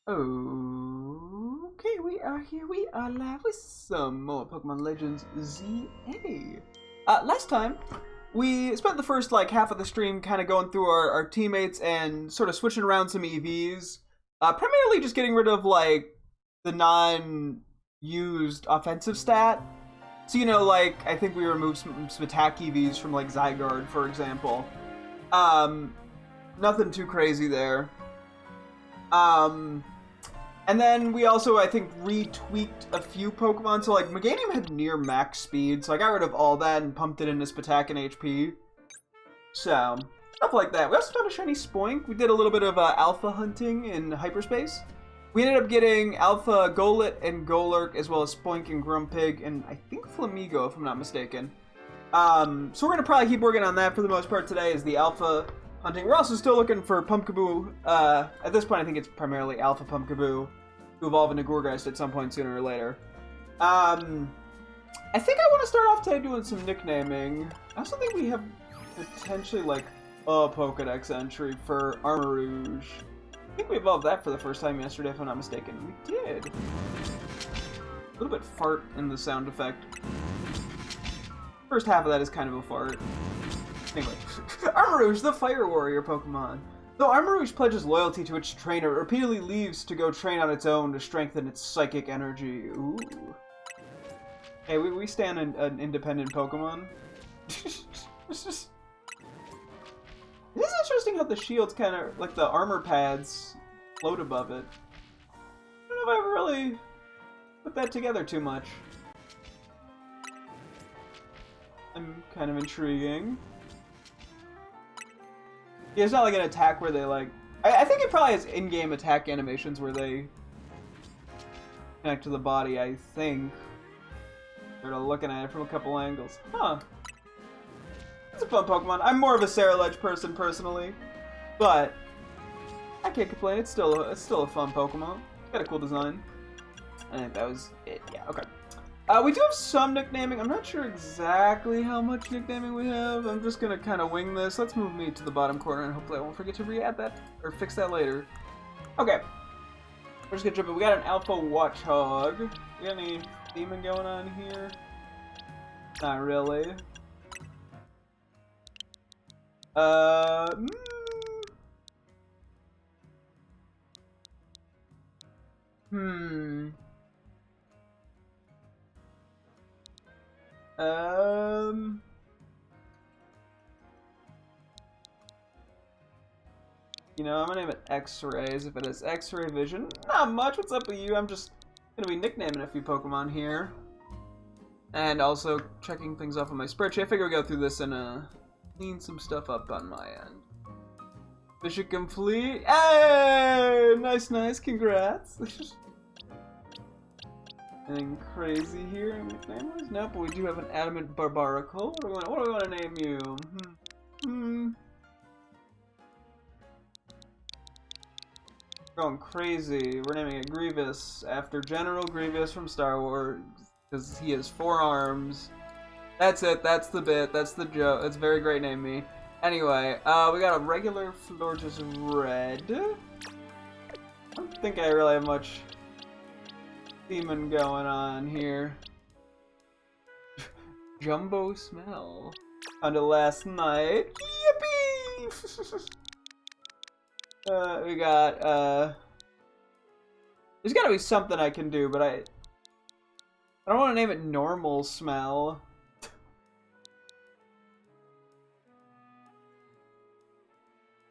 Okay, we are here. We are live with some more Pokemon Legends ZA. Last time, we spent the first half of the stream kind of going through our teammates and sort of switching around some EVs. Primarily just getting rid of the non-used offensive stat. So I think we removed some attack EVs from Zygarde, for example. Nothing too crazy there. And then we also, I think, retweaked a few Pokemon. So, Meganium had near max speed, so I got rid of all that and pumped it into Spatak and HP. So, stuff like that. We also found a shiny Spoink. We did a little bit of alpha hunting in hyperspace. We ended up getting Alpha Golett and Golurk, as well as Spoink and Grumpig, and I think Flamigo, if I'm not mistaken. So we're going to probably keep working on that for the most part today, is the alpha hunting. We're also still looking for Pumpkaboo. At this point, I think it's primarily Alpha Pumpkaboo to evolve into Gourgeist at some point sooner or later. I think I want to start off today doing some nicknaming. I also think we have potentially a Pokedex entry for Armarouge. I think we evolved that for the first time yesterday, if I'm not mistaken. We did. A little bit fart in the sound effect. First half of that is kind of a fart. Anyway, Armarouge, the Fire Warrior Pokemon. Though Armarouge pledges loyalty to its trainer, it repeatedly leaves to go train on its own to strengthen its psychic energy. Ooh. Hey, we stand an independent Pokemon. It's just... It is interesting how the shields kind of, the armor pads float above it. I don't know if I ever really put that together too much. I'm kind of intriguing. Yeah, it's not an attack where they I think it probably has in-game attack animations where they connect to the body, I think. Sort of looking at it from a couple angles. Huh. It's a fun Pokemon. I'm more of a Ceruledge person personally, but I can't complain. It's still a fun Pokemon. It's got a cool design. I think that was it. Yeah, okay. We do have some nicknaming. I'm not sure exactly how much nicknaming we have. I'm just going to kind of wing this. Let's move me to the bottom corner, and hopefully I won't forget to re-add that, or fix that later. Okay. We're just going to jump in. We got an Alpha Watchog. We got any theming going on here? Not really. I'm gonna name it X-Rays if it has X-Ray vision. Not much. What's up with you? I'm just gonna be nicknaming a few Pokemon here. And also checking things off on my spreadsheet. I figure we go through this and clean some stuff up on my end. Mission complete. Hey! Nice. Congrats. Anything crazy here in nickname-wise? Nope, but we do have an Adamant Barbaracle. What do we want to name you? Going crazy. We're naming it Grievous after General Grievous from Star Wars because he has 4 arms. That's it. That's the bit. That's the joke. It's a very great name, me. Anyway, we got a regular Florges Red. I don't think I really have much theming going on here. Jumbo Smell. Found it last night. Yippee! We got, there's gotta be something I can do, but I don't want to name it Normal Smell.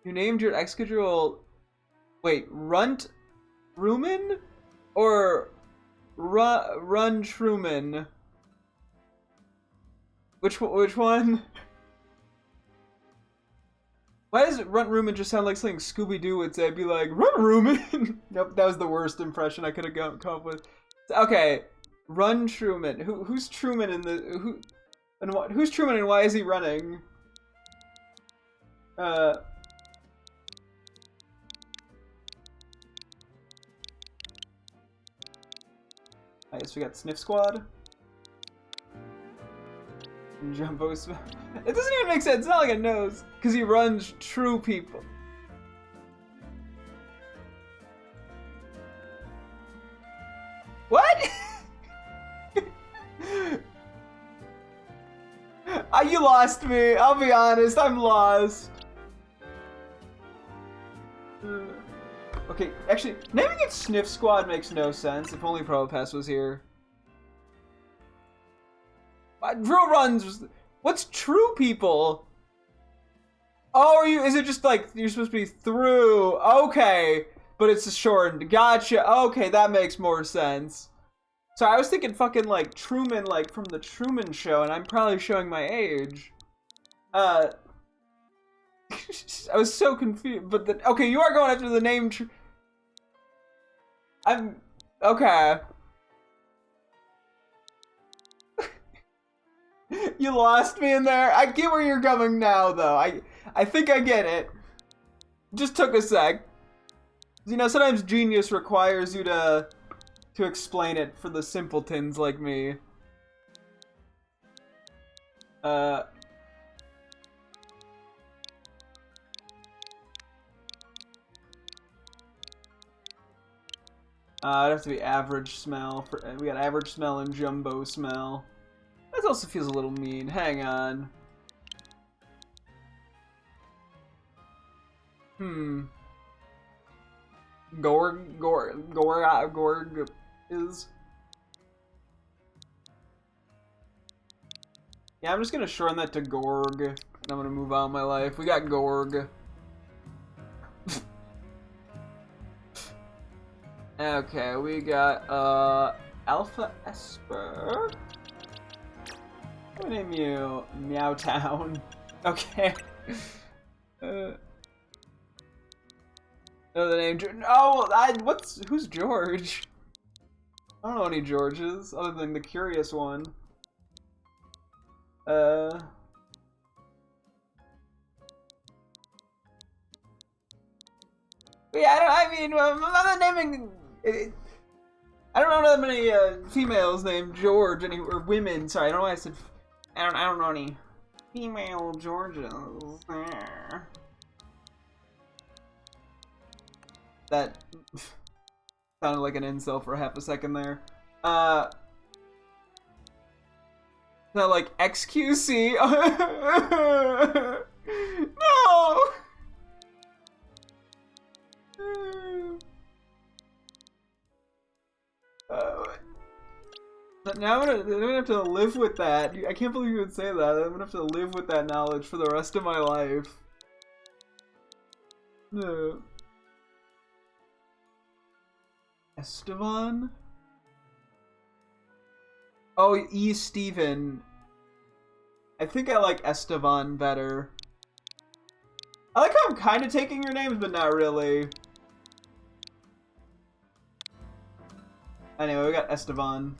You named your Excadrill... Wait, Runt Rumen? Or Run Truman? Which one? Why does Runt Rumen just sound like something Scooby-Doo would say? I'd be like, Runt Rumen! Nope, that was the worst impression I could have come up with. Okay, Run Truman. Who's Truman in the... Who's Truman and why is he running? I guess we got Sniff Squad. Jumbo Smell. It doesn't even make sense. It's not like a nose. Because he runs true people. You lost me. I'll be honest. I'm lost. Okay, actually, naming it Sniff Squad makes no sense. If only Propass was here. Drill runs. What's true people? Oh, is it just like you're supposed to be through? Okay, but it's a shortened. Gotcha. Okay, that makes more sense. So I was thinking fucking like Truman, like from the Truman Show, and I'm probably showing my age. I was so confused, but okay, you are going after the name. I'm okay. You lost me in there. I get where you're going now, though. I think I get it. Just took a sec. You know, sometimes genius requires you to explain it for the simpletons like me. It'd have to be average smell. We got average smell and jumbo smell. That also feels a little mean. Hang on. Gorg is. Yeah, I'm just gonna shorten that to Gorg, and I'm gonna move on with my life. We got Gorg. Okay, we got Alpha Esper. I'm gonna name you Meowtown. Okay. The name. Oh, who's George? I don't know any Georges other than the curious one. Yeah, I mean, I'm not naming. I don't know that many females named George, or women. Sorry, I don't know why I said. I don't know any female Georges. That sounded like an incel for half a second there. Not like XQC. No. But now I'm gonna have to live with that. I can't believe you would say that. I'm gonna have to live with that knowledge for the rest of my life. No. Esteban? Oh, E. Steven. I think I like Esteban better. I like how I'm kind of taking your names, but not really. Anyway, we got Esteban.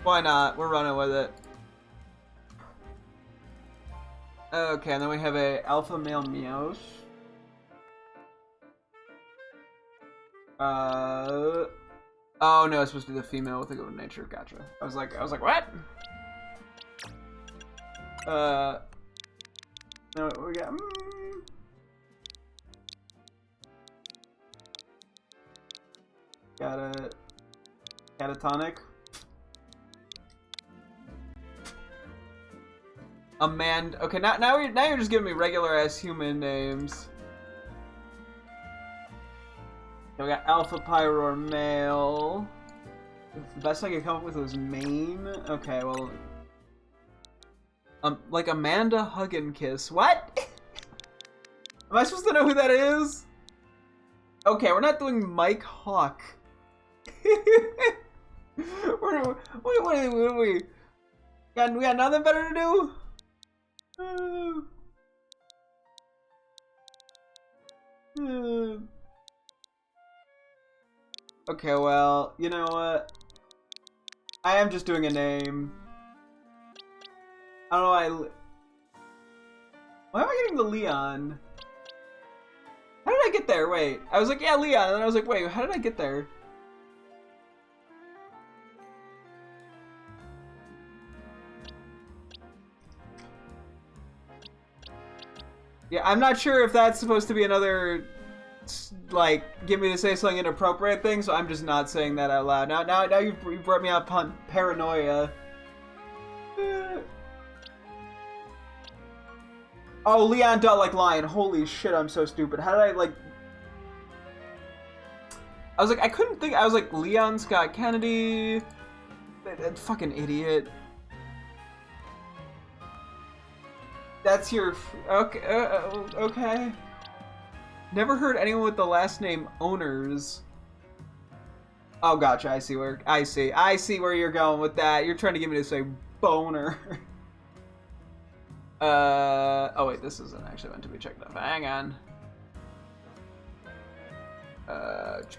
Why not? We're running with it. Okay, and then we have a alpha male Meowth. Oh no, it's supposed to be the female with a good nature. Gotcha. I was like, what? No, we got. Got a catatonic. Amanda. Okay, now you're just giving me regular ass human names. Okay, we got Alpha Pyroar male. The best I could come up with was main. Okay, well, like Amanda Hug and Kiss. What? Am I supposed to know who that is? Okay, we're not doing Mike Hawk. What are we? We got nothing better to do? Okay, well, you know what? I am just doing a name. I don't know why am I getting the Leon? How did I get there? Wait, I was like, yeah, Leon, and then I was like, wait, how did I get there? Yeah, I'm not sure if that's supposed to be another, like, get me to say something inappropriate thing, so I'm just not saying that out loud. Now you've brought me up on paranoia. Oh, Leon Dutt like lion. Holy shit, I'm so stupid. How did I like... I was like, I couldn't think. I was like, Leon Scott Kennedy. That fucking idiot. That's your... Okay. Okay. Never heard anyone with the last name Owners. Oh, gotcha. I see where... I see where you're going with that. You're trying to get me to say boner. Oh wait, this isn't actually meant to be checked off. Hang on. Okay,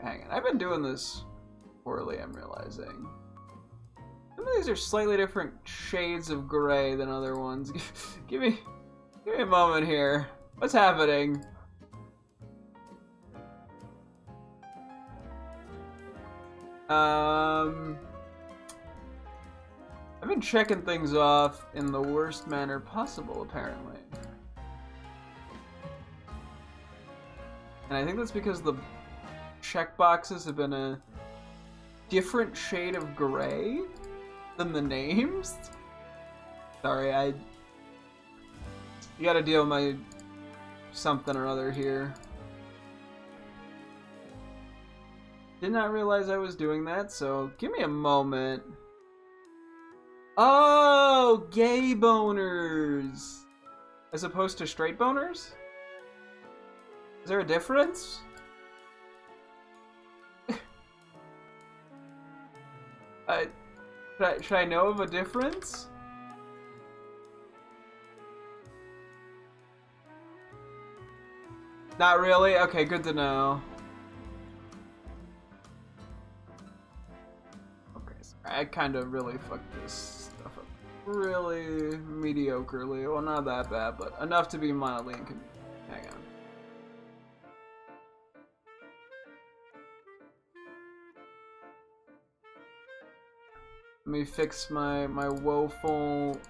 hang on. I've been doing this poorly, I'm realizing. Some of these are slightly different shades of gray than other ones. Give me a moment here. What's happening? I've been checking things off in the worst manner possible, apparently. And I think that's because the checkboxes have been a different shade of gray than the names. Sorry, you gotta deal with my something or other here. Did not realize I was doing that, so give me a moment. Oh, gay boners! As opposed to straight boners? Is there a difference? Should I know of a difference? Not really? Okay, good to know. Okay, so I kind of really fucked this stuff up really mediocrely. Well, not that bad, but enough to be mildly inconvenient. Hang on. Let me fix my woeful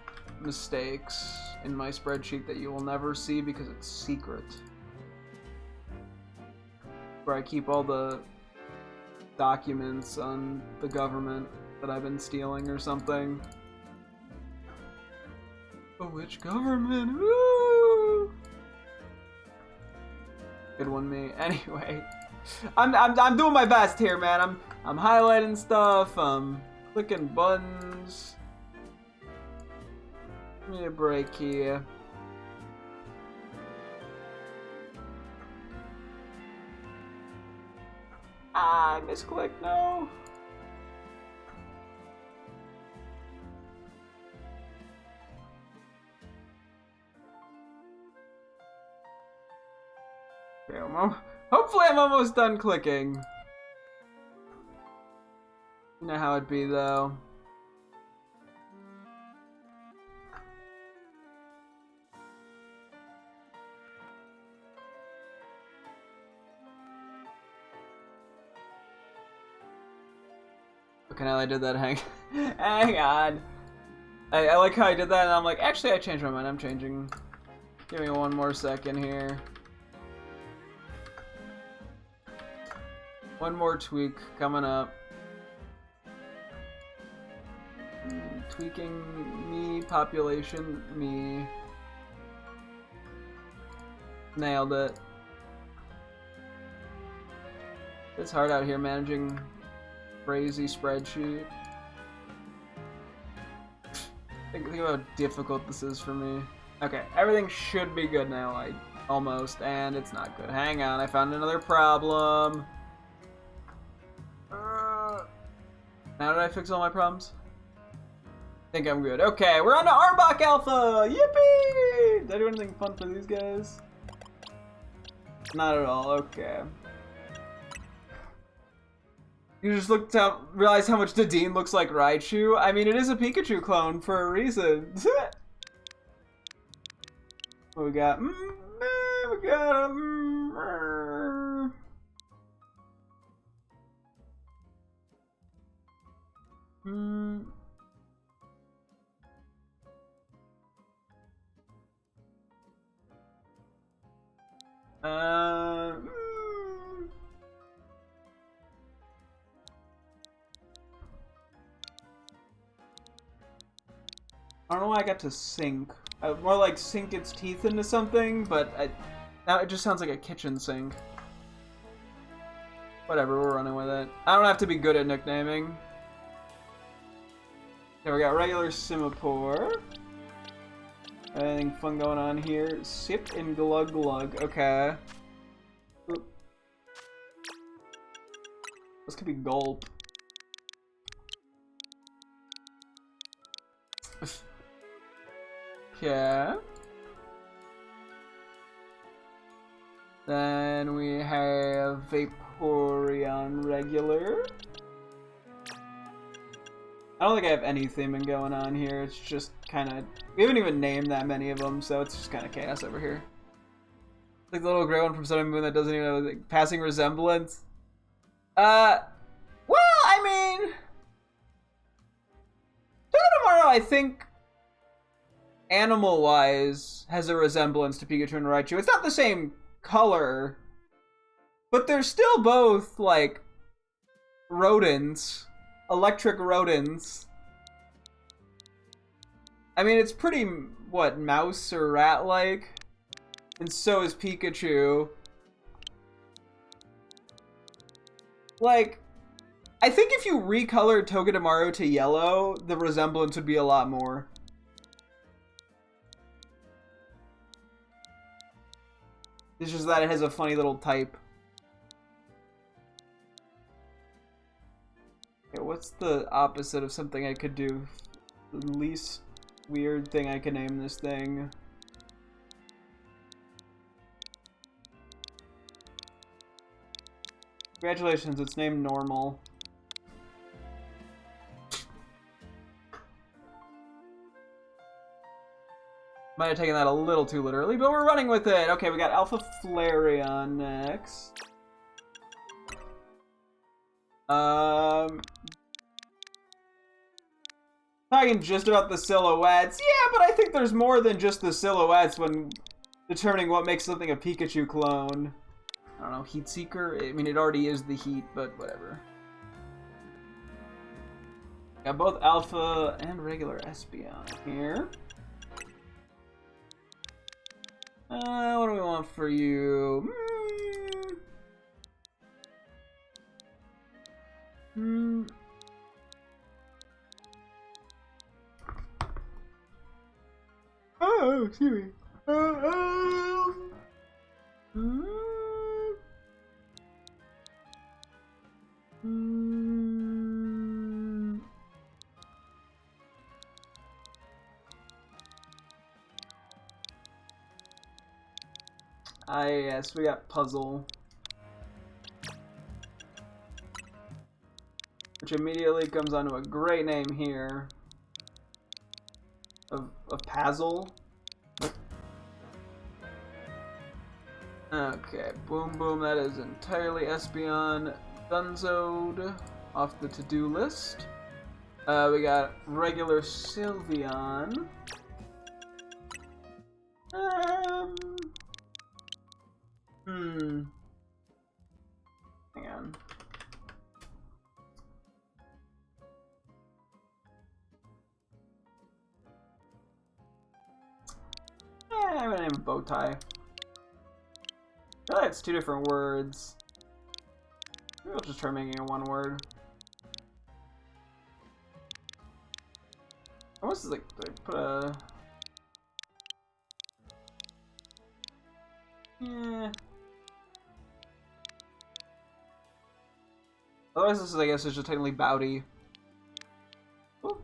mistakes in my spreadsheet that you will never see because it's secret. Where I keep all the documents on the government that I've been stealing or something. But which government? Woo! Good one, me. Anyway, I'm doing my best here, man. I'm highlighting stuff. Clicking buttons. Give me a break here. Ah, I misclicked, no. Okay, hopefully I'm almost done clicking. You know how it'd be, though. Okay, now that I did that, hang on. I like how I did that, and I'm like, actually, I changed my mind. I'm changing. Give me one more second here. One more tweak coming up. Tweaking me, population, me. Nailed it. It's hard out here managing crazy spreadsheet. Think about how difficult this is for me. Okay, everything should be good now, almost, and it's not good. Hang on, I found another problem. Now did I fix all my problems? I think I'm good. Okay, we're on to Arbok Alpha! Yippee! Did I do anything fun for these guys? Not at all, okay. You just looked out, realized how much Dedenne looks like Raichu? I mean, it is a Pikachu clone for a reason. What we got? We got I don't know why I got to sink. More like sink its teeth into something, but now it just sounds like a kitchen sink. Whatever, we're running with it. I don't have to be good at nicknaming. Okay, we got regular Simipour. Anything fun going on here? Sip and Glug Glug. Okay. Oop. This could be Gulp. Okay. Then we have Vaporeon regular. I don't think I have any theming going on here. It's just kind of... We haven't even named that many of them, so it's just kind of chaos over here. Like the little gray one from Sun and Moon that doesn't even have a passing resemblance. Well, I mean... Togedemaru, I think... animal-wise, has a resemblance to Pikachu and Raichu. It's not the same color, but they're still both, like, rodents. Electric rodents. I mean, it's pretty, what, mouse or rat-like? And so is Pikachu. Like, I think if you recolored Togedemaru to yellow, the resemblance would be a lot more. It's just that it has a funny little type. Okay, what's the opposite of something I could do? The least weird thing I can name this thing. Congratulations, it's named Normal. Might have taken that a little too literally, but we're running with it. Okay, we got Alpha Flareon next. Talking just about the silhouettes. Yeah, but I think there's more than just the silhouettes when determining what makes something a Pikachu clone. I don't know, Heat Seeker? I mean, it already is the Heat, but whatever. Got both Alpha and regular Espeon here. What do we want for you? Oh, excuse me. Yes, we got Puzzle. Which immediately comes onto a great name here. Of Pazzle. Okay, boom boom, that is entirely Espeon Dunzoed off the to-do list. We got regular Sylveon. Hang on. I'm gonna name it Bowtie. I feel like it's two different words. Maybe I'll just try making it one word. Almost like put a... Yeah. Otherwise, this is, I guess, is just technically Bowdy. Ooh.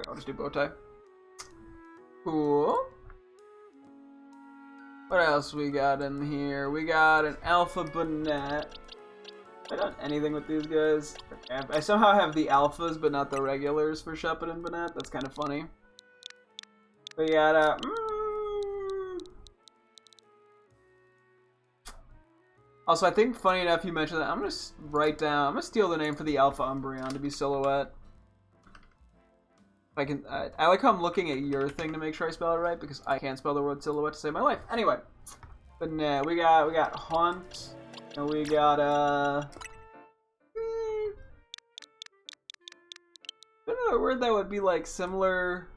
I'll just do Bowtie. Cool. What else we got in here? We got an Alpha Banette. Have I done anything with these guys? I somehow have the alphas, but not the regulars for Shuppet and Banette. That's kind of funny. We got Also, I think, funny enough, you mentioned that. I'm gonna write down. I'm gonna steal the name for the Alpha Umbreon to be Silhouette. If I can. I like how I'm looking at your thing to make sure I spell it right because I can't spell the word Silhouette to save my life. Anyway, but nah, we got Haunt, and we got word that would be like similar.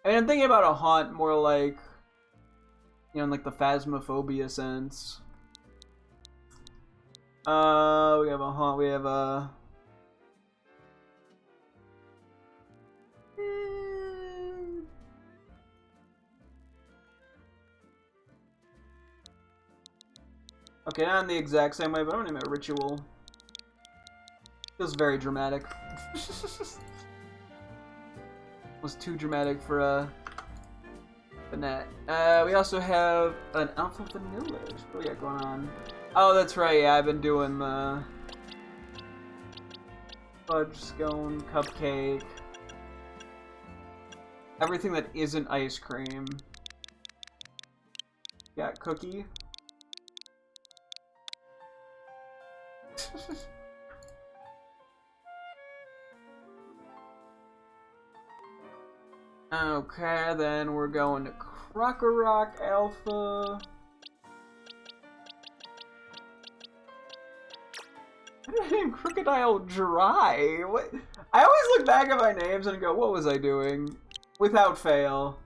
I mean, I'm thinking about a haunt more like, you know, in like the phasmophobia sense. We have a haunt. We have a. Okay, not in the exact same way, but I'm gonna name it a ritual. Feels very dramatic. Was too dramatic for a net. We also have an alpha vanilla. What do we got going on? Oh, that's right. Yeah, I've been doing the fudge scone, cupcake, everything that isn't ice cream. Got cookie. Okay, then we're going to Crocorock Alpha. I named Crocodile Dry. What? I always look back at my names and go, what was I doing? Without fail.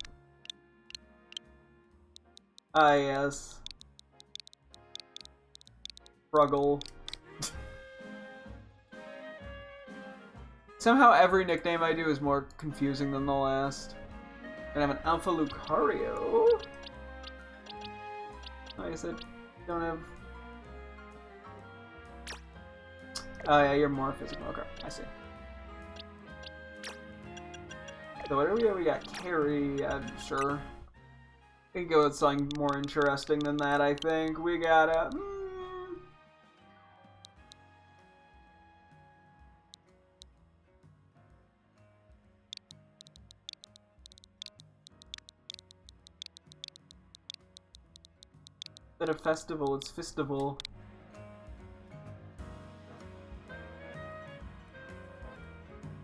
Ah, yes. Struggle. Somehow every nickname I do is more confusing than the last. And I have an Alpha Lucario. I guess I don't have... Oh yeah, you're more physical. Okay, I see. So what do we have? We got Carrie, sure. We can go with something more interesting than that, I think. We got a... Instead of festival, it's festival.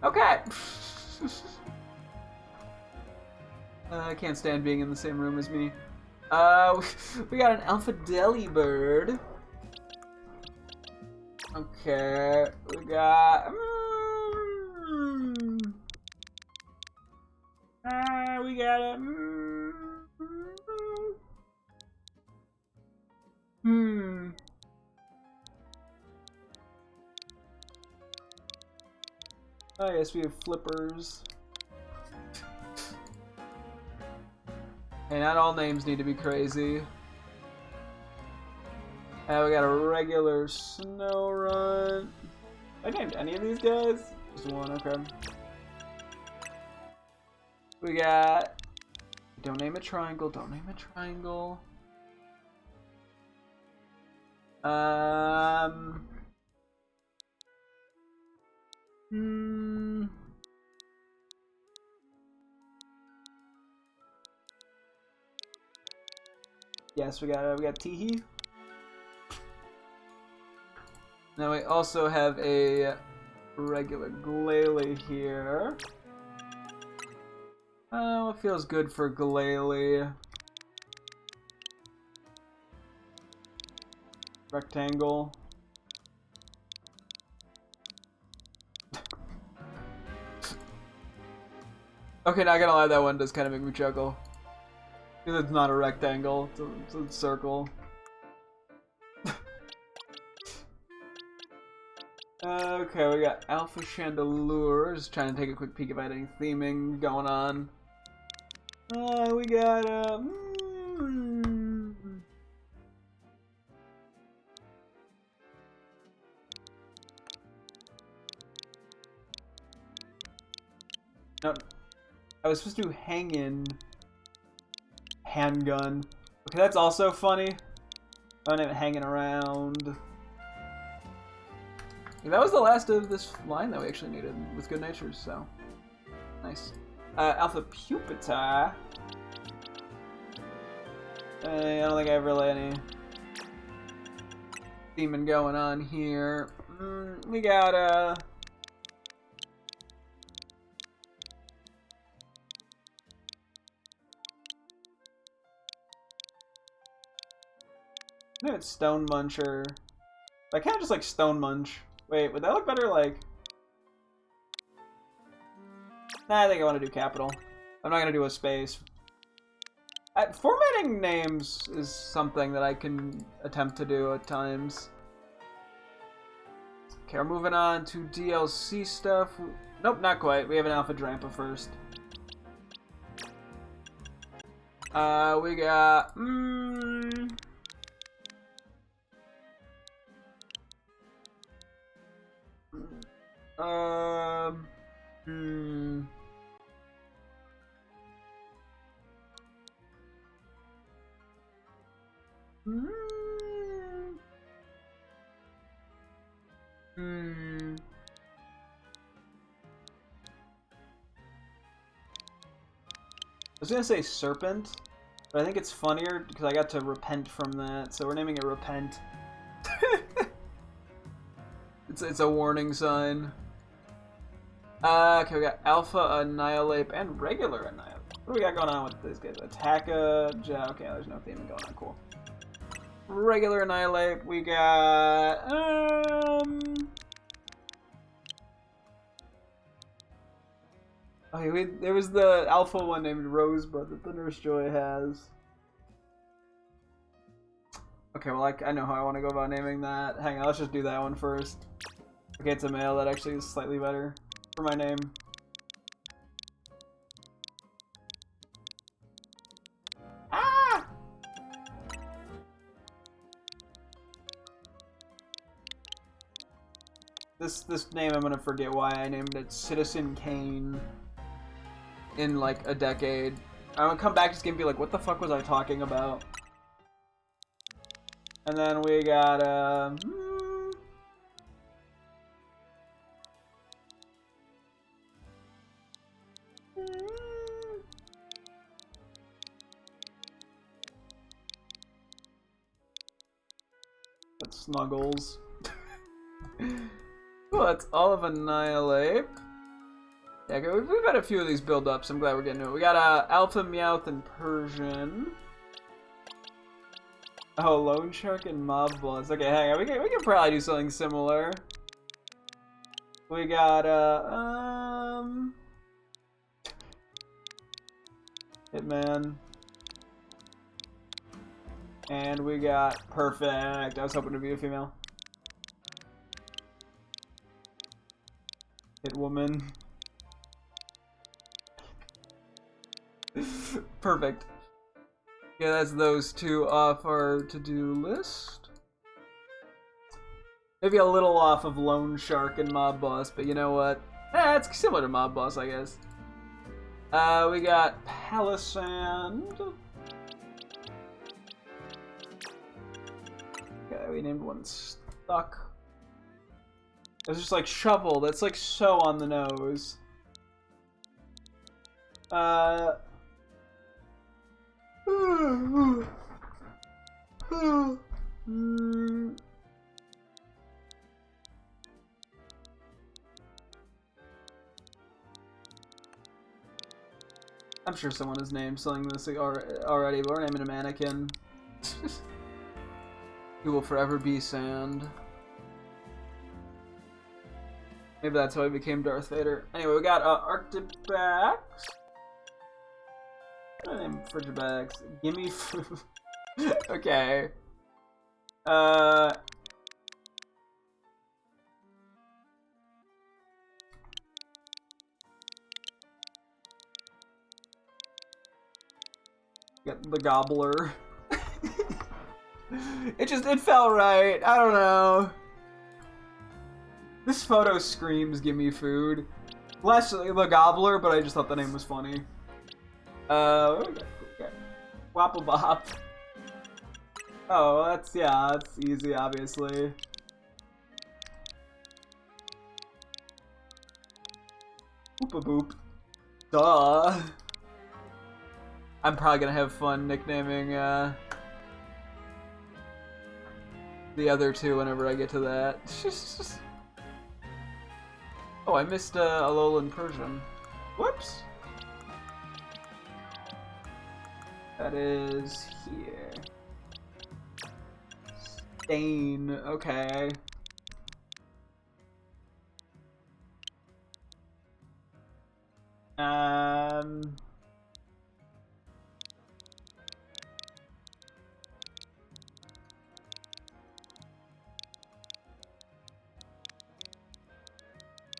Okay! I can't stand being in the same room as me. We got an Alpha Delibird. Okay, we got... we got a... Oh yes, we have flippers. Hey, not all names need to be crazy. We got a regular snow run. I named any of these guys? Just one, okay. We got... Don't name a triangle, don't name a triangle. Yes, we got Teehee. Now we also have a regular Glalie here. Oh, it feels good for Glalie. Rectangle. Okay, not gonna lie, that one does kind of make me chuckle. Because it's not a rectangle, it's a circle. Okay, we got Alpha Chandelure. Just trying to take a quick peek if I had any theming going on. We got no, I was supposed to hang in handgun. Okay, that's also funny. I'm not even hanging around. Yeah, that was the last of this line that we actually needed with Good Natured, so nice. Alpha Pupitar. I don't think I have really any theming going on here. We got I think it's Stone Muncher. I kind of just like Stone Munch. Wait, would that look better like... Nah, I think I want to do capital. I'm not going to do a space. Formatting names is something that I can attempt to do at times. Okay, we're moving on to DLC stuff. Nope, not quite. We have an Alpha Drampa first. We got... I was gonna say Serpent, but I think it's funnier because I got to repent from that, so we're naming it Repent. It's a warning sign. Okay, we got Alpha Annihilate and Regular Annihilate. What do we got going on with these guys? Attacka, okay, there's no theming going on, cool. Regular Annihilate, we got, okay, there was the alpha one named Rosebud that the Nurse Joy has. Okay, well, I know how I want to go about naming that. Hang on, let's just do that one first. Okay, it's a male. That actually is slightly better for my name. Ah! This name, I'm gonna forget why I named it Citizen Kane in like a decade. I'm gonna come back to this game and be like, what the fuck was I talking about? And then we got that's Snuggles. Well, that's all of Annihilate. Yeah, we've had a few of these build-ups. I'm glad we're getting to it. We got Alpha Meowth and Persian. Oh, Lone Shark and Mob Boss. Okay, hang on. We can probably do something similar. We got Hitman. And we got Perfect. I was hoping to be a female. Hitwoman. Perfect. Yeah, that's those two off our to-do list. Maybe a little off of Lone Shark and Mob Boss, but you know what? It's similar to Mob Boss, I guess. We got Palisand. Okay, we named one Stuck. It's just like Shovel. That's like so on the nose. I'm sure someone has named something this already, but we're naming a mannequin. He will forever be sand. Maybe that's how he became Darth Vader. Anyway, we got Arctibax. What do I name Frigibax? Gimme food. Okay. Got the Gobbler. It felt right. I don't know. This photo screams gimme food. Less the Gobbler, but I just thought the name was funny. Okay. Wapple Bop. Oh, that's easy, obviously. Boop a boop. Duh. I'm probably gonna have fun nicknaming the other two whenever I get to that. Oh, I missed Alolan Persian. Whoops. That is here. Stain. Okay.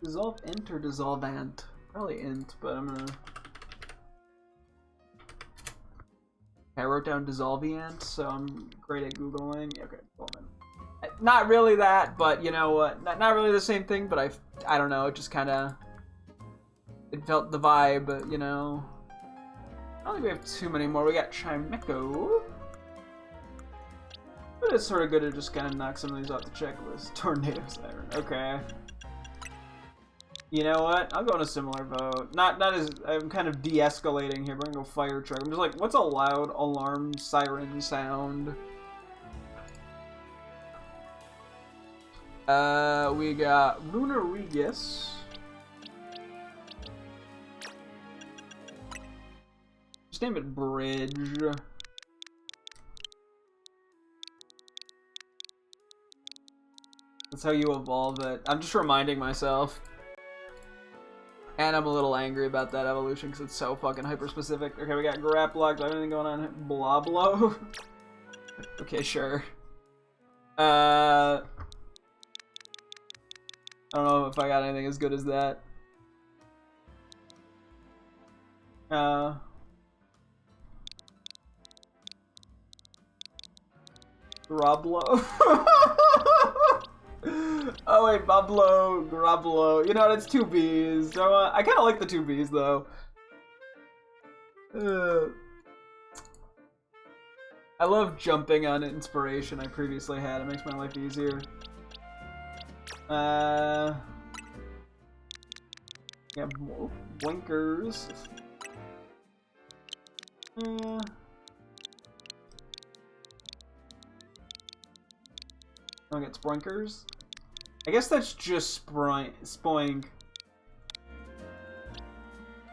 Dissolve int or dissolve ant? Probably int, but I'm gonna... I wrote down dissolviant, so I'm great at Googling. Okay, dissolvent. Not really that, but you know what? Not really the same thing, but I don't know, it just kind of... It felt the vibe, you know? I don't think we have too many more. We got Chimeco. But it's sort of good to just kind of knock some of these off the checklist. Tornado Siren. Okay. You know what? I'll go on a similar vote. Not as... I'm kind of de-escalating here, but I'm gonna go Fire Truck. I'm just like, what's a loud alarm siren sound? We got Runarigus. Just name it Bridge. That's how you evolve it. I'm just reminding myself. And I'm a little angry about that evolution because it's so fucking hyper-specific. Okay, we got Graplock. Do I have anything going on? Bloblo? Okay, sure. I don't know if I got anything as good as that. Groblo. Oh wait, Bublo, Groblo. You know, it's two B's. So, I kind of like the two B's though. I love jumping on inspiration I previously had. It makes my life easier. Yeah, Blinkers. I'll get Sprinkers. I guess that's just Spoink.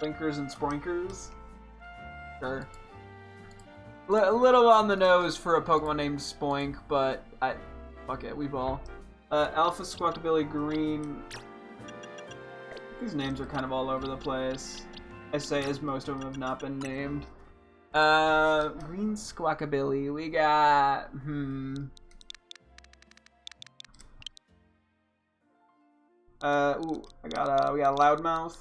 Blinkers and Sprinkers. Sure. A little on the nose for a Pokemon named Spoink, but fuck it, we ball. Alpha Squawkabilly Green. These names are kind of all over the place. I say as most of them have not been named. Green Squawkabilly. We got ooh, we got Loudmouth.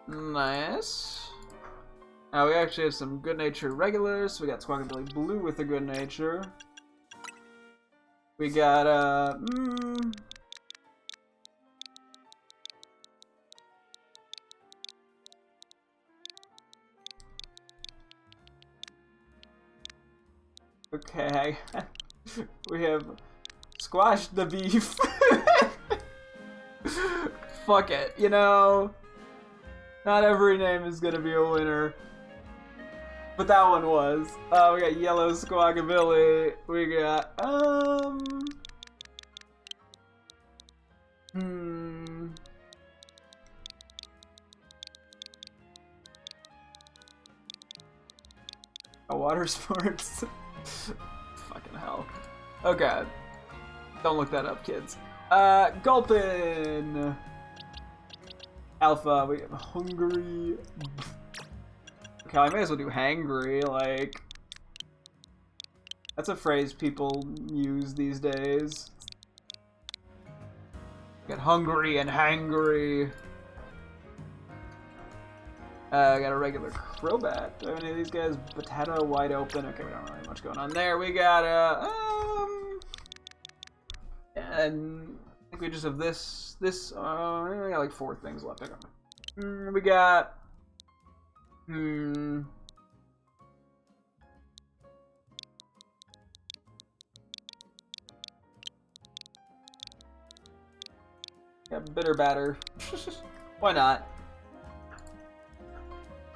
Nice. Now we actually have some good nature regulars. So we got Squawkabilly Blue with a good nature. We got okay. We have Squash the Beef. Fuck it, you know. Not every name is gonna be a winner. But that one was. We got Yellow Squawkabilly. We got Water Sports. Fucking hell. Okay. Don't look that up, kids. Gulpin. Alpha. We have Hungry. Okay, I may as well do hangry, like... That's a phrase people use these days. Get hungry and hangry. I got a regular Crobat. Do I have any of these guys? Potato wide open. Okay, we don't really have much going on there. We got, and I think we just have this, we got like 4 things left. Okay. We got... Yeah, Bitter Batter. Why not?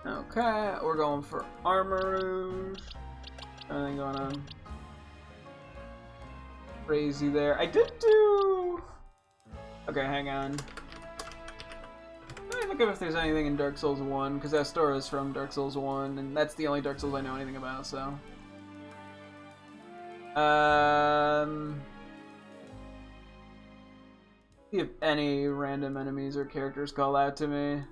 Okay, we're going for Armorous. Anything going on? Crazy there. I did do... Okay, hang on. Let me look up if there's anything in Dark Souls 1, because Astora is from Dark Souls 1, and that's the only Dark Souls I know anything about, so... See if any random enemies or characters call out to me.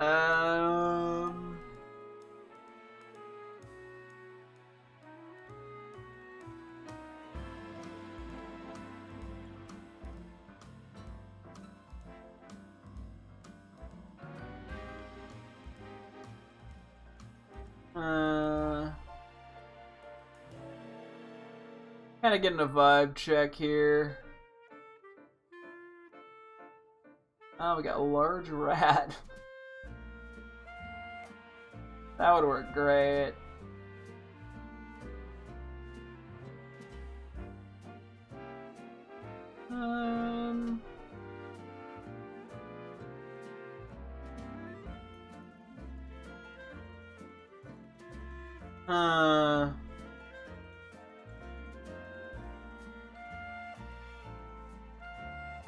Um... Kind of getting a vibe check here. Oh, we got a large rat. That would work great.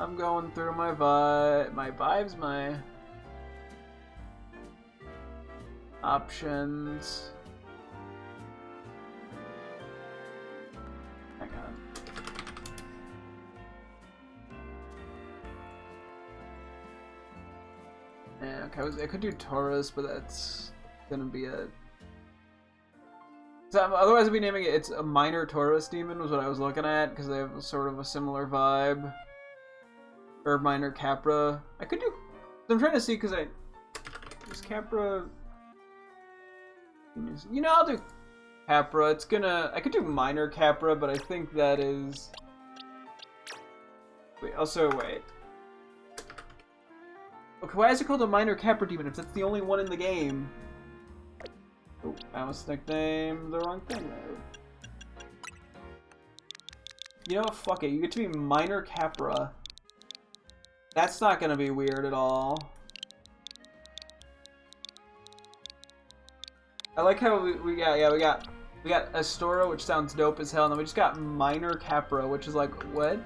I'm going through my vibes, my options. Hang on. Yeah, okay, I could do Taurus, but that's gonna be a... So, otherwise I'd be naming it, it's a minor Taurus demon was what I was looking at, because they have sort of a similar vibe. Or minor Capra. I could do... I'm trying to see, because is Capra... You know, I'll do Capra. It's gonna... I could do minor Capra, but I think that is... Wait, also, wait. Okay, why is it called a minor Capra demon if that's the only one in the game? Oh, I almost nicknamed the wrong thing there. You know what? Fuck it. You get to be minor Capra. That's not gonna be weird at all. I like how we got Astora, which sounds dope as hell, and then we just got minor Capra, which is like what?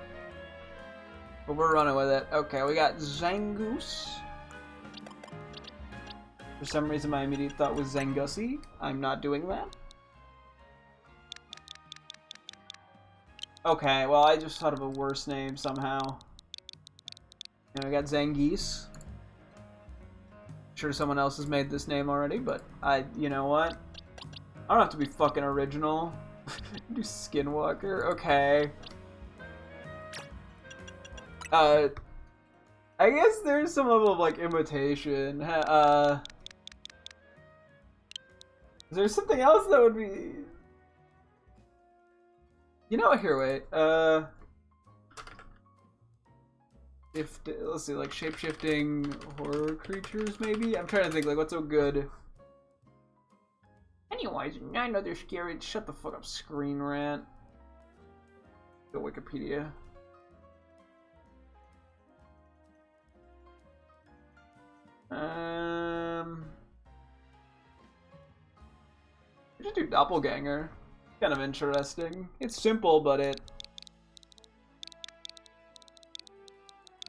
But we're running with it. Okay, we got Zangoose. For some reason, my immediate thought was Zangussy. I'm not doing that. Okay, well, I just thought of a worse name somehow. And we got Zangief. Sure someone else has made this name already, but you know what? I don't have to be fucking original. Do Skinwalker, okay. I guess there's some level of, like, imitation. Is there something else that would be... You know what, here, wait, let's see, like shape-shifting horror creatures, maybe? I'm trying to think, like, what's so good? Anyways, I know they're scary. Shut the fuck up, Screen Rant. Go Wikipedia. Just do Doppelganger. Kind of interesting. It's simple, but it...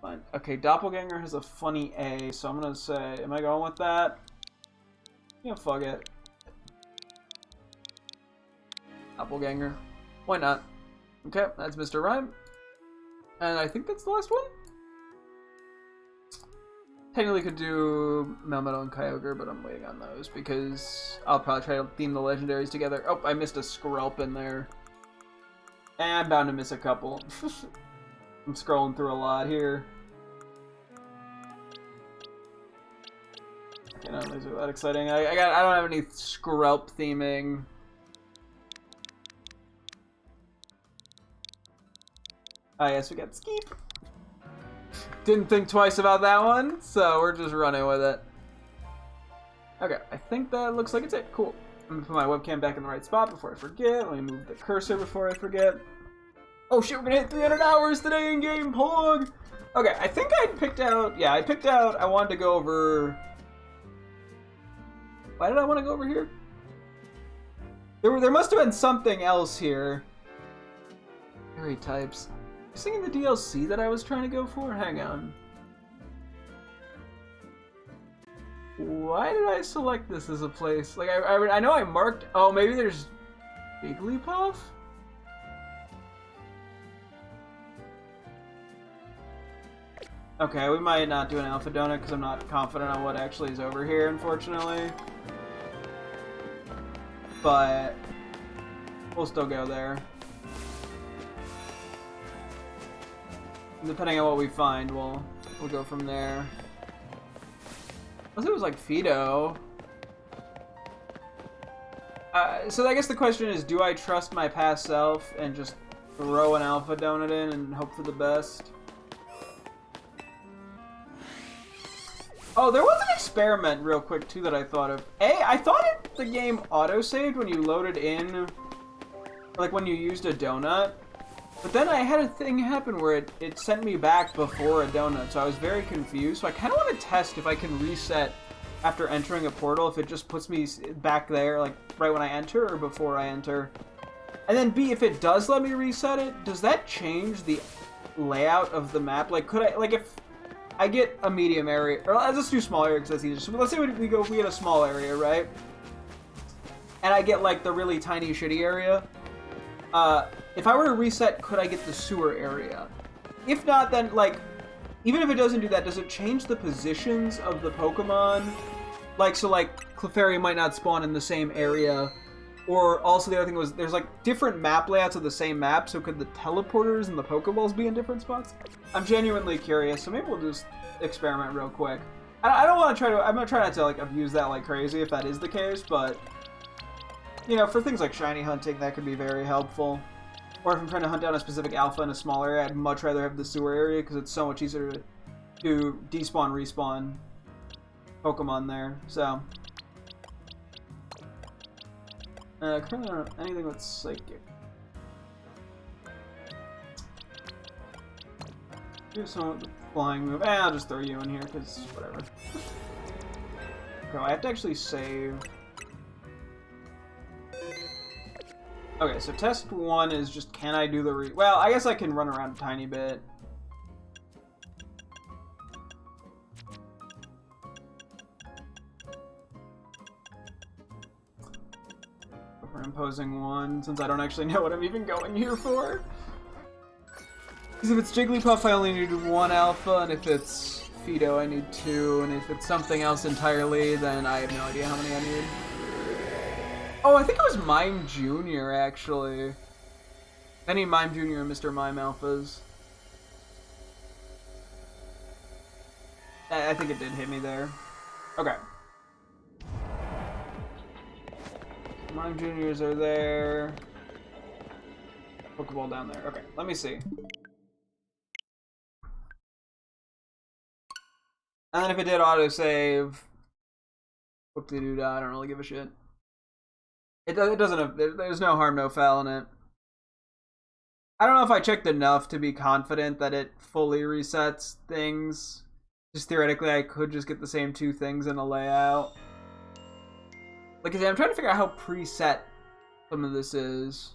Fine. Okay, Doppelganger has a funny A, so I'm gonna say, am I going with that? Yeah, fuck it. Doppelganger. Why not? Okay, that's Mr. Rhyme. And I think that's the last one? Technically could do Melmetal and Kyogre, but I'm waiting on those because I'll probably try to theme the legendaries together. Oh, I missed a Skrelp in there. And I'm bound to miss a couple. I'm scrolling through a lot here. Okay, no, these are that exciting. I don't have any Skrelp theming. Ah, yes, we got Skeep. Didn't think twice about that one, so we're just running with it. Okay, I think that looks like it's it. Cool. I'm gonna put my webcam back in the right spot before I forget. Let me move the cursor before I forget. Oh shit, we're gonna hit 300 hours today in game, Pog! Okay, I think I picked out... Yeah, I wanted to go over... Why did I want to go over here? There must have been something else here. Fairy types. Is this in the DLC that I was trying to go for? Hang on. Why did I select this as a place? Like, I know I marked... Oh, maybe there's Jigglypuff? Okay, we might not do an Alpha Donut because I'm not confident on what actually is over here, unfortunately. But we'll still go there. Depending on what we find, we'll go from there. Unless it was like Fido. So I guess the question is, do I trust my past self and just throw an Alpha Donut in and hope for the best? Oh, there was an experiment real quick too that I thought of. I thought the game auto-saved when you loaded in, like when you used a donut. But then I had a thing happen where it sent me back before a donut, so I was very confused. So I kind of want to test if I can reset after entering a portal, if it just puts me back there, like right when I enter or before I enter. And then B, if it does let me reset it, does that change the layout of the map? Like, could I, like if I get a medium area, or let's just do small area because that's easier. So let's say we get a small area, right? And I get like the really tiny shitty area. If I were to reset, could I get the sewer area? If not, then like, even if it doesn't do that, does it change the positions of the Pokemon? Like, so like Clefairy might not spawn in the same area. Or also the other thing was, there's like different map layouts of the same map, so could the teleporters and the Pokeballs be in different spots? I'm genuinely curious, so maybe we'll just experiment real quick. I don't want to I'm not trying not to like abuse that like crazy if that is the case, but you know, for things like shiny hunting, that could be very helpful. Or if I'm trying to hunt down a specific alpha in a small area, I'd much rather have the sewer area because it's so much easier to despawn, respawn Pokemon there. So, currently I don't have anything with Psychic. Do some with the flying move. I'll just throw you in here because whatever. Okay, I have to actually save. Okay, so test 1 is just, can I do the well, I guess I can run around a tiny bit. We're imposing 1, since I don't actually know what I'm even going here for. Because if it's Jigglypuff, I only need 1 alpha, and if it's Fido, I need 2, and if it's something else entirely, then I have no idea how many I need. Oh, I think it was Mime Jr., actually. I need Mime Jr. and Mr. Mime Alphas. I think it did hit me there. Okay. Mime Juniors are there. Pokeball down there. Okay, let me see. And then if it did autosave, whoop-de-doo-dah, I don't really give a shit. It doesn't. There's no harm, no foul in it. I don't know if I checked enough to be confident that it fully resets things. Just theoretically, I could just get the same 2 things in a layout. Like I said, I'm trying to figure out how preset some of this is.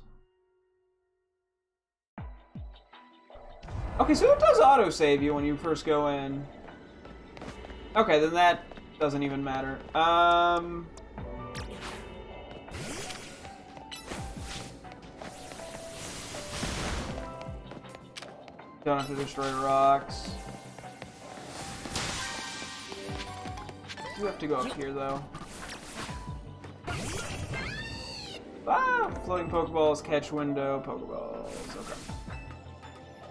Okay, so it does autosave you when you first go in. Okay, then that doesn't even matter. Don't have to destroy rocks. You have to go up here, though. Ah! Floating Pokeballs, catch window, Pokeballs. Okay.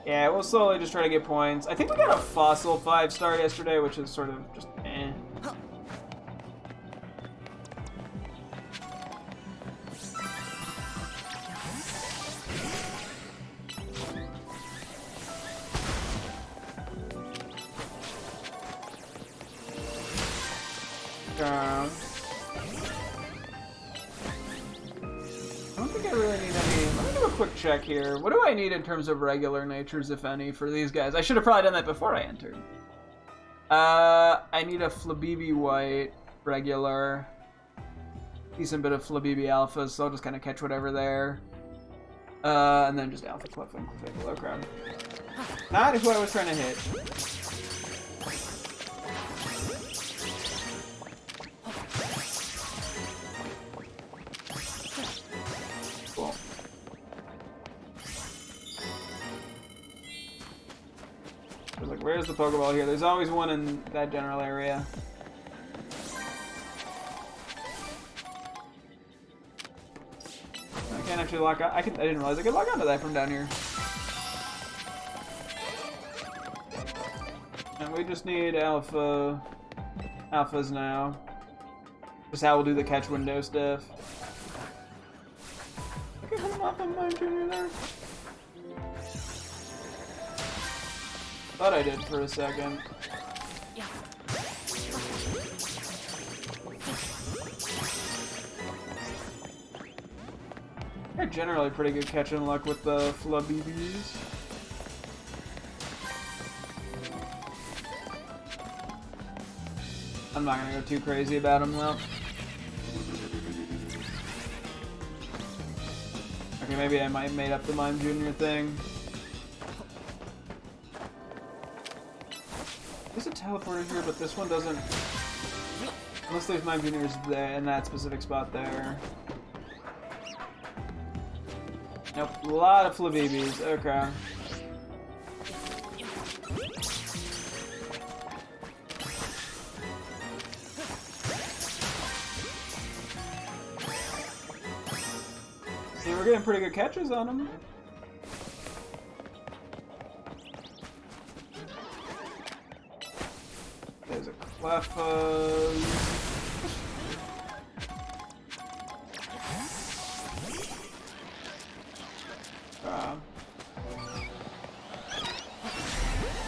Yeah, we'll slowly just try to get points. I think we got a Fossil 5-star yesterday, which is sort of just eh. I don't think I really need any. Let me do a quick check here. What do I need in terms of regular natures, if any, for these guys? I should have probably done that before I entered. I need a Flabibi White, regular. Decent bit of Flabibi Alphas, so I'll just kind of catch whatever there. And then just Alpha Cliff and Clefable Crowd. Not who I was trying to hit. There's the Pokeball here. There's always one in that general area. I can't actually lock on. I didn't realize I could lock onto that from down here. And we just need alphas now. Just how we'll do the catch window stuff. I can come off on my junior there. Thought I did for a second. They're generally pretty good catching luck with the Flubbies. I'm not gonna go too crazy about them though. Okay, maybe I might have made up the Mime Junior thing. There's a teleporter here, but this one doesn't. Unless there's Mime Juniors there in that specific spot there. Nope, a lot of Flabibis. Okay. See, we're getting pretty good catches on them. There's a Cleffa.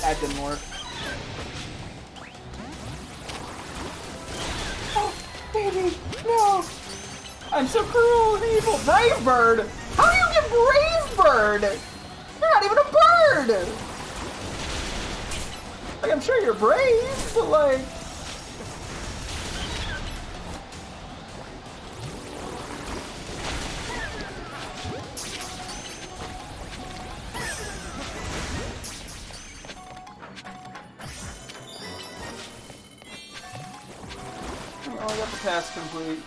That didn't work. Oh, baby, no! I'm so cruel and evil. Brave Bird? How do you get Brave Bird? You're not even a bird! Like, I'm sure you're brave, but like... Oh, I got the task complete.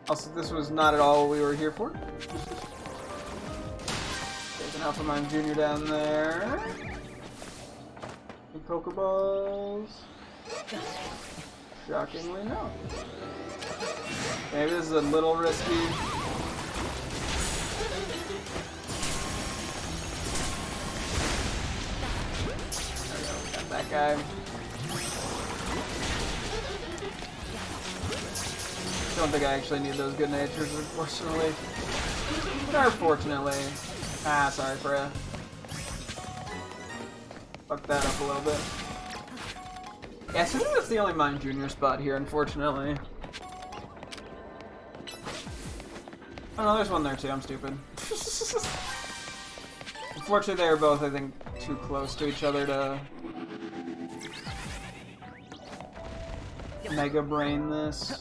Also, this was not at all what we were here for. There's an Alpha Mime Jr. down there. Any Pokeballs? Shockingly, no. Maybe this is a little risky. There we go, got that guy. Don't think I actually need those good natures, unfortunately. Or fortunately. Ah, sorry, Freya. Fuck that up a little bit. Yeah, so I think that's the only Mime Junior spot here, unfortunately. Oh no, there's one there too, I'm stupid. Unfortunately, they are both, I think, too close to each other to Mega Brain this.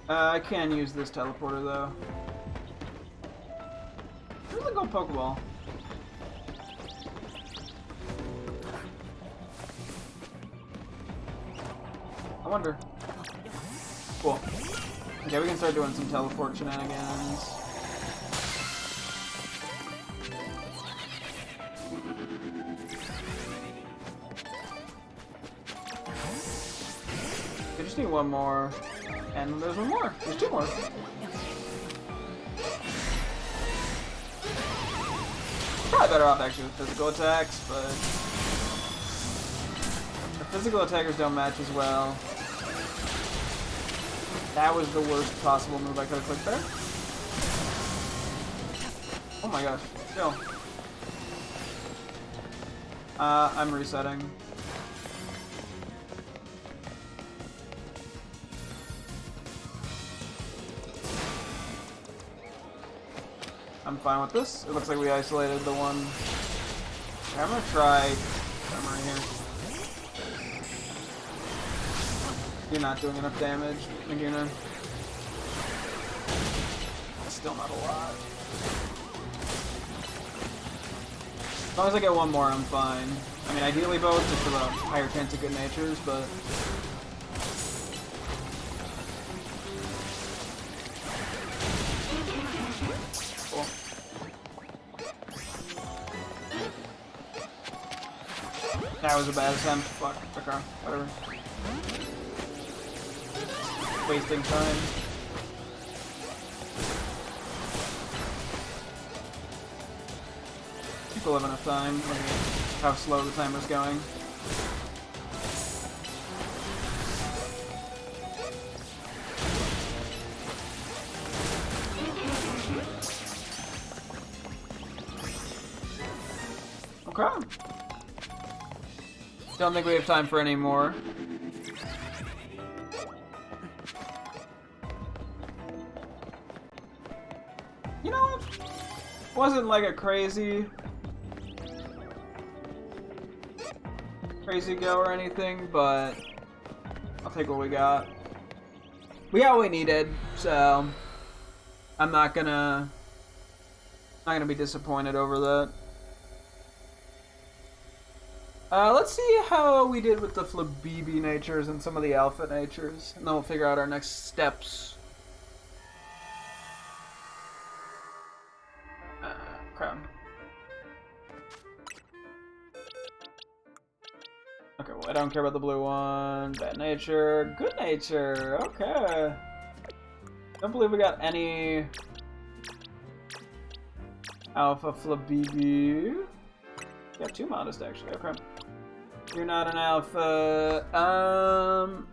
I can use this teleporter though. Where's the gold Pokeball? I wonder. Cool. Okay, we can start doing some teleport shenanigans. I just need one more. And there's one more. There's two more. Probably better off actually with physical attacks, but the physical attackers don't match as well. That was the worst possible move I could have clicked there. Oh my gosh. Chill. I'm resetting. I'm fine with this. It looks like we isolated the one. Okay, I'm gonna try Armor here. You're not doing enough damage, Naguna. Still not a lot. As long as I get one more, I'm fine. I mean, ideally both, just for the higher chance of good natures, but... That was a bad attempt. Fuck. Okay, whatever. Wasting time. Still have enough time. Look at how slow the timer's going. Okay. Don't think we have time for any more. You know, wasn't like a crazy go or anything, but I'll take what we got. We got what we needed, so I'm not gonna be disappointed over that. Let's see how we did with the Flabibi natures and some of the alpha natures, and then we'll figure out our next steps. Crap. Okay, well, I don't care about the blue one. Bad nature. Good nature. Okay. Don't believe we got any alpha Flabibi. Got two modest, actually. Okay. You're not an alpha.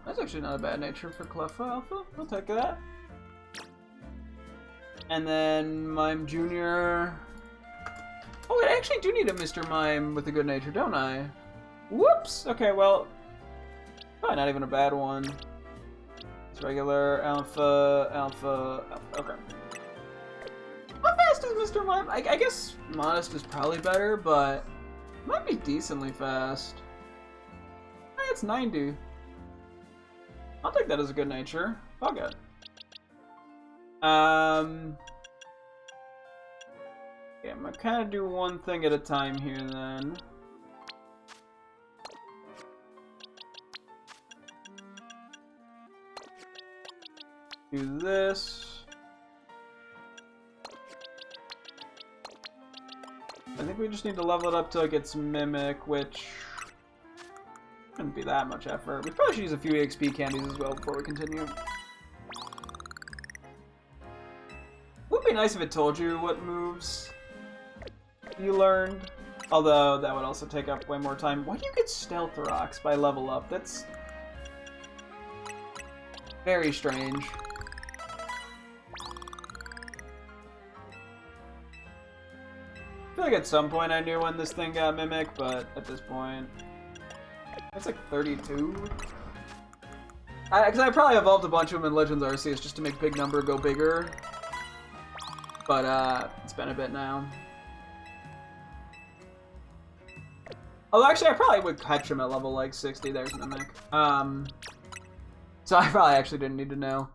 That's actually not a bad nature for Cleffa alpha. I'll take that. And then Mime Jr. Oh, I actually do need a Mr. Mime with a good nature, don't I? Whoops! Okay, well, probably not even a bad one. It's regular, alpha, alpha, alpha. Okay. How fast is Mr. Mime? I guess modest is probably better, but it might be decently fast. Hey, it's 90. I'll take that as a good nature. Fuck it. Yeah, I'm gonna kind of do one thing at a time here then. Do this. I think we just need to level it up till it gets Mimic, which shouldn't be that much effort. We probably should use a few EXP candies as well before we continue. Would be nice if it told you what moves you learned. Although that would also take up way more time. Why do you get Stealth Rocks by level up? That's very strange. I feel like at some point I knew when this thing got Mimic, but at this point it's like 32. Because I probably evolved a bunch of them in Legends Arceus just to make Big Number go bigger. But it's been a bit now. Although actually I probably would catch him at level like 60. There's Mimic. So I probably actually didn't need to know.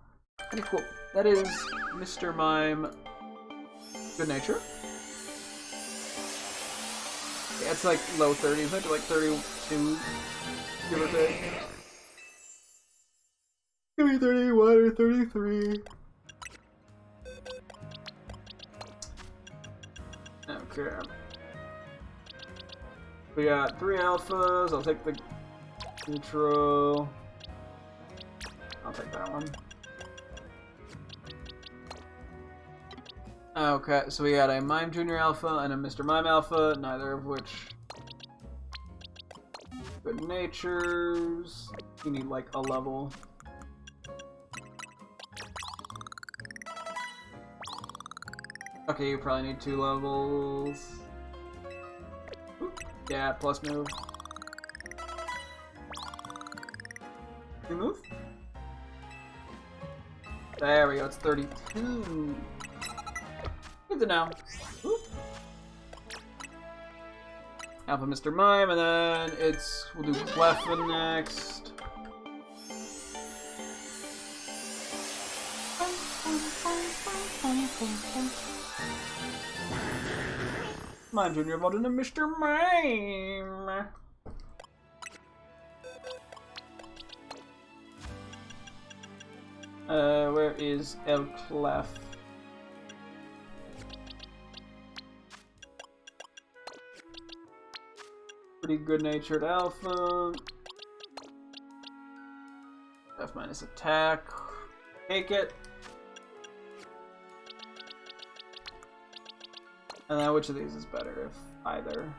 Okay, cool. That is Mr. Mime. Good nature. Yeah, it's like low 30s, maybe like 32, give or take. Maybe 31 or 33. Okay. We got 3 alphas. I'll take the neutral. I'll take that one. Okay, so we got a Mime Jr. Alpha and a Mr. Mime Alpha, neither of which good natures. You need like a level. Okay, you probably need 2 levels. Oop. Yeah, plus move. You move? There we go, it's 32. Good to know. Oop. Alpha Mr. Mime, and then we'll do Cleffa next. Mime Jr. evolved into Mr. Mime. Where is El Clef? Pretty good-natured alpha. F minus attack. Take it. And then which of these is better, if either?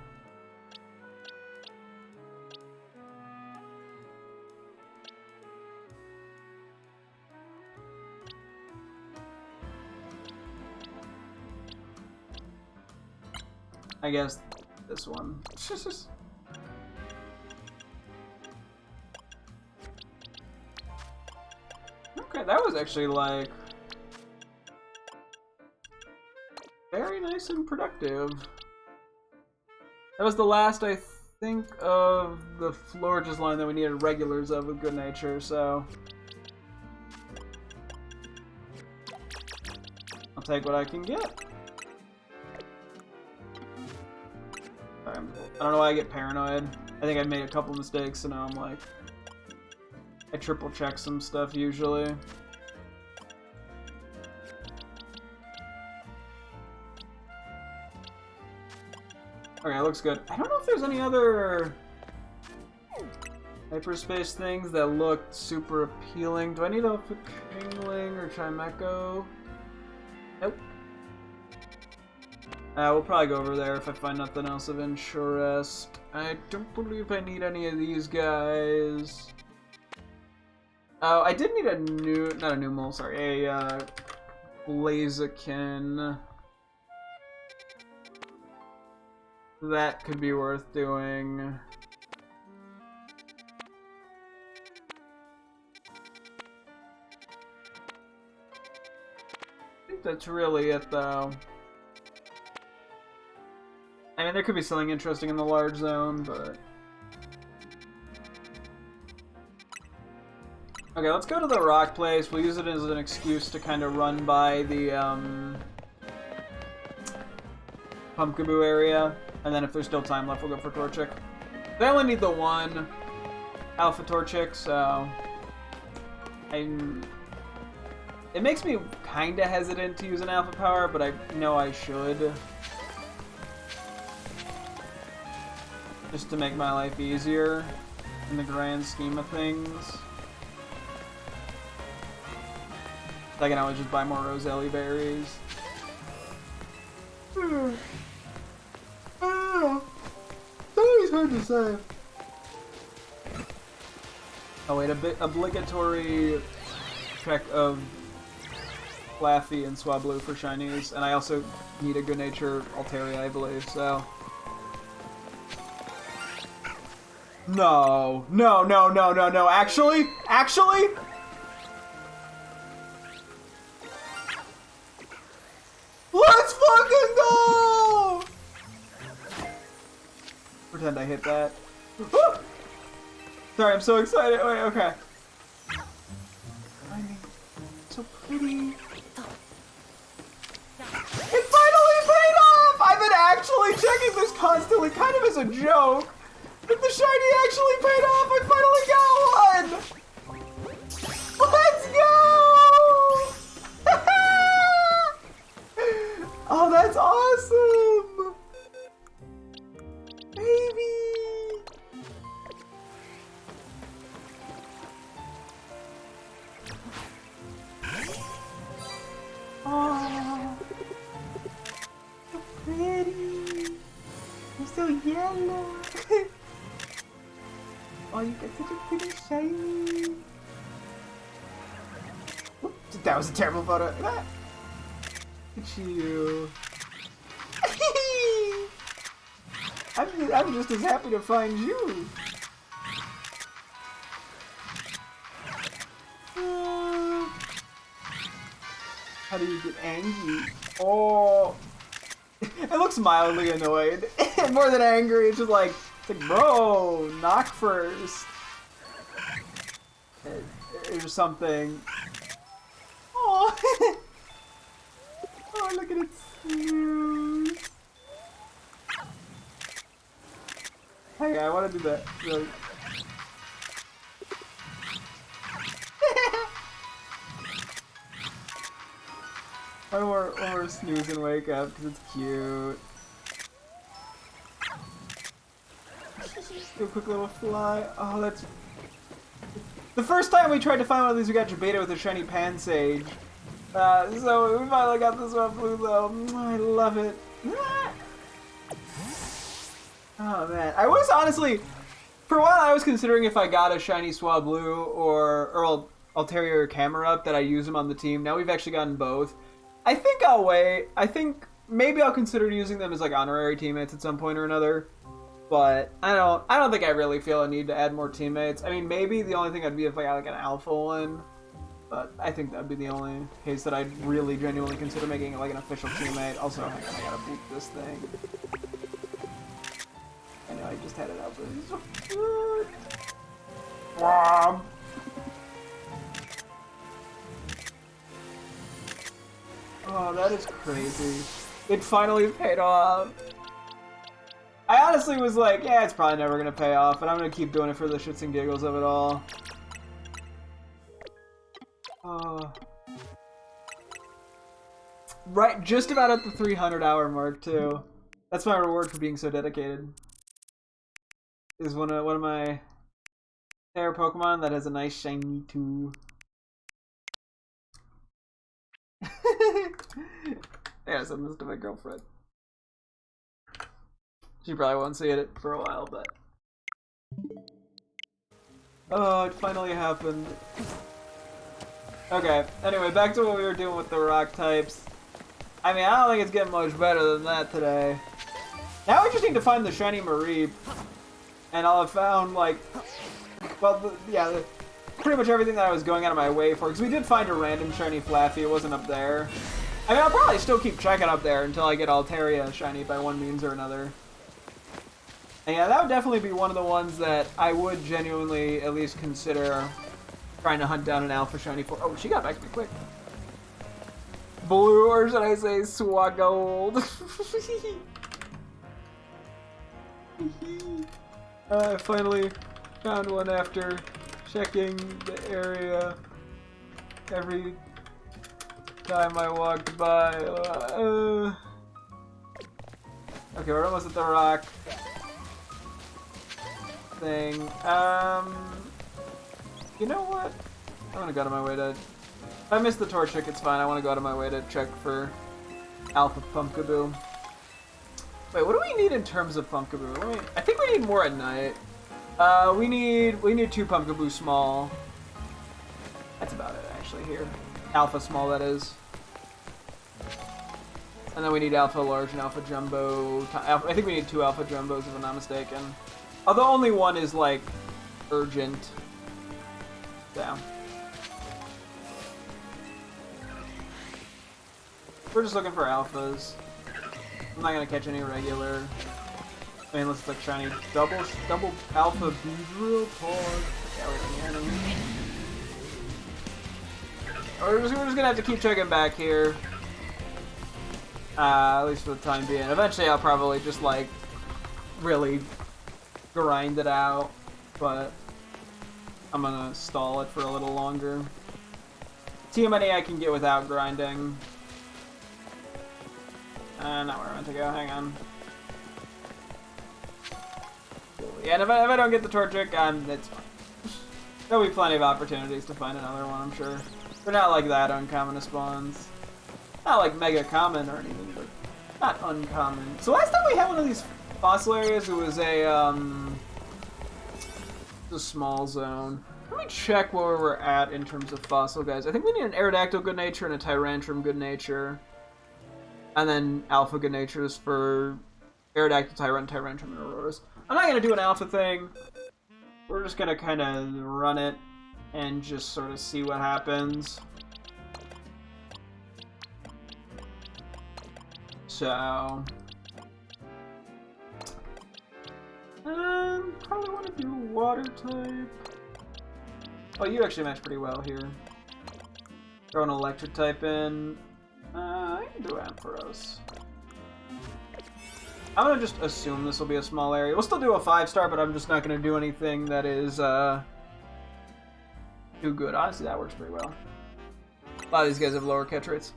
I guess this one. Okay, that was actually like very nice and productive. That was the last, I think, of the Florges line that we needed regulars of with good nature, so I'll take what I can get. I don't know why I get paranoid. I think I made a couple mistakes, so now I'm like, I triple check some stuff usually. Okay, looks good. I don't know if there's any other hyperspace things that look super appealing. Do I need a Pingling or Chimecho? Nope. We'll probably go over there if I find nothing else of interest. I don't believe I need any of these guys. Oh, I did need a new, not a new mole, sorry, a Blaziken. That could be worth doing. I think that's really it, though. I mean, there could be something interesting in the large zone, but... Okay, let's go to the rock place. We'll use it as an excuse to kind of run by the, Pumpkaboo area. And then if there's still time left, we'll go for Torchic. They only need the one Alpha Torchic, so... It makes me kind of hesitant to use an Alpha Power, but I know I should. Just to make my life easier in the grand scheme of things. I can always just buy more Roselli berries. It's always hard to say. Oh wait, a bit obligatory check of Laffy and Swablu for shinies, and I also need a good nature Altaria, I believe, so... No, no, no, no, no, no, actually? Actually? Let's fucking go! Pretend I hit that. Sorry, I'm so excited. Wait, okay. I mean, so pretty. It finally paid off! I've been actually checking this constantly, kind of as a joke. But the shiny actually paid off! I finally got one! Let's go! Oh, that's awesome! Baby! Oh, so pretty! You're so yellow! Oh, you got such a pretty shiny! Oops, that was a terrible photo. Look at you. I'm just as happy to find you. How do you get angry? Oh, it looks mildly annoyed. More than angry, it's just like, bro, knock first. Or something. Oh, oh, look at it snooze. Hey, I want to do that. Really. One more snooze and wake up because it's cute. Do a quick little fly. Oh, that's... The first time we tried to find one of these, we got Jabeta with a shiny Pansage. So we finally got this one blue, though. I love it. Oh, man. I was honestly... For a while, I was considering if I got a shiny Swablu or Altaria or Camerupt that I use them on the team. Now we've actually gotten both. I think I'll wait. I think maybe I'll consider using them as like honorary teammates at some point or another. But I don't think I really feel a need to add more teammates. I mean, maybe the only thing I'd be if I got like an alpha one. But I think that'd be the only case that I'd really genuinely consider making it like an official teammate. Also, hang on, I gotta boot this thing. I know I just had it out, but it's so good. Oh, that is crazy. It finally paid off. I honestly was like, yeah, it's probably never gonna pay off, but I'm gonna keep doing it for the shits and giggles of it all. Right, just about at the 300-hour mark too. That's my reward for being so dedicated. Is one of my rare Pokemon that has a nice shiny too. Yeah, I send this to my girlfriend. She probably won't see it for a while, but... Oh, it finally happened. Okay, anyway, back to what we were doing with the rock types. I mean, I don't think it's getting much better than that today. Now we just need to find the shiny Mareep. And I'll have found, like... Well, pretty much everything that I was going out of my way for. Because we did find a random shiny Flaffy, it wasn't up there. I mean, I'll probably still keep checking up there until I get Altaria shiny by one means or another. And yeah, that would definitely be one of the ones that I would genuinely at least consider trying to hunt down an alpha shiny for. Oh, she got back to me quick. Blue, or should I say Swaggold? I finally found one after checking the area every time I walked by. Okay, we're almost at the rock thing. You know what? I'm gonna go out of my way to... If I miss the Torchic, it's fine. I want to go out of my way to check for Alpha Pumpkaboo. Wait, what do we need in terms of Pumpkaboo? I think we need more at night. We need 2 Pumpkaboo small. That's about it, actually, here. Alpha small, that is. And then we need Alpha large and Alpha jumbo. I think we need 2 Alpha jumbos, if I'm not mistaken. Although only one is, like, urgent. Damn. We're just looking for alphas. I'm not gonna catch any regular. I mean, unless it's like shiny double alpha Beedrill Pod. Yeah, we don't need any. We're just gonna have to keep checking back here. At least for the time being. Eventually, I'll probably just like really grind it out, but I'm gonna stall it for a little longer. See how many I can get without grinding. Not where I meant to go, hang on. Yeah, and if I don't get the Torchic, it's fine. There'll be plenty of opportunities to find another one, I'm sure. They're not like that uncommon to spawns. Not like mega common or anything, but not uncommon. So last time we had one of these fossil areas, it was a small zone. Let me check where we're at in terms of fossil guys. I think we need an Aerodactyl Good Nature and a Tyrantrum Good Nature. And then Alpha Good Natures for Aerodactyl, Tyrantrum, and Auroras. I'm not going to do an Alpha thing. We're just going to kind of run it and just sort of see what happens. So... probably want to do Water type. Oh, you actually match pretty well here. Throw an Electric type in. I can do Ampharos. I'm gonna just assume this will be a small area. We'll still do a 5-star, but I'm just not gonna do anything that is too good. Honestly, that works pretty well. A lot of these guys have lower catch rates.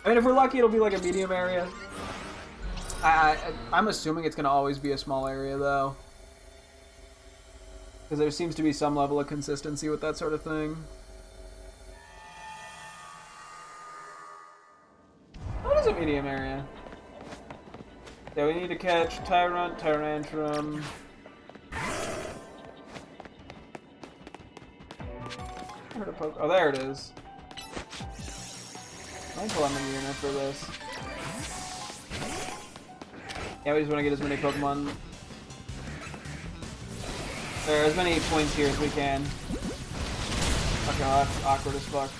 I mean, if we're lucky, it'll be like a medium area. I'm assuming it's gonna always be a small area, though. Because there seems to be some level of consistency with that sort of thing. What is a medium area? Yeah, we need to catch Tyrant, Tyrantrum. I heard a poke. Oh, there it is. I'm pull out my unit for this. Yeah, we just want to get as many Pokemon. There, as many points here as we can. Fuck off, awkward as fuck.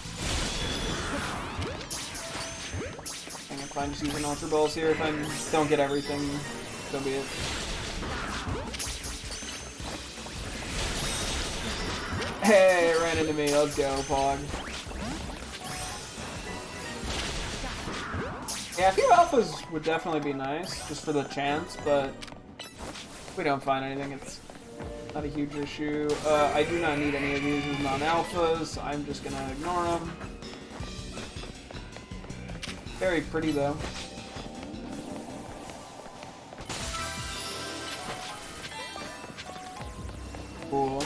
I'm gonna find just using Ultra Balls here. If I don't get everything, so be it. Hey, it ran into me. Let's go, Pog. Yeah, a few alphas would definitely be nice, just for the chance, but if we don't find anything, it's not a huge issue. I do not need any of these as non-alphas, so I'm just gonna ignore them. Very pretty, though. Cool.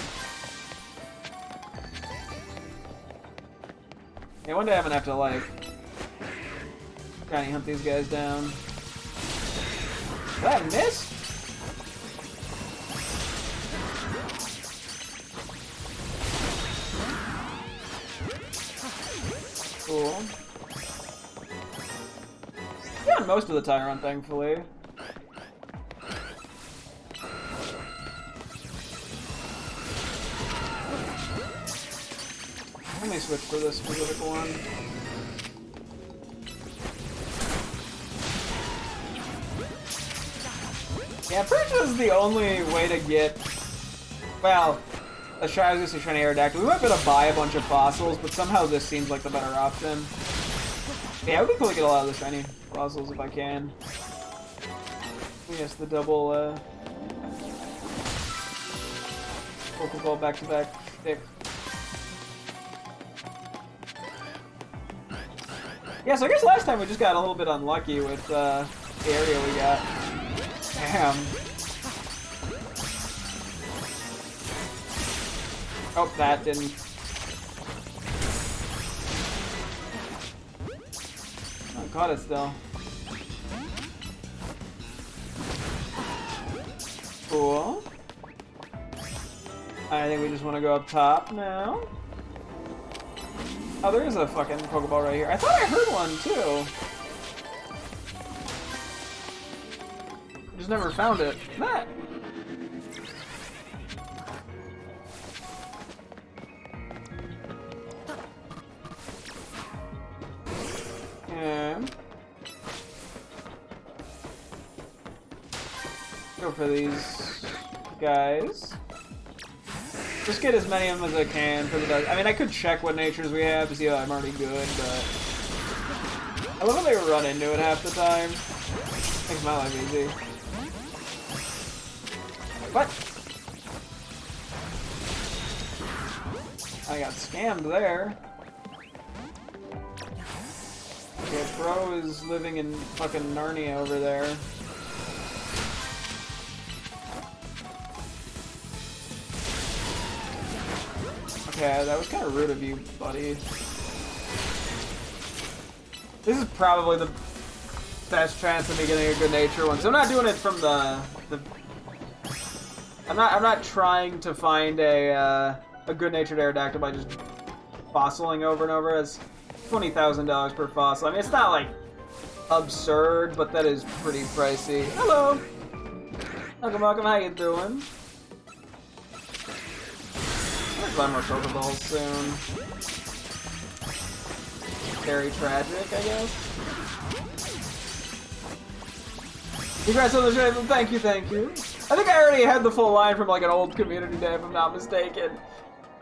Yeah, one day I'm gonna have to, like, try and hunt these guys down. Did I miss? Cool. Yeah, most of the Tyrant, thankfully. Let me switch for this specific one. Yeah, I'm pretty sure this is the only way to get, well, I was gonna say shiny Aerodactyl. We might be able to buy a bunch of fossils, but somehow this seems like the better option. Yeah, it would be cool to get a lot of the shiny fossils if I can. Yes, the double, Pokeball back-to-back stick. Yeah, so I guess last time we just got a little bit unlucky with, the area we got. Damn. Oh, that didn't. Oh, caught it still. Cool. I think we just want to go up top now. Oh, there is a fucking Pokeball right here. I thought I heard one, too. Just never found it. That. Yeah. Go for these guys. Just get as many of them as I can for the best. I mean, I could check what natures we have to see if I'm already good, but I love how they run into it half the time. Makes my life easy. What? I got scammed there. Okay, Bro is living in fucking Narnia over there. Okay, that was kind of rude of you, buddy. This is probably the best chance of me getting a good nature one. So I'm not doing it from the I'm not trying to find a good natured Aerodactyl by just fossiling over and over. It's $20,000 per fossil. I mean, it's not like absurd, but that is pretty pricey. Hello, welcome. How you doing? I'll buy more Pokeballs soon. Very tragic, I guess. Congrats on the show. Thank you, thank you. I think I already had the full line from like an old community day, if I'm not mistaken.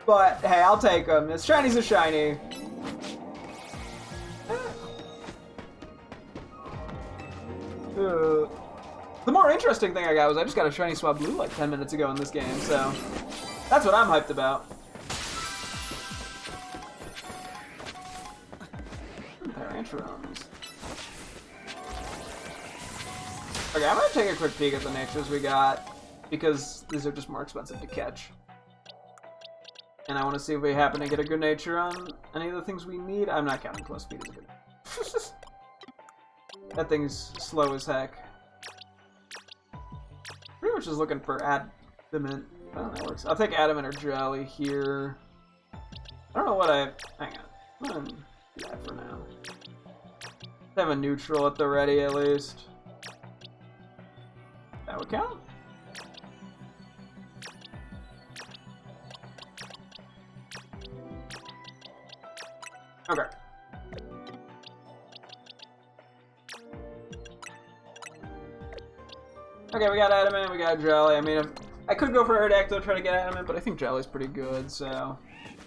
But hey, I'll take them. It's shini's a shiny. The more interesting thing I got was I just got a shiny Swablu like 10 minutes ago in this game, so that's what I'm hyped about. Tarantrums. Okay, I'm gonna take a quick peek at the natures we got, because these are just more expensive to catch. And I want to see if we happen to get a good nature on any of the things we need. I'm not counting close speed as a good nature. That thing's slow as heck. Pretty much just looking for adamant. Oh, that works. I'll take adamant or jelly here. I don't know what I... Hang on. I'm gonna do that for now. Have a neutral at the ready at least. That would count. Okay. Okay, we got adamant, we got jelly. I mean, I could go for Aerodactyl, try to get adamant, but I think jelly's pretty good, so...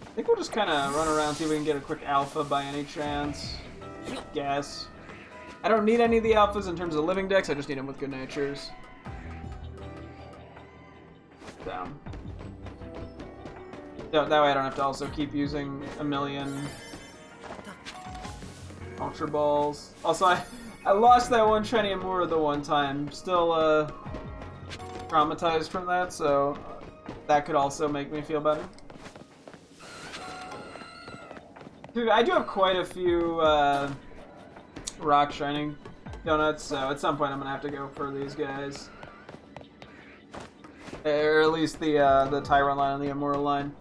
I think we'll just kind of run around, see if we can get a quick alpha by any chance. I guess. I don't need any of the alphas in terms of living decks, I just need them with good natures. So. That way I don't have to also keep using a million Ultra Balls. Also, I lost that one shiny Amura the one time. Still traumatized from that, so that could also make me feel better. Dude, I do have quite a few rock shining donuts, so at some point I'm gonna have to go for these guys. Or at least the Tyron line and the Amura line.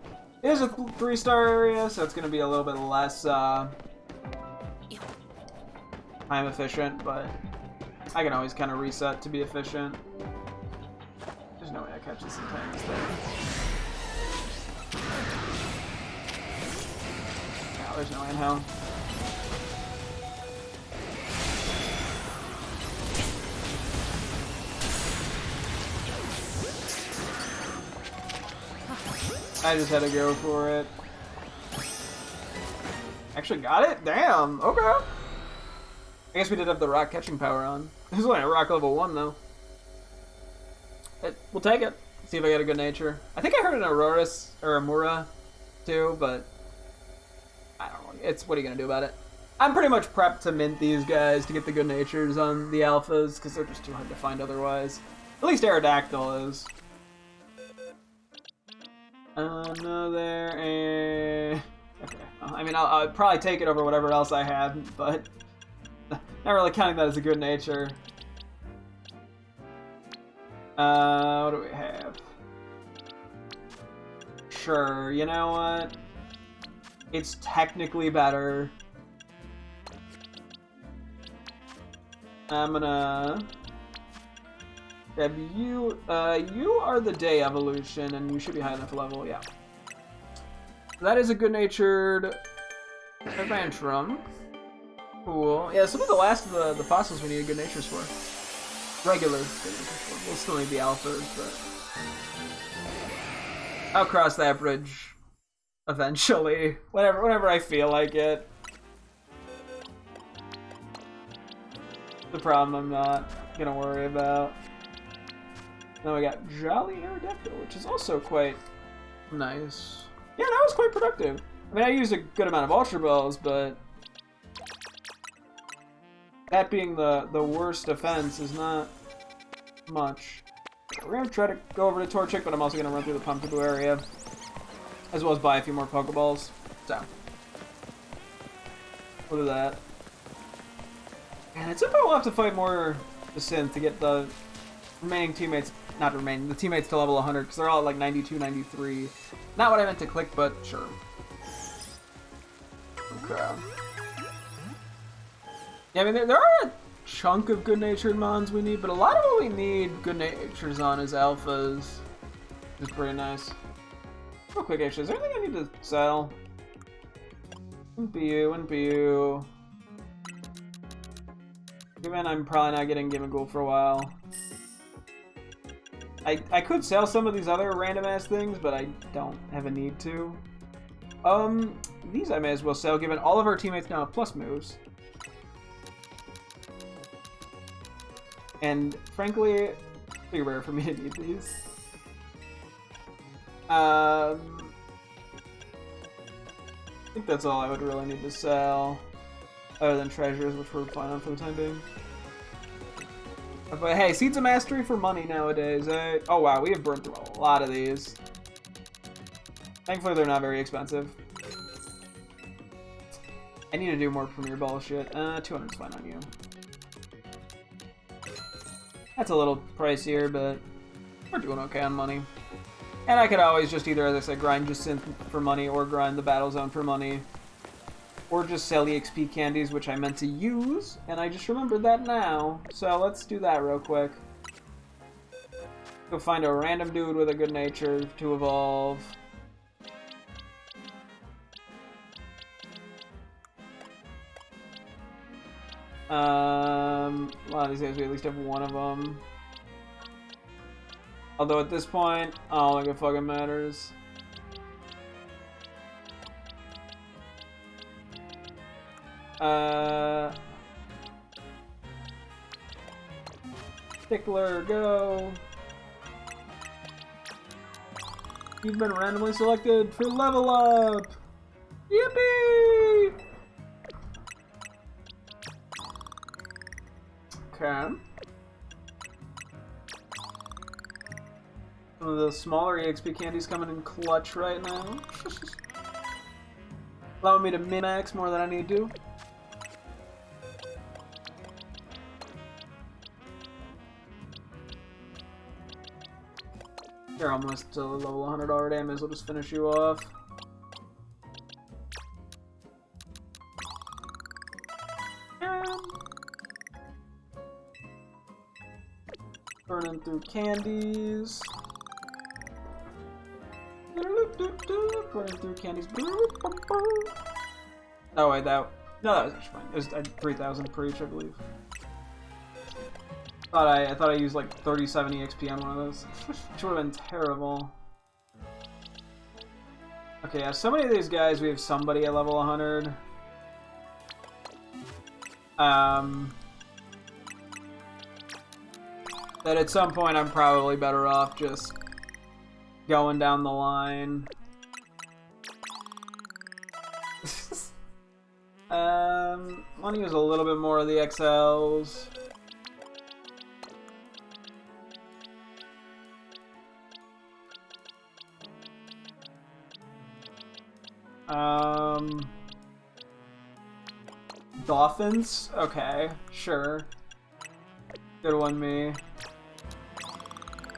It is a 3-star area, so it's gonna be a little bit less time efficient, but I can always kind of reset to be efficient. There's no way I catch this in time this thing. No, there's no way in hell. I just had to go for it. Actually got it? Damn, okay. I guess we did have the rock catching power on. This is only a rock level 1 though. We'll take it. See if I get a good nature. I think I heard an Auroras or Amura too, but I don't know. What are you gonna do about it? I'm pretty much prepped to mint these guys to get the good natures on the alphas because they're just too hard to find otherwise. At least Aerodactyl is. No there, okay. Well, I mean, I'll probably take it over whatever else I had, but not really counting that as a good nature. What do we have? Sure, you know what? It's technically better. I'm gonna grab you. You are the day evolution, and you should be high enough level, yeah. That is a good-natured Advantrum. Cool. Yeah, some of the last of the fossils we need good natures for. Regular good natures for. We'll still need the alphas, but I'll cross that bridge eventually. Whenever I feel like it. The problem I'm not gonna worry about. Now we got Jolly Aerodactyl, which is also quite nice. Yeah, that was quite productive. I mean, I used a good amount of Ultra Balls, but that being the worst defense is not much. We're gonna try to go over to Torchic, but I'm also gonna run through the Pumpkaboo area, as well as buy a few more Pokeballs. So, we'll do that. And at some point we'll have to fight more the Synth to get the remaining teammates, the teammates to level 100, because they're all at like 92, 93. Not what I meant to click, but sure. Okay. Yeah, I mean, there are a chunk of good-natured mons we need, but a lot of what we need good natures on is alphas. Which is pretty nice. Real quick, actually, is there anything I need to sell? NPU. Given I'm probably not getting Gimmighoul for a while. I could sell some of these other random-ass things, but I don't have a need to. These I may as well sell, given all of our teammates now have plus moves. And, frankly, it's pretty rare for me to need these. I think that's all I would really need to sell. Other than treasures, which we're fine on for the time being. But hey, Seeds of Mastery for money nowadays, eh? Oh wow, we have burned through a lot of these. Thankfully, they're not very expensive. I need to do more Premier bullshit. 200's fine on you. That's a little pricier, but we're doing okay on money. And I could always just either, as I said, grind just Synth for money, or grind the Battle Zone for money. Or just sell the XP candies, which I meant to use, and I just remembered that now. So let's do that real quick. Go find a random dude with a good nature to evolve. A lot of these guys, we at least have one of them. Although at this point, I don't think it fucking matters. Stickler, go. You've been randomly selected for level up. Yippee! Okay. Some of the smaller EXP candies coming in clutch right now. Allowing me to min-max more than I need to. You're almost to level 100 already. I may as well just finish you off. Burning through candies. Burning through candies. Oh wait, that was actually fine. It was 3,000 per each, I believe. I thought I used like 37 EXP on one of those, which would have been terrible. Okay, yeah, so many of these guys, we have somebody at level 100. That at some point I'm probably better off just going down the line. Want to use a little bit more of the XLs. Dolphins? Okay, sure. Good one, me.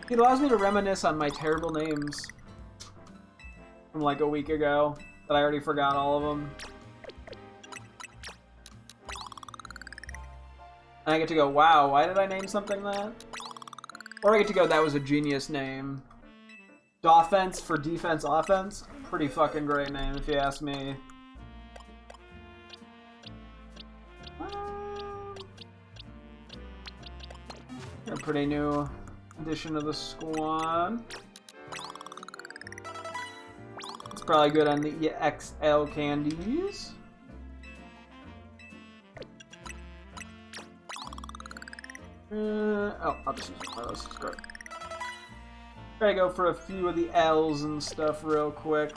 It allows me to reminisce on my terrible names from like a week ago that I already forgot all of them. And I get to go, wow, why did I name something that? Or I get to go, that was a genius name. Doffense for defense offense? Pretty fucking great name if you ask me. A pretty new addition to the squad. It's probably good on the XL candies. Oh, I'll just use one of those. Great. Try to go for a few of the L's and stuff real quick.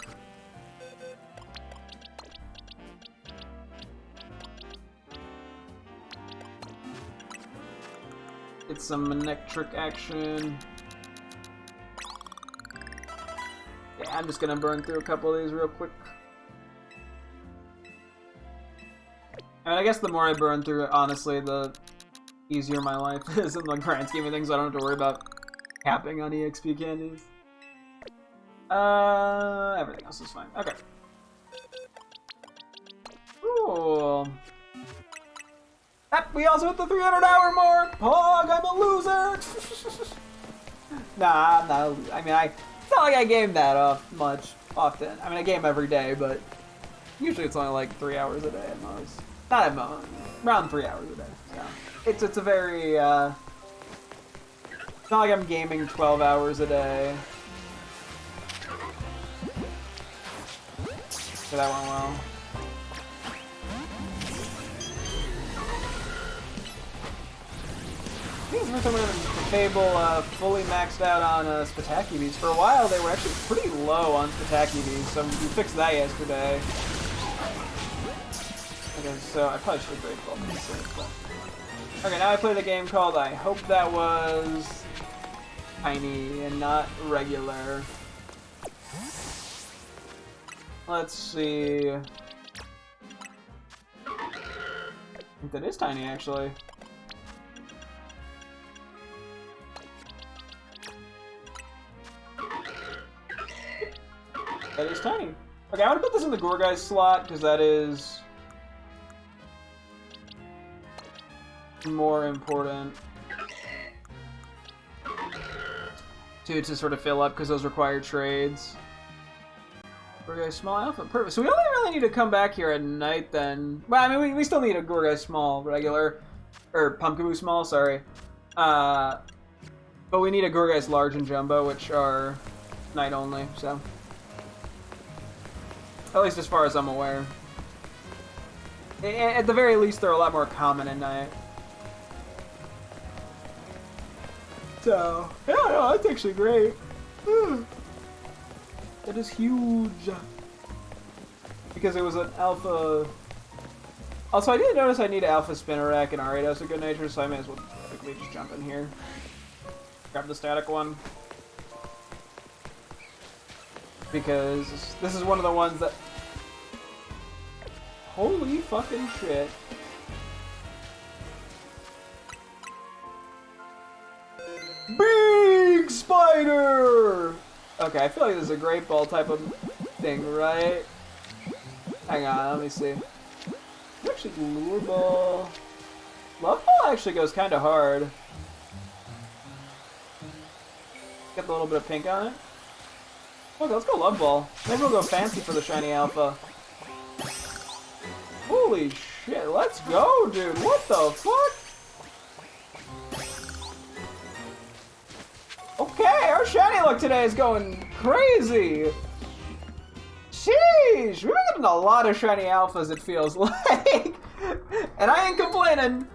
Get some electric action. Yeah, I'm just gonna burn through a couple of these real quick. I mean, I guess the more I burn through it, honestly, the easier my life is in the grand scheme of things. I don't have to worry about capping on EXP candies. Everything else is fine. Okay. Cool. We also hit the 300-hour mark! Pog, I'm a loser! Nah, I'm not a loser. I mean, it's not like I game that often. I mean, I game every day, but usually it's only like 3 hours a day at most. Not at most. Around 3 hours a day. So it's a very, it's not like I'm gaming 12 hours a day. So that went well. I think it's the first time we're having the table fully maxed out on Spitaki bees. For a while, they were actually pretty low on Spitaki bees, so we fixed that yesterday. Okay, so I probably should have grade 12 minutes, but... Okay, now I played a game called I Hope That Was Tiny and not regular. Let's see. I think that is tiny, actually. That is tiny. Okay, I want to put this in the Gourgeist slot, because that is more important to sort of fill up, because those require trades. Gourgeist small alpha, perfect. So we only really need to come back here at night then. Well, I mean, we still need a Gourgeist small regular, or Pumpkaboo small, sorry. But we need a Gourgeist large and jumbo, which are night only, so. At least as far as I'm aware. At the very least, they're a lot more common at night. So, yeah, no, that's actually great. That is huge. Because it was an alpha. Also, I did notice I need alpha Spinnerack and Ariados of good nature, so I may as well quickly just jump in here. Grab the static one. Because this is one of the ones that... Holy fucking shit. Big spider! Okay, I feel like this is a great ball type of thing, right? Hang on, let me see. Actually, lure ball. Love ball actually goes kind of hard. Get the little bit of pink on it. Okay, let's go love ball. Maybe we'll go fancy for the shiny alpha. Holy shit, let's go, dude. What the fuck? Okay, our shiny luck today is going crazy. Sheesh, we've been getting a lot of shiny alphas, it feels like. And I ain't complaining.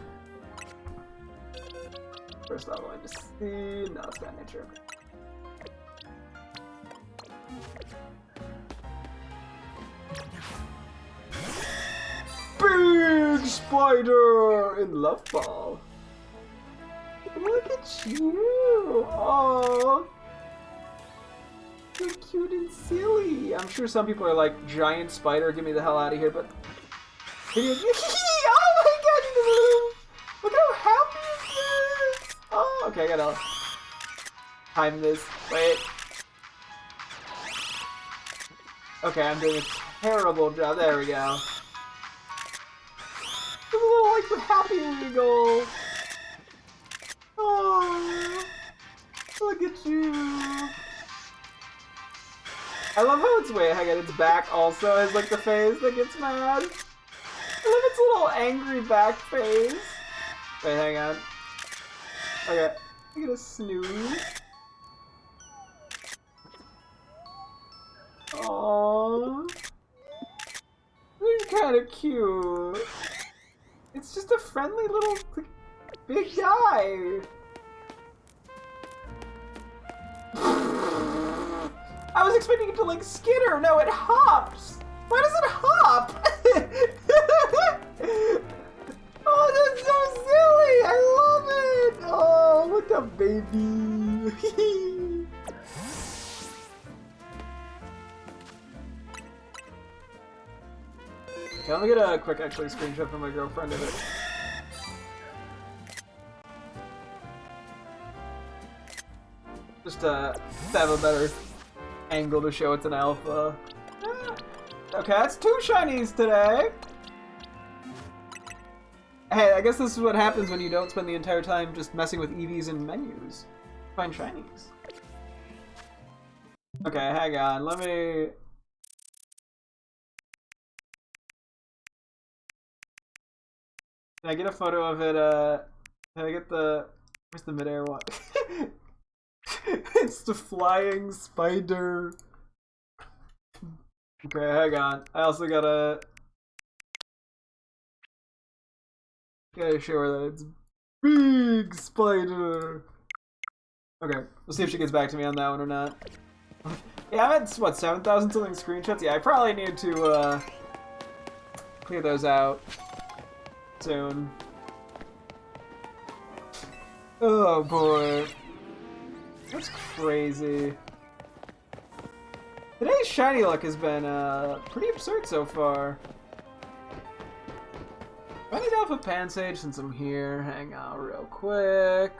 First level, I just see. No, it's not nature. Big spider in love ball. Look at you! Oh, you're cute and silly. I'm sure some people are like, giant spider, get me the hell out of here. But oh my god! Look how happy it is! Oh, okay, I gotta time this. Wait. Okay, I'm doing a terrible job. There we go. A little like the happy wiggle. Oh, look at you. I love how it's way hang on, its back also is like the face that gets mad. I love its little angry back face. Wait, hang on. Okay, I'm gonna snooze. Aww. They're kinda cute. It's just a friendly little big guy. I was expecting it to like skitter. No, it hops. Why does it hop? Oh, that's so silly. I love it. Oh, look at baby. Okay, let me get a quick actually screenshot from my girlfriend of it. Just to have a better angle to show it's an alpha. Okay, that's 2 shinies today. Hey, I guess this is what happens when you don't spend the entire time just messing with EVs and menus. Find shinies. Okay, hang on, let me... Can I get a photo of it, can I get the... Where's the midair one? It's the flying spider. Okay, hang on. I also gotta show her that it's big spider. Okay, we'll see if she gets back to me on that one or not. Yeah, I'm at what, 7,000 something screenshots? Yeah, I probably need to clear those out soon. Oh boy. That's crazy. Today's shiny luck has been pretty absurd so far. I need Alpha Pansage since I'm here. Hang out real quick.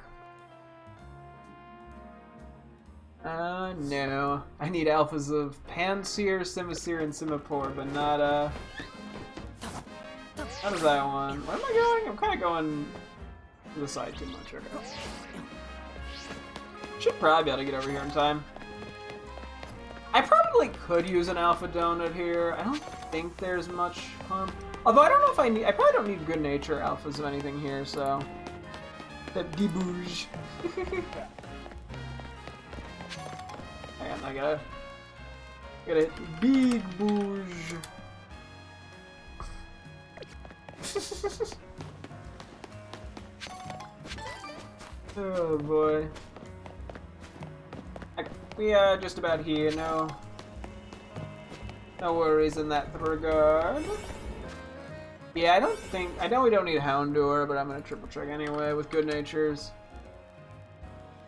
No. I need alphas of Panseer, Simisear, and Simipour, but not, how does that one? Where am I going? I'm kind of going to the side too much. Okay. Should probably be able to get over here in time. I probably could use an Alpha Donut here. I don't think there's much harm. Although I don't know if I need... I probably don't need Good Nature alphas of anything here, so... That debouche. Hang on, I gotta hit big bouge. Oh boy. We are just about here, no worries in that regard. Yeah, I know we don't need Houndour, but I'm gonna triple check anyway with Good Natures.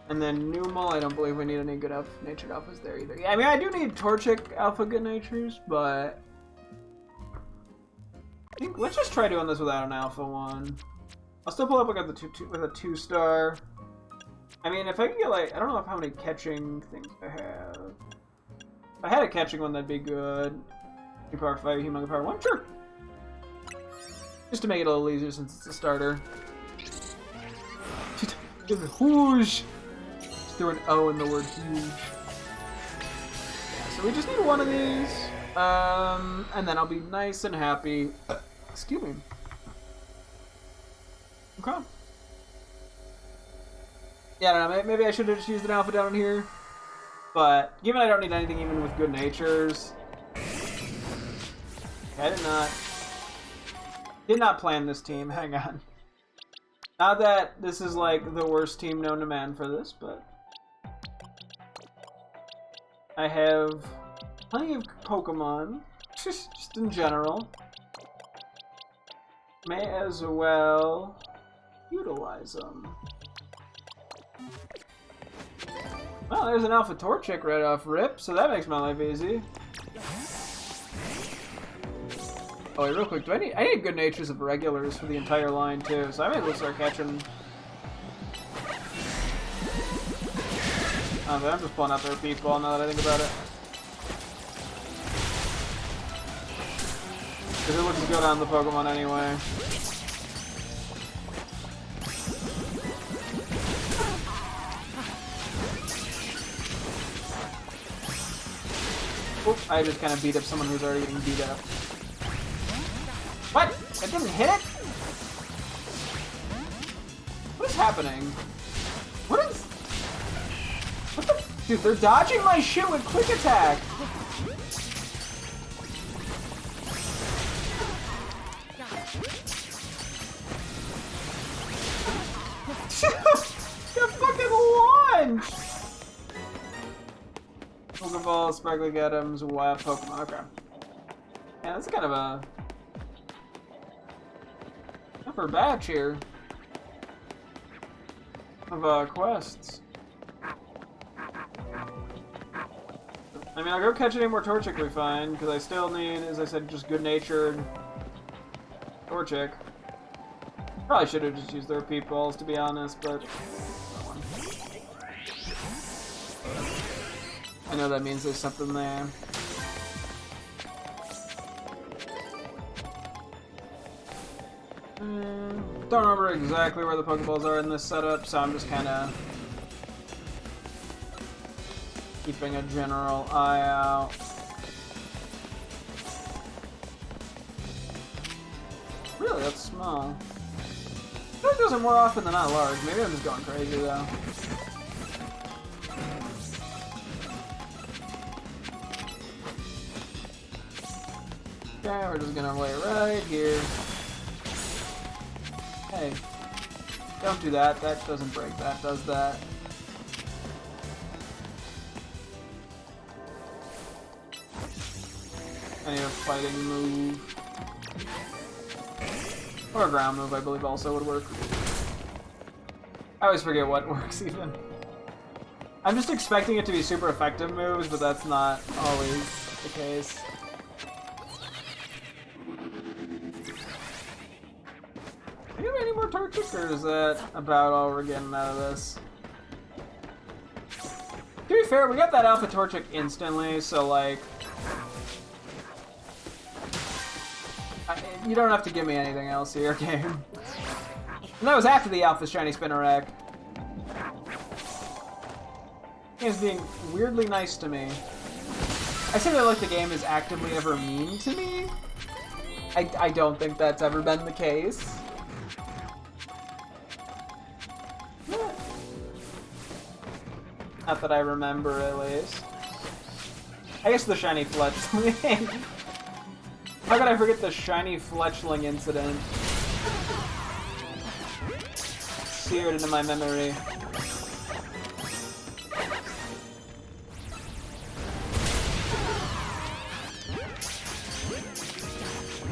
And then Numel, I don't believe we need any good natured alphas there either. Yeah, I mean, I do need Torchic alpha Good Natures, but I think let's just try doing this without an alpha one. I'll still pull up with a 2-star. I mean, if I can get like, I don't know how many catching things I have. If I had a catching one, that'd be good. Power Fire, Humongous Power 1, sure. Just to make it a little easier since it's a starter. Whoosh! Just threw an O in the word huge. Yeah, so we just need one of these. And then I'll be nice and happy. Excuse me. Okay. Yeah, I don't know, maybe I should have just used an alpha down here. But, given I don't need anything even with Good Natures... I did not plan this team, hang on. Not that this is like the worst team known to man for this, but... I have plenty of Pokemon, just in general. May as well utilize them. Well, there's an Alpha Torchic right off rip, so that makes my life easy. Oh wait, real quick, I need Good Natures of regulars for the entire line too, so I may as well start catching. Oh, but I'm just pulling out their people now that I think about it. Because it looks good on the Pokemon anyway. Oops, I just kind of beat up someone who's already getting beat up. What? It didn't hit it? What is happening? What is... What the... Dude, they're dodging my shit with quick attack! Got fucking launched! Pokeball, Sparkly Atoms, Wild Pokemon, okay. Yeah, that's kind of a... upper batch here. Of, quests. I mean, I'll go catch any more Torchic we find, because I still need, as I said, just good-natured Torchic. Probably should have just used their Peepballs, to be honest, but... I know that means there's something there. Don't remember exactly where the Pokeballs are in this setup, so I'm just kind of keeping a general eye out. Really, that's small. I feel like those are more often than not large. Maybe I'm just going crazy though. Okay, we're just gonna lay it right here. Hey, don't do that. That doesn't break. That does that. I need a fighting move. Or a ground move, I believe, also would work. I always forget what works, even. I'm just expecting it to be super effective moves, but that's not always the case. Do you have any more Torchic, or is that about all we're getting out of this? To be fair, we got that Alpha Torchic instantly, so like... you don't have to give me anything else here, game. And that was after the Alpha Shiny Spinnerack. Game's being weirdly nice to me. I say that like the game is actively ever mean to me. I don't think that's ever been the case. Not that I remember, at least. I guess the shiny Fletchling. How could I forget the shiny Fletchling incident? Seared into my memory.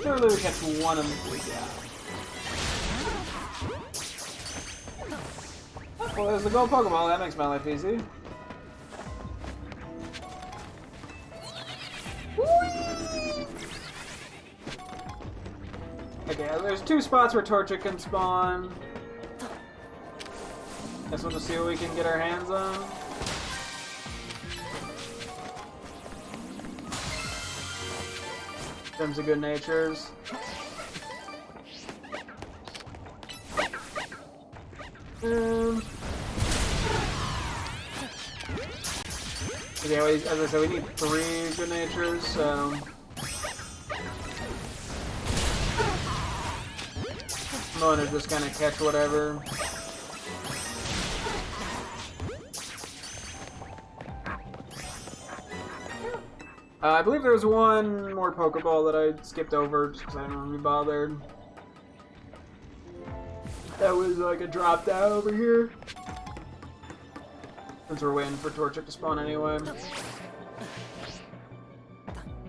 Surely we catch one of them. Yeah. Well, there's the gold Pokeball. That makes my life easy. Okay, there's 2 spots where Torchic can spawn. Guess we'll just see what we can get our hands on. In terms of good natures. Okay, as I said, we need 3 good natures, so... I'm going to just kind of catch whatever. I believe there was one more Pokeball that I skipped over just because I didn't want to be bothered. That was like a drop down over here. Since we're waiting for Torchic to spawn anyway.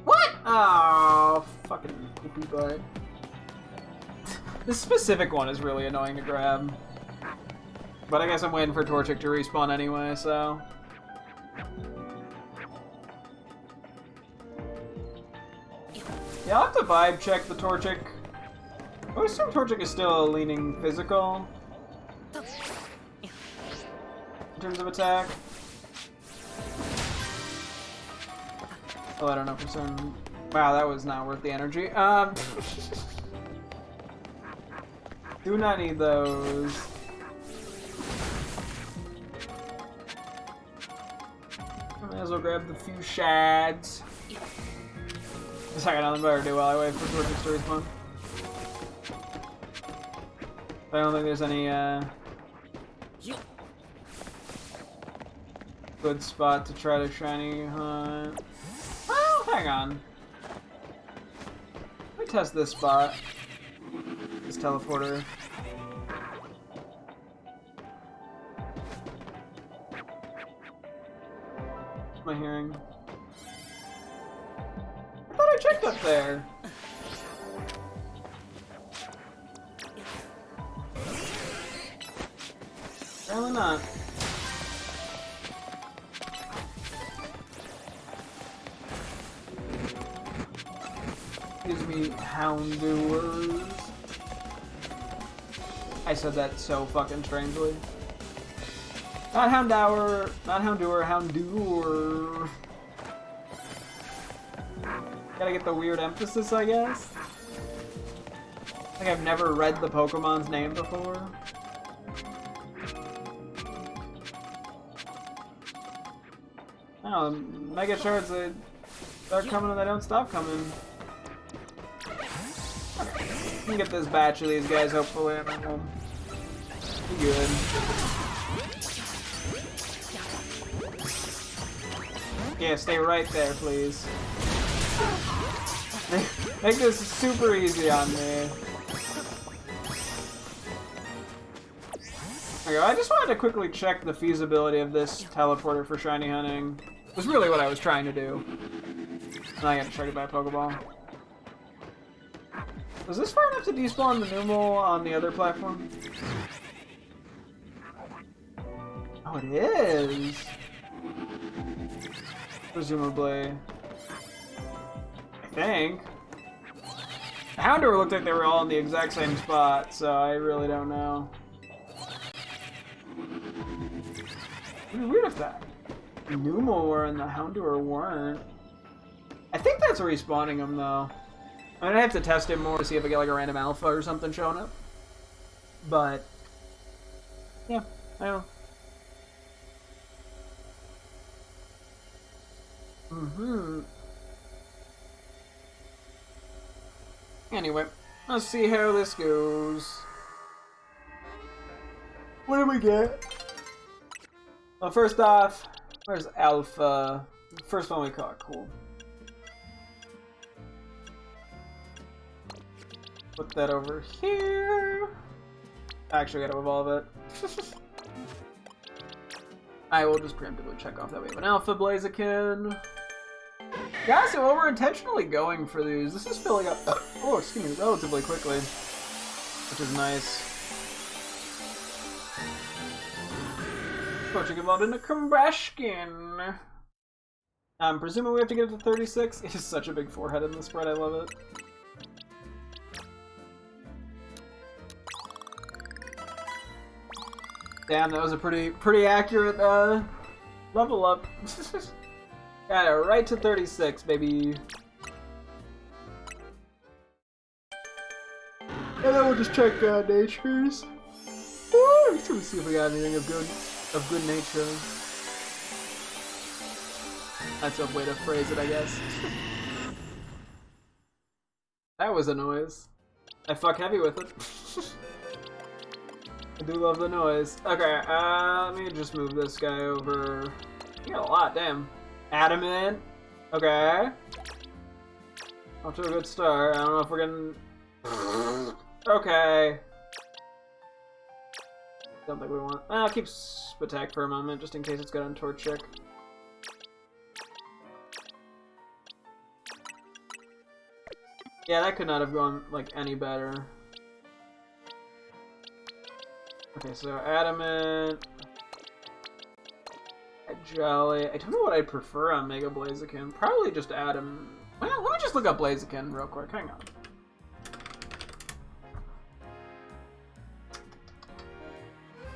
What? Oh, fucking poopy butt. This specific one is really annoying to grab. But I guess I'm waiting for Torchic to respawn anyway, so... Yeah, I'll have to vibe check the Torchic. I would assume Torchic is still leaning physical. In terms of attack. Oh, I don't know for certain. Wow, that was not worth the energy. Do not need those. I may as well grab the few shads. Guess I got nothing better to do while I wait for Torchic to respawn. I don't think there's any good spot to try to shiny hunt. Oh, hang on. Let me test this spot. This teleporter. What's my hearing? I thought I checked up there. Apparently not. Gives me Houndours. I said that so fucking strangely. Not Houndour, not Houndour, Houndour. Gotta get the weird emphasis, I guess. I think I've never read the Pokemon's name before. Oh, Mega Shards, they start coming and they don't stop coming. Okay. We can get this batch of these guys, hopefully, and then we'll be good. Yeah, stay right there, please. Make this super easy on me. Okay, I just wanted to quickly check the feasibility of this teleporter for shiny hunting. Was really what I was trying to do. And I got distracted by a Pokeball. Was this far enough to despawn the Numel on the other platform? Oh, it is! Presumably. I think. The Houndour looked like they were all in the exact same spot, so I really don't know. It'd be weird if that Numor and the Houndour weren't. I think that's respawning them, though. I mean, I have to test it more to see if I get like a random alpha or something showing up. But, yeah, I don't know. Anyway, let's see how this goes. What do we get? Well, first off, where's Alpha? First one we caught, cool. Put that over here. Actually, I gotta evolve it. I will just preemptively check off that we have an Alpha Blaziken. Guys, so we're intentionally going for these. This is filling up, oh, excuse me, relatively quickly, which is nice. Torching evolved into Crumbrashkin. I'm presuming we have to get it to 36. It is such a big forehead in the spread, I love it. Damn, that was a pretty accurate level up. Got it right to 36, baby. And then we'll just check natures. Let's see if we got anything of good nature. That's a way to phrase it, I guess. That was a noise. I fuck heavy with it. I do love the noise. Okay, let me just move this guy over. You got a lot, damn. Adamant. Okay. Off to a good start. I don't know if we're getting... Okay. Don't think we want... I'll keep Spatak for a moment, just in case it's got on Torchic. Yeah, that could not have gone, like, any better. Okay, so Adamant... Jolly. I don't know what I'd prefer on Mega Blaziken. Probably just Adam. Well, let me just look up Blaziken real quick. Hang on.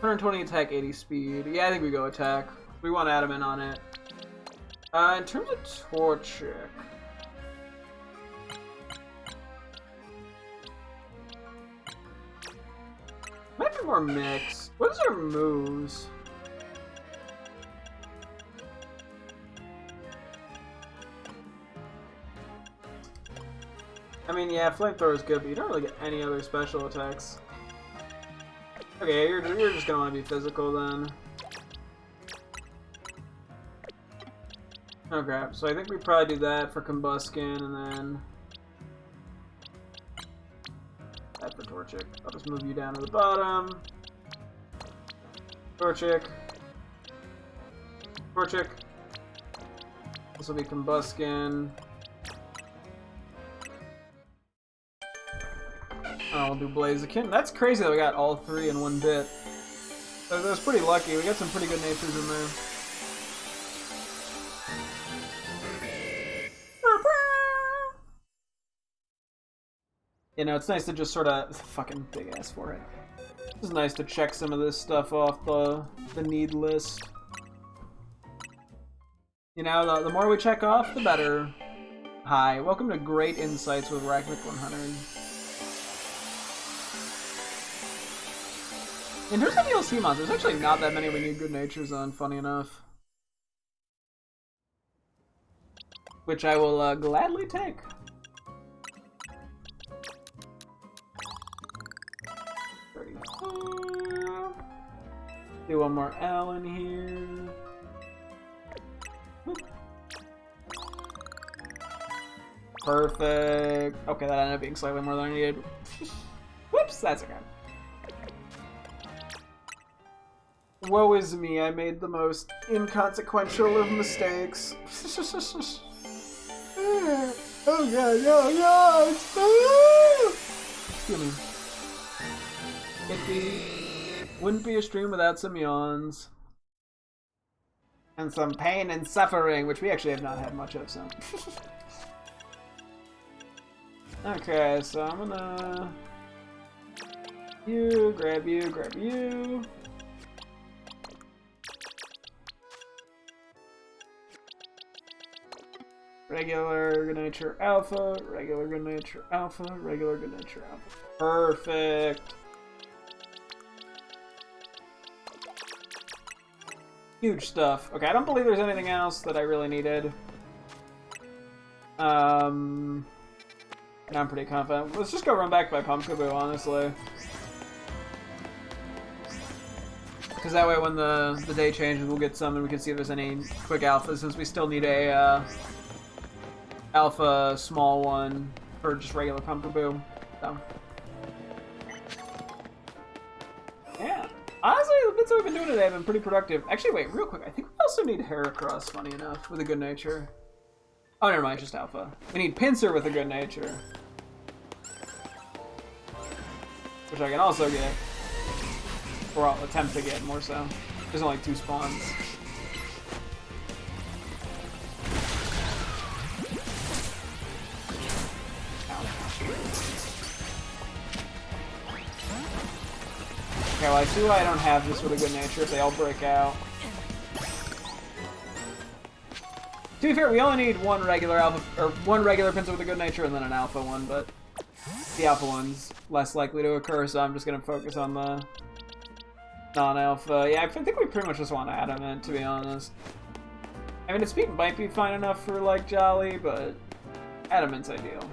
$120 attack, 80 speed. Yeah, I think we go attack. We want Adamant on it. In terms of Torchic. Might be more mixed. What is our moves? I mean, yeah, Flamethrower is good, but you don't really get any other special attacks. Okay, you're just gonna want to be physical then. Okay, so I think we probably do that for Combuskin, and then that for Torchic. I'll just move you down to the bottom. Torchic. Torchic. This will be Combuskin. I'll do Blaziken. That's crazy that we got all three in one bit. That was pretty lucky. We got some pretty good natures in there. You know, it's nice to just sort of... Fucking big ass forehead. It's nice to check some of this stuff off the need list. You know, the more we check off, the better. Hi, welcome to Great Insights with Ragnick 100. In terms of DLC mods, there's actually not that many we need good natures on, funny enough. Which I will gladly take. Do one more L in here. Whoop. Perfect. Okay, that ended up being slightly more than I needed. Whoops, that's okay. Woe is me, I made the most inconsequential of mistakes. Oh god, no, excuse me. Wouldn't be a stream without some yawns. And some pain and suffering, which we actually have not had much of, so. Okay, so I'm gonna... grab you. Regular good nature alpha, regular good nature alpha, regular good nature alpha. Perfect. Huge stuff. Okay, I don't believe there's anything else that I really needed. I'm pretty confident. Let's just go run back by Pumpkaboo, honestly. Because that way when the day changes, we'll get some and we can see if there's any quick alphas, since we still need a alpha small one for just regular Pumpkaboo. So. Yeah. Honestly, the bits that we've been doing today have been pretty productive. Actually, wait, real quick. I think we also need Heracross, funny enough, with a good nature. Oh, never mind, just alpha. We need Pinsir with a good nature. Which I can also get. Or I'll attempt to get, more so. There's only 2 spawns. Okay, well I see why I don't have this with a good nature if they all break out. To be fair, we only need one regular alpha, or one regular Pinsir with a good nature and then an alpha one, but the alpha one's less likely to occur, so I'm just gonna focus on the non-alpha. Yeah, I think we pretty much just want Adamant, to be honest. I mean, its speed might be fine enough for, like, Jolly, but Adamant's ideal.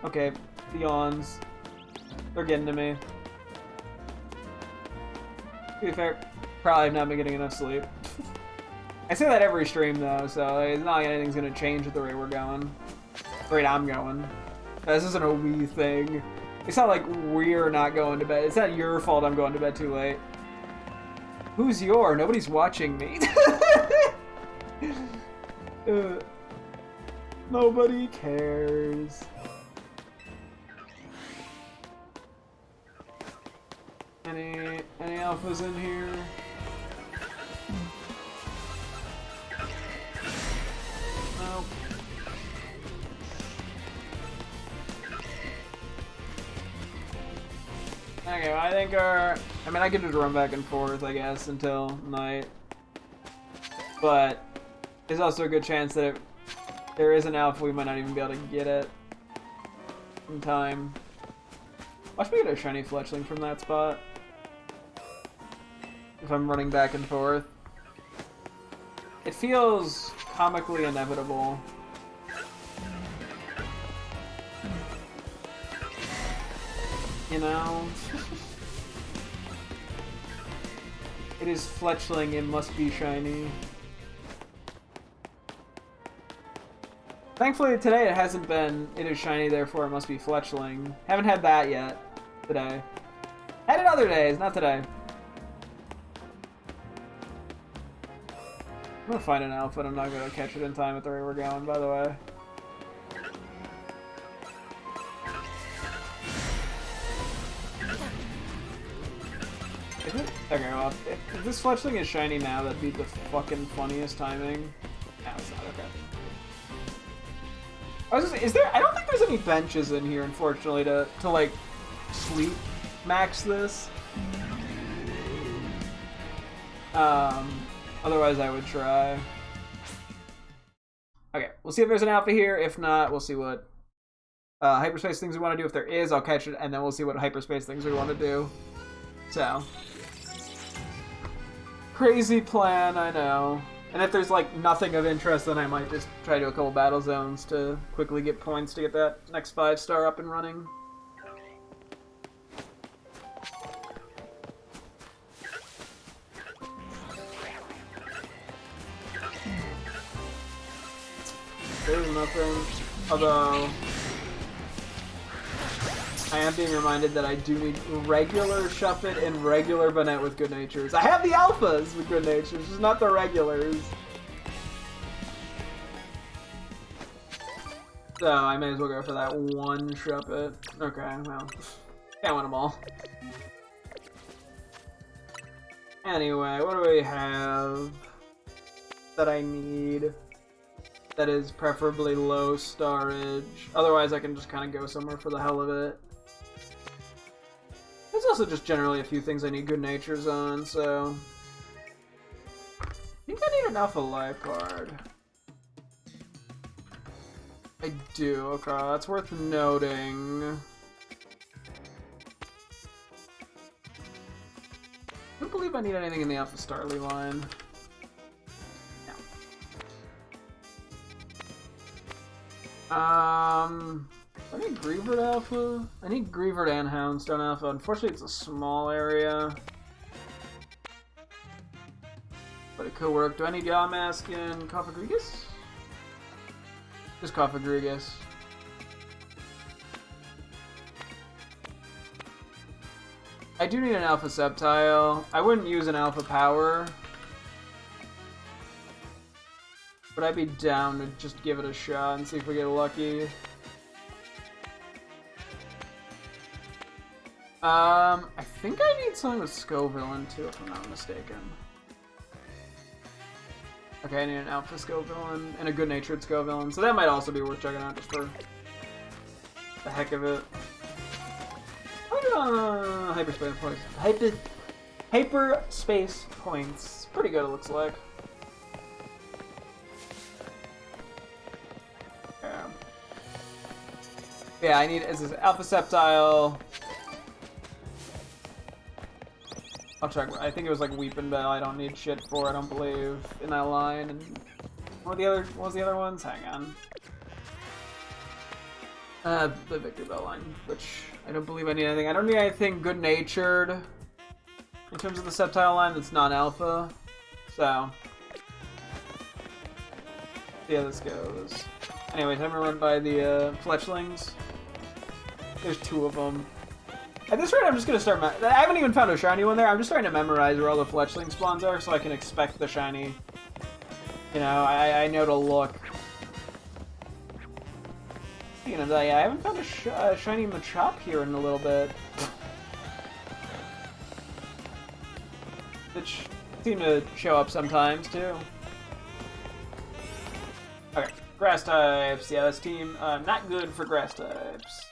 Okay, the yawns. They're getting to me. To be fair, probably have not been getting enough sleep. I say that every stream, though, so it's not like anything's gonna change with the rate we're going. The rate I'm going. This isn't a we thing. It's not like we're not going to bed. It's not your fault I'm going to bed too late. Who's your? Nobody's watching me. Nobody cares. Any alphas in here? Nope. Okay, well, I think I mean, I could just run back and forth, I guess, until night. But there's also a good chance that if there is an alpha, we might not even be able to get it in time. Watch me get a shiny Fletchling from that spot. If I'm running back and forth. It feels comically inevitable. You know? It is Fletchling, it must be shiny. Thankfully today it hasn't been, it is shiny, therefore it must be Fletchling. Haven't had that yet today. Had it other days, not today. I'm gonna find an alpha and I'm not gonna catch it in time at the rate we're going, by the way. Okay, well, if this Fletchling is shiny now, that'd be the fucking funniest timing. No, it's not, okay. I was just saying, is there, I don't think there's any benches in here, unfortunately, to like, sleep max this. Otherwise I would try. Okay, we'll see if there's an alpha here. If not, we'll see what hyperspace things we want to do. If there is, I'll catch it, and then we'll see what hyperspace things we want to do. So, crazy plan, I know. And if there's like nothing of interest, then I might just try to do a couple battle zones to quickly get points to get that next 5-star up and running. There's nothing, although I am being reminded that I do need regular Shuffit and regular Banette with good natures. I have the alphas with good natures, just not the regulars. So I may as well go for that one Shuffit. Okay, well. Can't win them all. Anyway, what do we have that I need that is preferably low starage? Otherwise, I can just kind of go somewhere for the hell of it. There's also just generally a few things I need good natures on, so... I think I need an Alpha Life card. I do, okay, that's worth noting. I don't believe I need anything in the Alpha Starly line. No. I need Greavard Alpha? I need Greavard and Houndstone Alpha. Unfortunately, it's a small area. But it could work. Do I need Yamask and Cofagrigus? Just Cofagrigus. I do need an Alpha Sceptile. I wouldn't use an Alpha Power. But I'd be down to just give it a shot and see if we get lucky. I think I need something with Scovillain too, if I'm not mistaken. Okay, I need an Alpha Scovillain and a good-natured Scovillain, so that might also be worth checking out just for the heck of it. Hyperspace points. Hyperspace points. Pretty good, it looks like. Yeah, I need is this Alpha Sceptile. I'll check. I think it was like Weeping Bell. I don't need shit for. I don't believe in that line. And what was the other ones? Hang on. The Victor Bell line, which I don't believe I need anything. I don't need anything good-natured in terms of the Sceptile line that's non-alpha. So, yeah, this goes. Anyway, time to run by the Fletchlings. There's 2 of them. At this rate, I'm just gonna start. I haven't even found a shiny one there. I'm just trying to memorize where all the Fletchling spawns are, so I can expect the shiny. You know, I know to look. Speaking of that, yeah, I haven't found a shiny Machop here in a little bit. Which seem to show up sometimes too. Okay, grass types. Yeah, this team not good for grass types.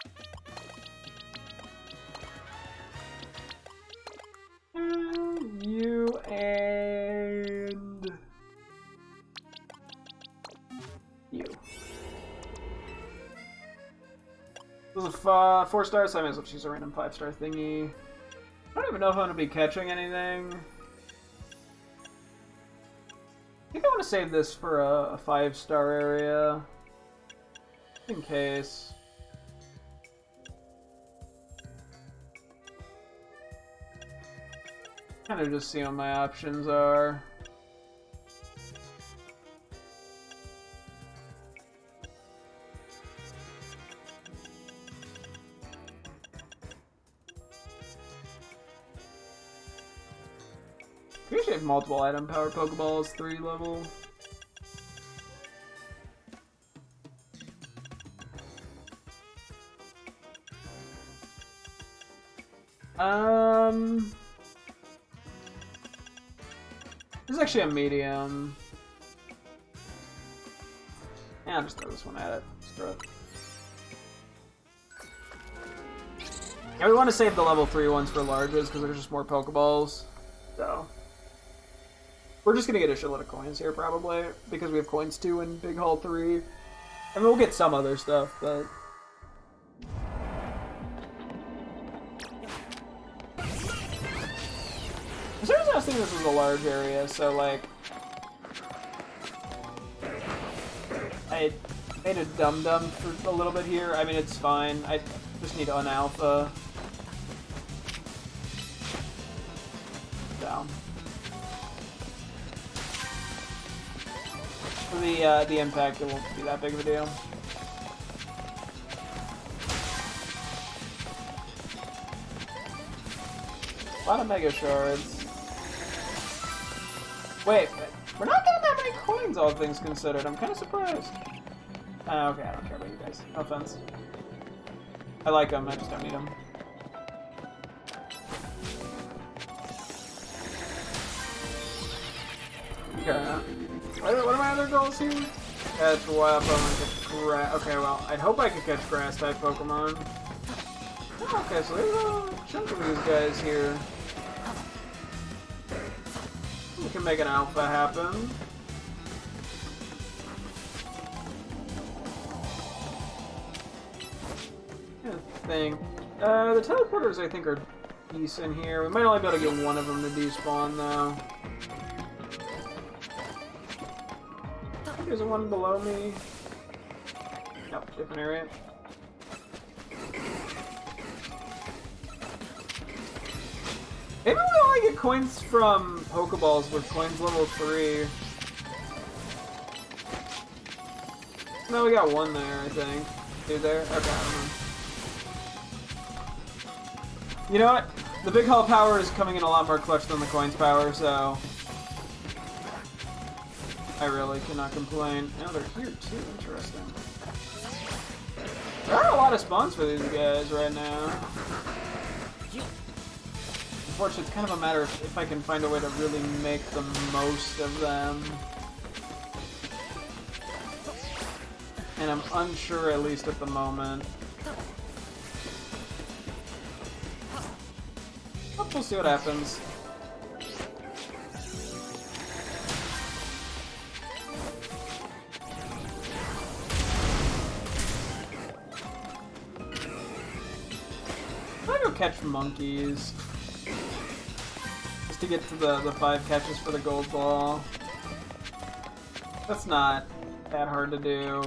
You and you. This is a 4-star, so I might as well choose a random 5-star thingy. I don't even know if I'm going to be catching anything. I think I want to save this for a 5-star area. In case. Kind of just see what my options are. We should have multiple item power Pokeballs, 3 level. This is actually a medium. Yeah, I'll just throw this one at it. Screw it. Yeah, we want to save the level 3 ones for larges because there's just more Pokeballs. So we're just gonna get a shitload of coins here probably because we have coins 2 in Big Hall 3. I mean, we'll get some other stuff, but. For some reason I was thinking this was a large area, so like I made a dum-dum for a little bit here. I mean, it's fine. I just need un-alpha. So for the impact, it won't be that big of a deal. A lot of Mega Shards. Wait, we're not getting that many coins, all things considered. I'm kind of surprised. Okay, I don't care about you guys. No offense. I like them, I just don't need them. Okay. What are my other goals here? Catch wild Pokemon, catch grass. Okay, well, I'd hope I could catch grass type Pokemon. Okay, so there's a chunk of these guys here. We can make an alpha happen. Thing. The teleporters I think are decent here. We might only be able to get one of them to despawn though. There's one below me. Nope, different area. Maybe we only get coins from Pokeballs with coins level 3. No, we got one there, I think. Dude there? Okay, I don't know. You know what? The big hull power is coming in a lot more clutch than the coins power, so I really cannot complain. Now they're here too, interesting. There are a lot of spawns for these guys right now. Unfortunately, it's kind of a matter of if I can find a way to really make the most of them. And I'm unsure, at least at the moment. We'll see what happens. I'm gonna go catch monkeys. Just to get to the 5 catches for the gold ball. That's not that hard to do.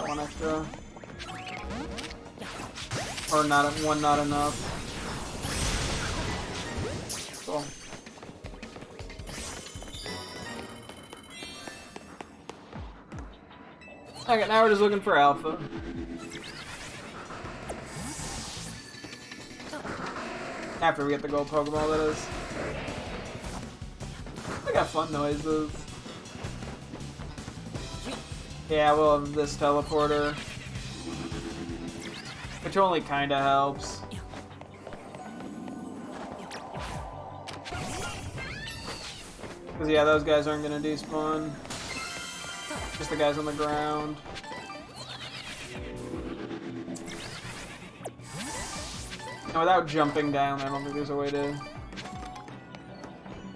One extra. Or not one, not enough. Cool. Okay, now we're just looking for alpha. After we get the gold Pokeball, that is. I got fun noises. Yeah, we'll have this teleporter. Which only kinda helps. Because, yeah, those guys aren't gonna despawn. Just the guys on the ground. And without jumping down, I don't think there's a way to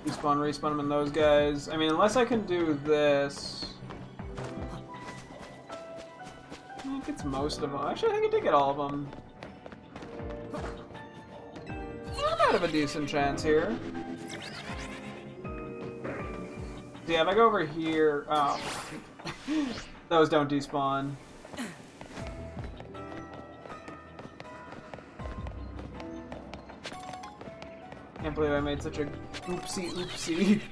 respawn them in those guys. I mean, unless I can do this. I think it's most of them. Actually, I think I did get all of them. I might have a decent chance here. Yeah, if I go over here... Oh. Those don't despawn. Can't believe I made such a oopsie. Is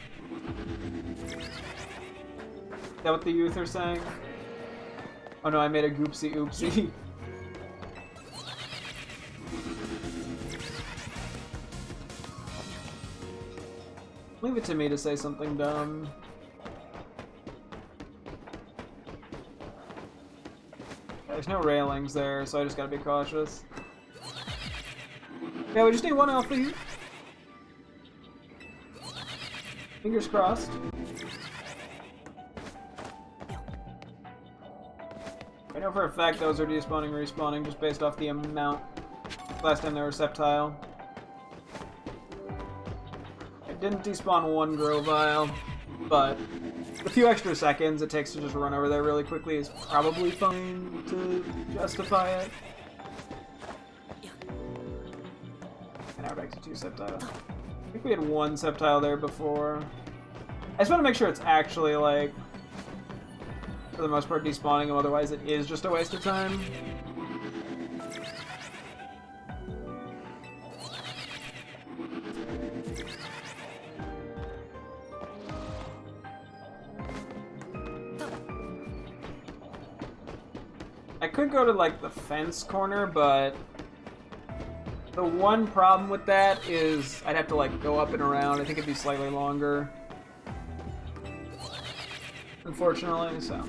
that what the youth are saying? Oh no, I made a oopsie. Leave it to me to say something dumb. There's no railings there, so I just gotta be cautious. Yeah, we just need one alpha here. Fingers crossed. I know for a fact those are despawning, respawning, just based off the amount. Last time they were Sceptile. I didn't despawn one Grovyle, but the few extra seconds it takes to just run over there really quickly is probably fine to justify it. And now we're back to 2 Sceptile. I think we had 1 Sceptile there before. I just want to make sure it's actually, like, for the most part, despawning them, otherwise it is just a waste of time. I could go to, like, the fence corner, but the one problem with that is I'd have to, like, go up and around. I think it'd be slightly longer. Unfortunately, so.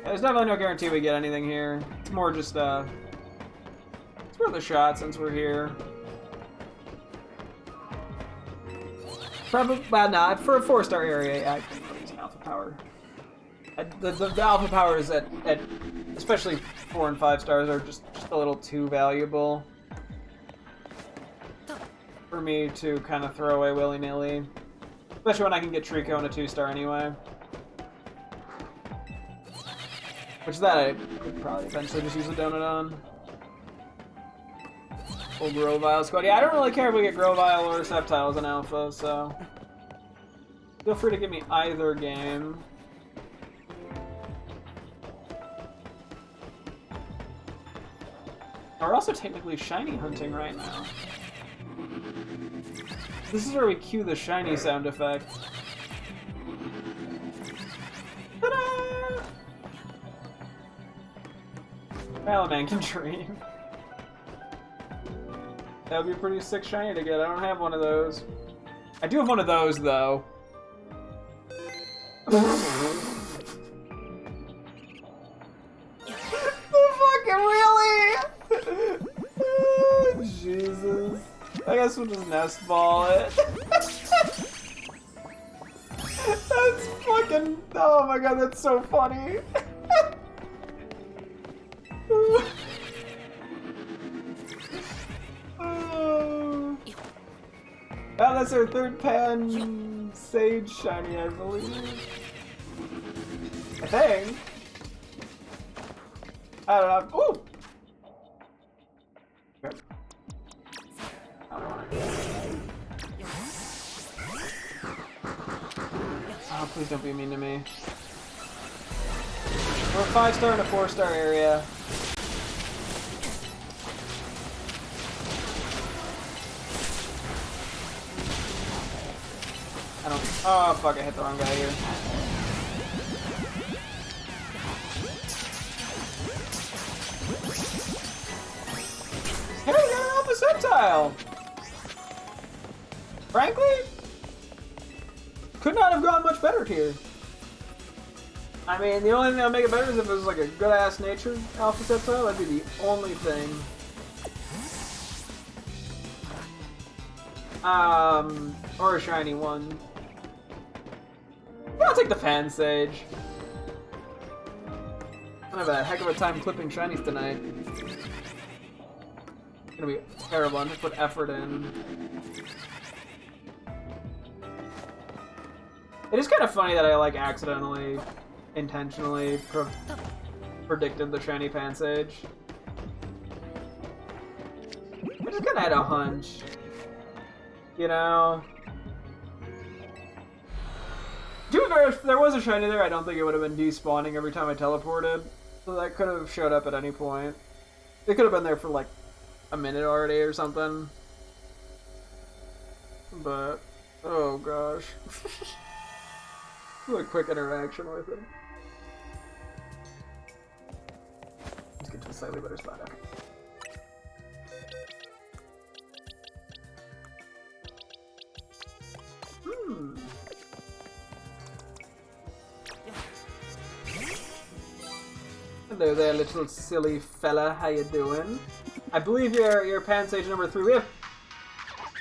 There's definitely no guarantee we get anything here. It's more just, it's worth a shot since we're here. Probably, well, nah, for a 4-star area, I think use an alpha power. The alpha powers at especially 4 and 5 stars are just a little too valuable for me to kind of throw away willy-nilly. Especially when I can get Trico in a 2-star anyway. Which that I could probably eventually just use a donut on. Full Grovyle squad. Yeah, I don't really care if we get Grovyle or Sceptile as an alpha, so feel free to give me either game. We're also technically shiny hunting right now. This is where we cue the shiny sound effect. Ta-da! Malaman can dream. That would be a pretty sick shiny to get. I don't have one of those. I do have one of those, though. Fucking really? Oh, Jesus. I guess we'll just nest ball it. That's fucking... Oh my god, that's so funny. Oh, that's our 3rd pan Sage shiny, I believe. I think. I don't know. Ooh! Okay. Oh, please don't be mean to me. We're a 5-star and a 4-star area. I don't... Oh, fuck, I hit the wrong guy here. Hey, we got an Alpha Sceptile! Frankly, could not have gone much better here. I mean, the only thing that would make it better is if it was like a good-ass natured Alpha Sceptile. That'd be the only thing. Or a shiny one. Yeah, I'll take the Fan Sage. I'm gonna have a heck of a time clipping shinies tonight. It's gonna be terrible. I'm just put effort in. It is kind of funny that I like accidentally, intentionally predicted the shiny Fan Sage. I just kind of had a hunch. You know? To be fair, if there was a shiny there, I don't think it would have been despawning every time I teleported. So that could have showed up at any point. It could have been there for like a minute already or something. But, oh gosh. A quick interaction with him. Let's get to a slightly better spot. Okay. Hello there, little silly fella. How you doing? I believe you're Pansage number 3. We have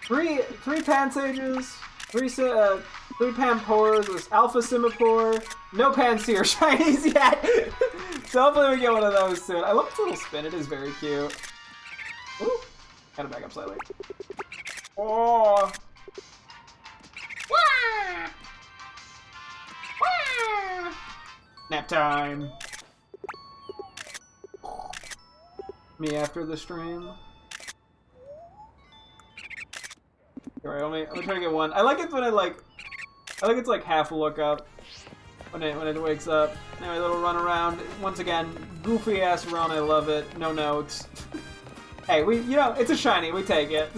three Pansages, three Pampors, this Alpha Simipour, no Panseer shinies yet. So hopefully we get one of those soon. I love its little spin. It is very cute. Ooh, gotta back up slightly. Oh. Wah! Wah! Nap time. Me after the stream. Alright, let me try to get one. I like it when I like it's like half a look up when it wakes up. Anyway, little run around. Once again, goofy ass run. I love it. No notes. Hey, you know, it's a shiny. We take it.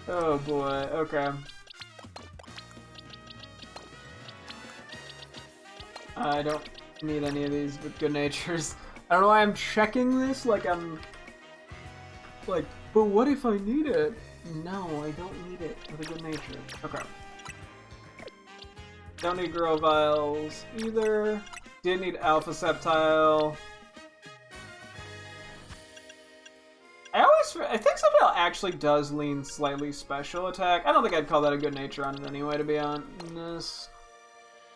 Oh boy. Okay. I don't need any of these with good natures. I don't know why I'm checking this like I'm like, but what if I need it? No, I don't need it with a good nature. Okay. Don't need Groviles either. Did need Alpha Sceptile. I think Sceptile actually does lean slightly special attack. I don't think I'd call that a good nature on it anyway, to be honest.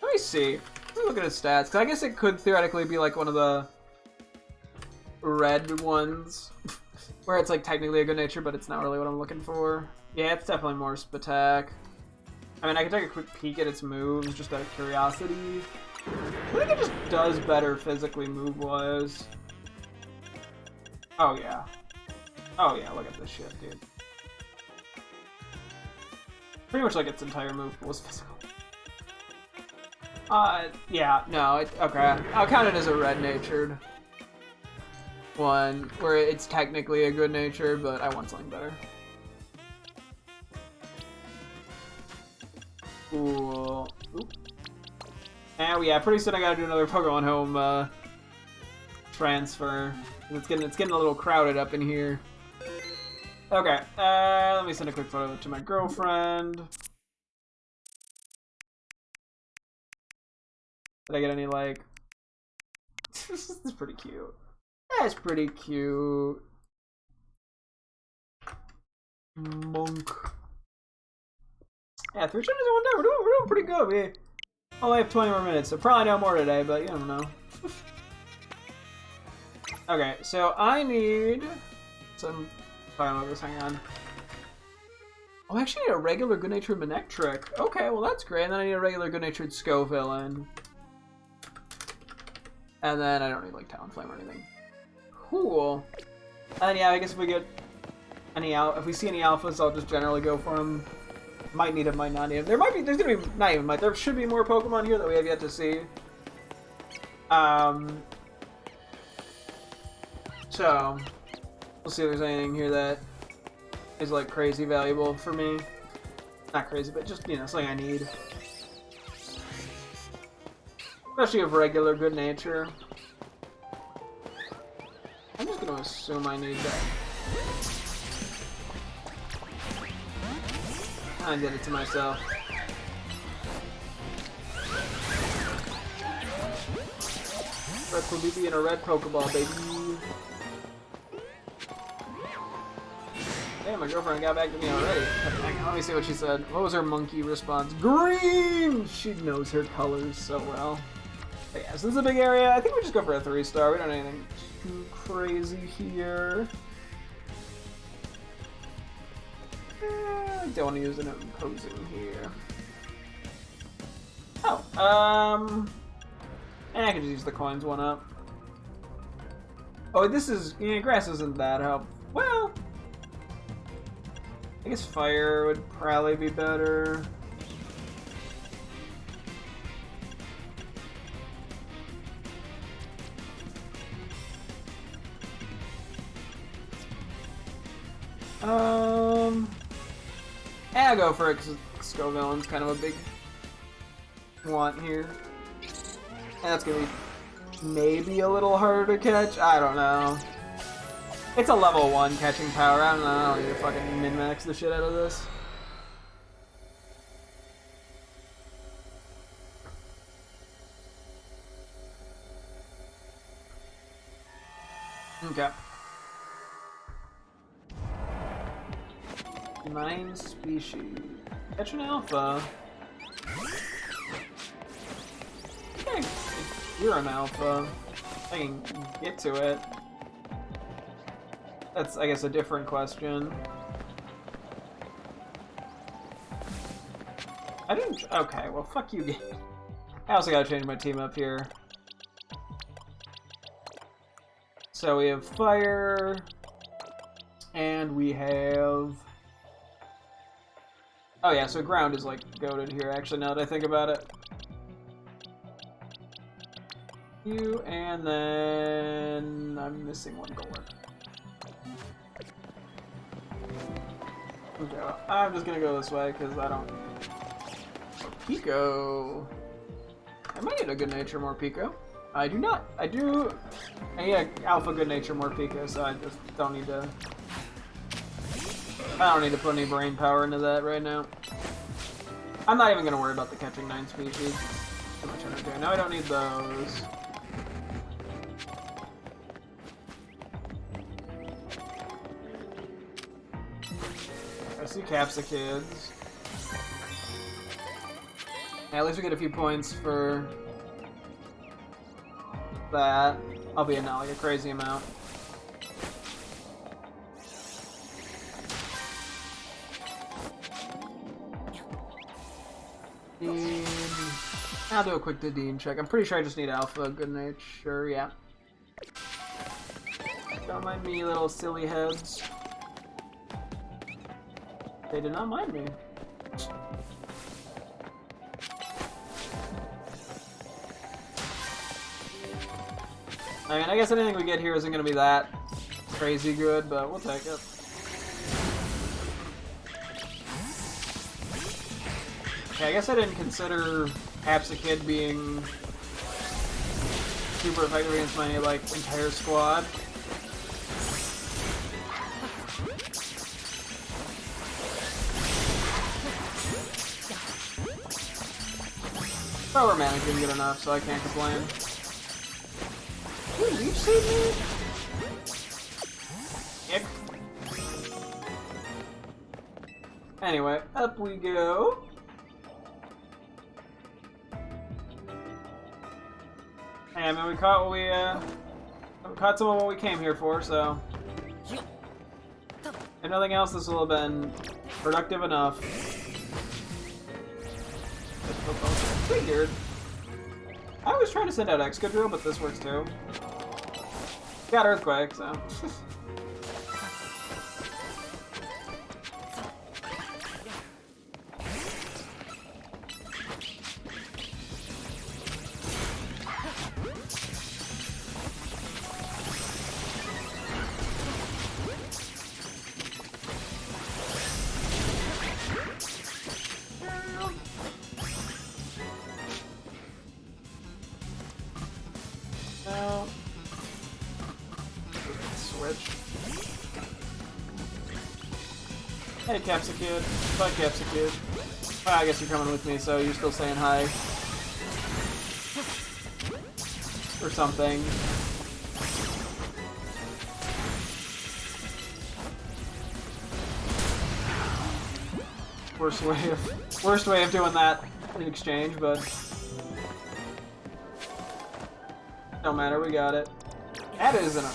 Let me see. Let me look at his stats, because I guess it could theoretically be like one of the red ones, where it's like technically a good nature, but it's not really what I'm looking for. Yeah, it's definitely more attack. I mean, I can take a quick peek at its moves, just out of curiosity. I think it just does better physically move-wise. Oh, yeah. Oh, yeah, look at this shit, dude. Pretty much like its entire move pool is physical. Yeah, no, okay. I'll count it as a red-natured one, where it's technically a good nature, but I want something better. Cool. Oop. And yeah, pretty soon I gotta do another Pokemon Home transfer. It's getting a little crowded up in here. Okay, let me send a quick photo to my girlfriend. Did I get any, like... This is pretty cute. That's pretty cute. Monk. Yeah, 3 chapters in one day. We're doing pretty good. We only have 20 more minutes, so probably no more today, but you don't know. Okay, so I need some... Talking about this, hang on. Oh, I actually need a regular good-natured Manectric. Okay, well that's great. And then I need a regular good-natured Scovillain. And then I don't need like Talonflame or anything. Cool. And yeah, I guess if we get any if we see any alphas, I'll just generally go for them. Might need them, might not need them. There's gonna be, not even might, there should be more Pokemon here that we have yet to see. So, we'll see if there's anything here that is like crazy valuable for me. Not crazy, but just, you know, something I need. Especially of regular good nature. I'm just gonna assume I need that. I did it to myself. Red Quillupi in a red Pokeball, baby. Damn, my girlfriend got back to me already. Let me see what she said. What was her monkey response? Green! She knows her colors so well. But yeah, so this is a big area. I think we just go for a 3-star. We don't need anything too crazy here. I don't want to use an imposing here. Oh, I can just use the coins one up. Oh, this is, yeah, grass isn't that helpful. Well, I guess fire would probably be better. I'll go for it because Scovillain's kind of a big want here. And that's gonna be maybe a little harder to catch. I don't know. It's a level 1 catching power. I don't know. I don't need to fucking min-max the shit out of this. Okay. 9 species. Catch an alpha. Okay. You're an alpha. I can get to it. That's, I guess, a different question. I didn't... Okay, well, fuck you. I also gotta change my team up here. So we have fire. And we have... Oh yeah, so ground is, like, goated here, actually, now that I think about it. You, and then... I'm missing one goaler. Okay, well, I'm just gonna go this way, because I don't... Pico! I might need a good nature more Pico. I do not. I do... I need a alpha good nature more Pico, so I just don't need to... I don't need to put any brain power into that right now. I'm not even gonna worry about the catching 9 species. Too much energy. No, I don't need those. I see Capsikids. Yeah, at least we get a few points for that. Albeit not like a crazy amount. Dean. I'll do a quick Dean check. I'm pretty sure I just need Alpha. Good nature, yeah. Don't mind me, little silly heads. They did not mind me. I mean, I guess anything we get here isn't going to be that crazy good, but we'll take it. Okay, I guess I didn't consider Capsikid being super effective against my, like, entire squad. But we're managing good enough, so I can't complain. Did you see me? Ick. Anyway, up we go. Hey, I mean, we caught what we caught some of what we came here for, so if nothing else, this will have been productive enough. Figured. I was trying to send out Excadrill, but this works too. Got Earthquake, so. No. Switch. Hey, Capsikid. Bye, Capsikid. Well, I guess you're coming with me, so you're still saying hi. Or something. Worst way of doing that in exchange, but don't matter, we got it. That is in a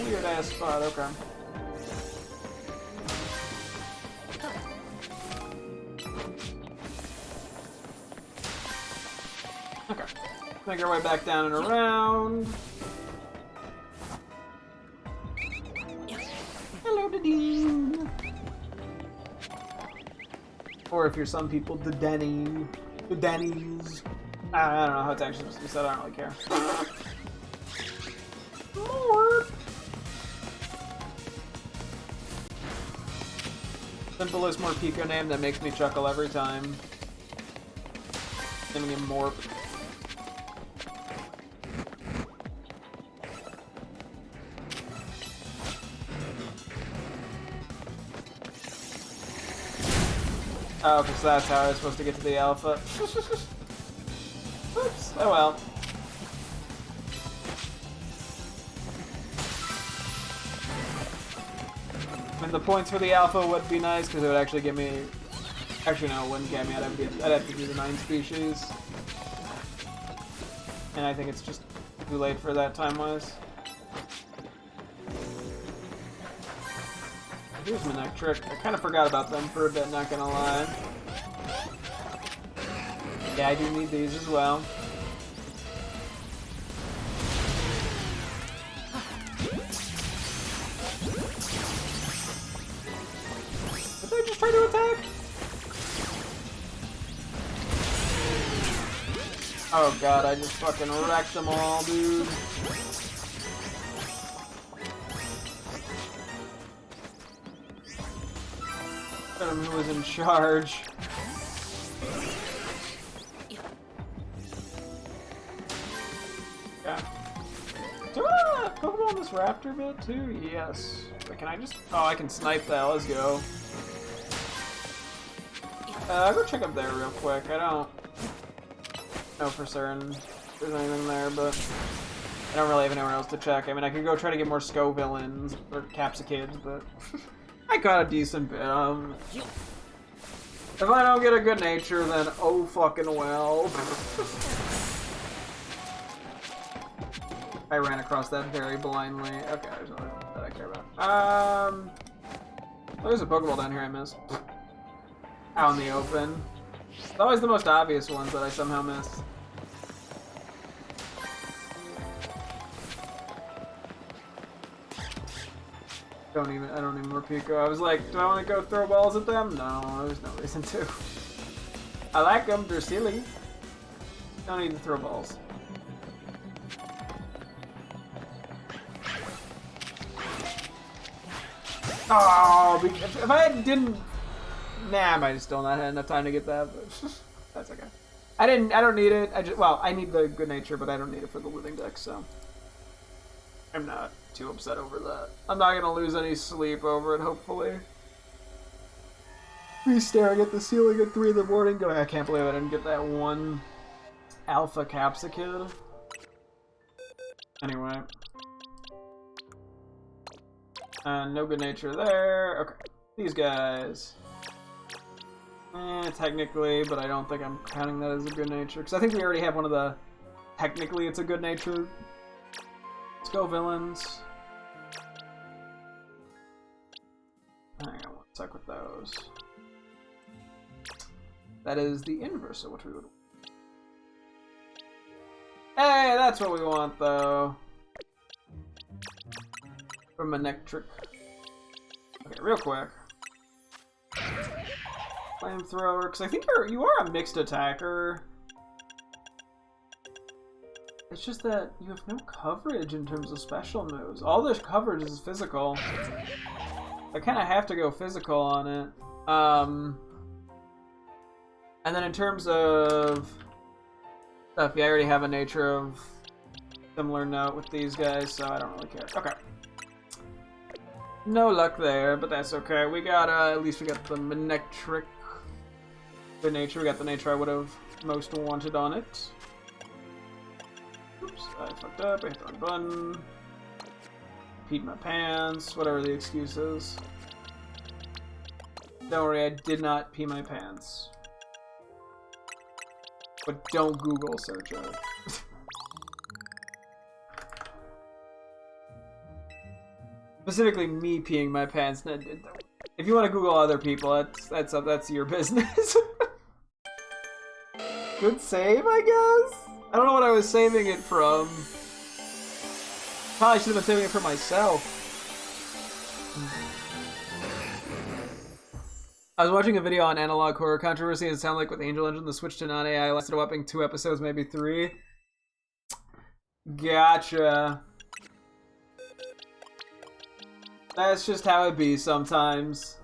weird ass spot, okay. Okay. Make our way back down and around. Hello, Dean. Or if you're some people, the Dennies. I don't know how it's actually supposed to be said, I don't really care. More. Simplest Morpeko name that makes me chuckle every time. Naming him Morp. Oh, because that's how I was supposed to get to the alpha. Oops. Oh well. I mean, the points for the alpha would be nice because it would actually give me. Actually, no, it wouldn't get me. I'd have to do the 9 species, and I think it's just too late for that time-wise. Here's my neck trick. I kind of forgot about them for a bit, not gonna lie. Yeah, I do need these as well. Did they just try to attack? Oh god, I just fucking wrecked them all, dude. Who was in charge? Yeah. Do I want to Pokemon this raptor bit too? Yes. Wait, can I just? Oh, I can snipe that. Let's go. I'll go check up there real quick. I don't know for certain if there's anything there, but I don't really have anywhere else to check. I mean, I could go try to get more Sco villains or Capsikids, but I got a decent bit. If I don't get a good nature, then oh fucking well. I ran across that very blindly. Okay, there's nothing that I care about. Oh, there's a Pokeball down here I missed. Out in the open. It's always the most obvious ones that I somehow miss. I don't need more Pico. I was like, do I want to go throw balls at them? No, there's no reason to. I like them, they're silly. Don't need to throw balls. Oh, if I didn't... Nah, I might have still not had enough time to get that, but that's okay. I don't need it. Well, I need the good nature, but I don't need it for the living deck, so I'm not too upset over that. I'm not gonna lose any sleep over it, hopefully. Me staring at the ceiling at 3 in the morning going, I can't believe I didn't get that one Alpha Capsicid. Anyway. No good nature there. Okay. These guys. Technically, but I don't think I'm counting that as a good nature. Because I think we already have one of the... Technically, it's a good nature. Let's go, villains. Hang on one sec with those. That is the inverse of what we would want. Hey, that's what we want, though. From a Nectric. Okay, real quick. Flamethrower, because I think you are a mixed attacker. It's just that you have no coverage in terms of special moves. All this coverage is physical. I kind of have to go physical on it. And then in terms of stuff, yeah, I already have a nature of similar note with these guys, so I don't really care. Okay. No luck there, but that's okay. We got, at least we got the Manectric. Good nature. We got the nature I would have most wanted on it. Oops, I fucked up. I hit the wrong button. Peed my pants. Whatever the excuse is. Don't worry, I did not pee my pants. But don't Google search it. Specifically, me peeing my pants. If you want to Google other people, that's your business. Good save, I guess? I don't know what I was saving it from. Probably should have been saving it for myself. I was watching a video on analog horror controversy, and it sounded like with Angel Engine, the switch to non-AI lasted a whopping 2 episodes, maybe 3. Gotcha. That's just how it be sometimes.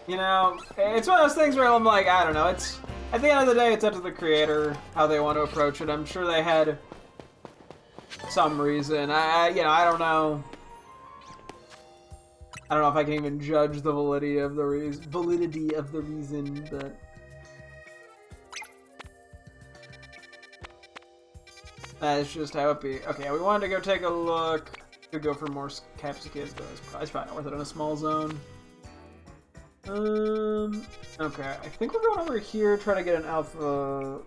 You know, it's one of those things where I'm like, I don't know, it's... At the end of the day, it's up to the creator how they want to approach it. I'm sure they had some reason. You know, I don't know. I don't know if I can even judge the validity of the reason, but... That's just how it be. Okay, we wanted to go take a look. Could go for more Capsikids, but it's probably not worth it in a small zone. Okay, I think we're going over here, try to get an Alpha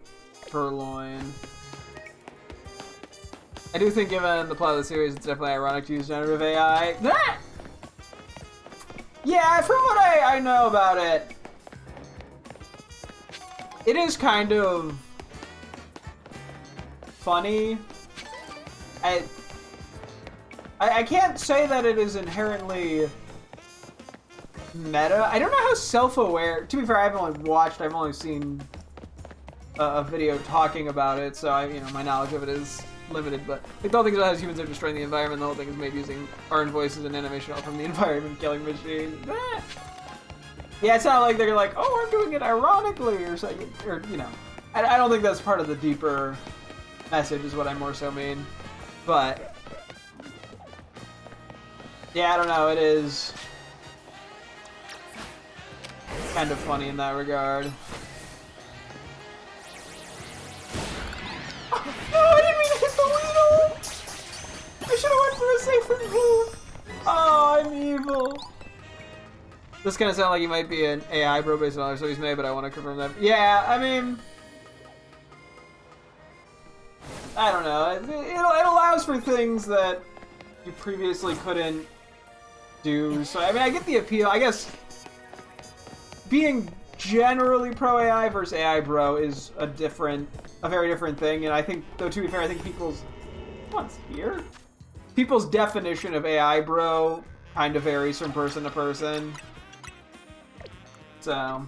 Purloin. I do think, given the plot of the series, it's definitely ironic to use generative AI. Ah! Yeah, from what I know about it, it is kind of funny. I can't say that it is inherently meta. I don't know how self-aware. To be fair, I haven't only watched. I've only seen a video talking about it, so you know, my knowledge of it is limited. But like, the whole thing is as humans are destroying the environment. The whole thing is made using earned voices and animation all from the environment, killing machines. Yeah, it's not like they're like, oh, we're doing it ironically or something, or you know. I don't think that's part of the deeper message, is what I more so mean. But Yeah, I don't know, it is kind of funny in that regard. Oh, no, I didn't mean to hit the Weedle! I should have went for a safer move! Oh, I'm evil. This kind of sounds like he might be an AI bro based on other stories made, but I want to confirm that. Yeah, I mean, I don't know. It allows for things that you previously couldn't do. So, I mean, I get the appeal. I guess being generally pro AI versus AI bro is a very different thing. And I think, though, to be fair, I think people's definition of AI bro kind of varies from person to person. So,